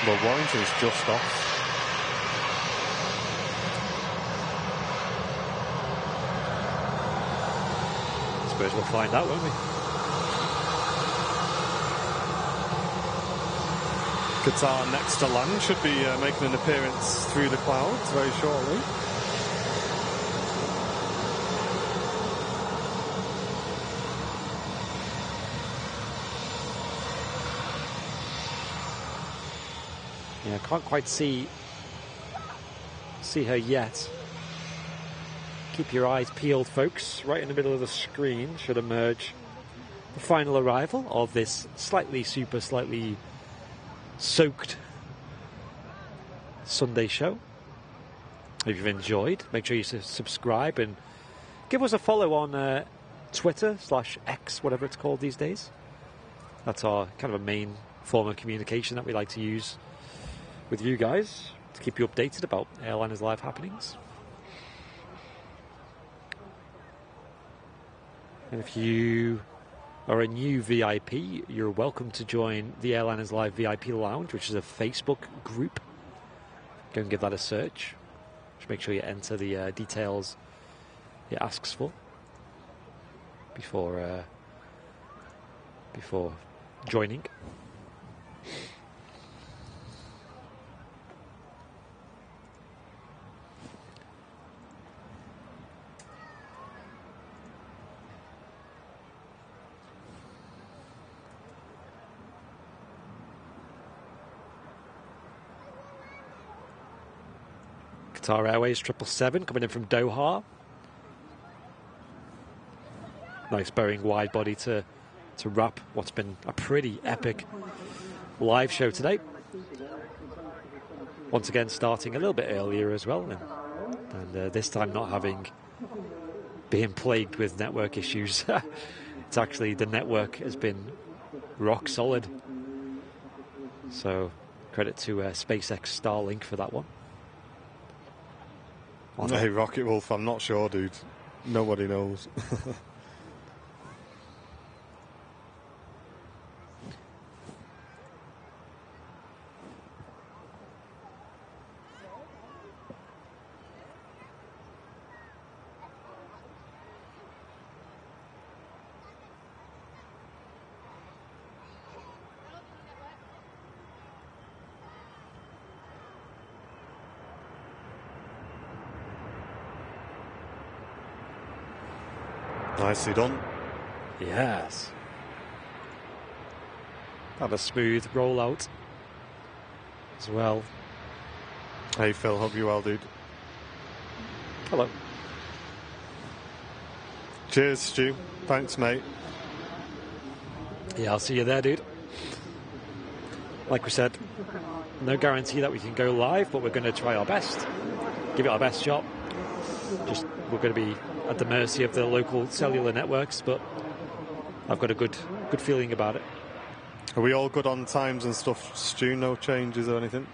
Well, Warrington is just off. I suppose we'll find out, won't we? Qatar next to land should be making an appearance through the clouds very shortly. Yeah, I can't quite see her yet. Keep your eyes peeled, folks. Right in the middle of the screen should emerge the final arrival of this slightly soaked Sunday show. If you've enjoyed, make sure you subscribe and give us a follow on Twitter /X, whatever it's called these days. That's our kind of a main form of communication that we like to use with you guys to keep you updated about Airliners Live happenings. And if you are a new VIP, you're welcome to join the Airliners Live VIP Lounge, which is a Facebook group. Go and give that a search. Just make sure you enter the details it asks for before joining. Qatar Airways 777 coming in from Doha. Nice Boeing wide body to wrap what's been a pretty epic live show today. Once again starting a little bit earlier as well, and this time not being plagued with network issues. It's actually the network has been rock solid. So Credit to SpaceX Starlink for that one. Hey, Rocket Wolf, I'm not sure, dude. Nobody knows. Nicely done. Yes. Have a smooth rollout as well. Hey, Phil, hope you well, dude. Hello. Cheers, Stu. Thanks, mate. Yeah, I'll see you there, dude. Like we said, no guarantee that we can go live, but we're going to try our best. Give it our best shot. Just, we're going to be at the mercy of the local cellular networks, but I've got a good feeling about it. Are we all good on times and stuff, Stu? No changes or anything?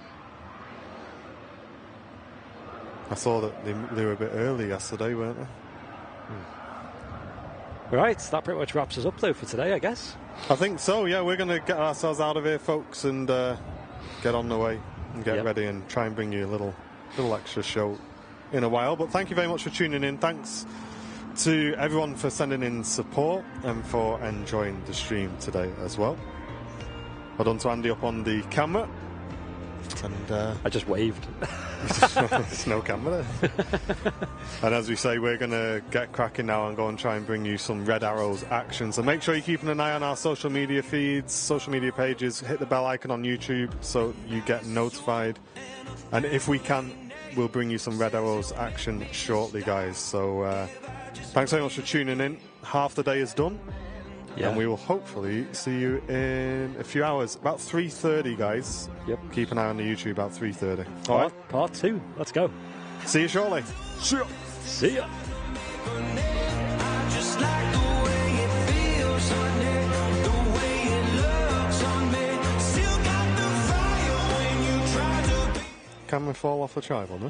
I saw that they were a bit early yesterday, weren't they? Right, that pretty much wraps us up, though, for today, I guess. I think so, yeah. We're going to get ourselves out of here, folks, and get on the way and get ready and try and bring you a little extra show in a while. But thank you very much for tuning in. Thanks to everyone for sending in support and for enjoying the stream today as well. Well done to Andy up on the camera. And I just waved. there's no camera there. And as we say, we're going to get cracking now and go and try and bring you some Red Arrows action. So make sure you're keeping an eye on our social media feeds, social media pages. Hit the bell icon on YouTube so you get notified. And if we can, we'll bring you some Red Arrows action shortly, guys. So thanks very much for tuning in. Half the day is done. Yeah. And we will hopefully see you in a few hours. About 3:30, guys. Yep. Keep an eye on the YouTube about 3:30. All right. Part 2. Let's go. See you shortly. See ya. See ya. Can we fall off the tripod, huh?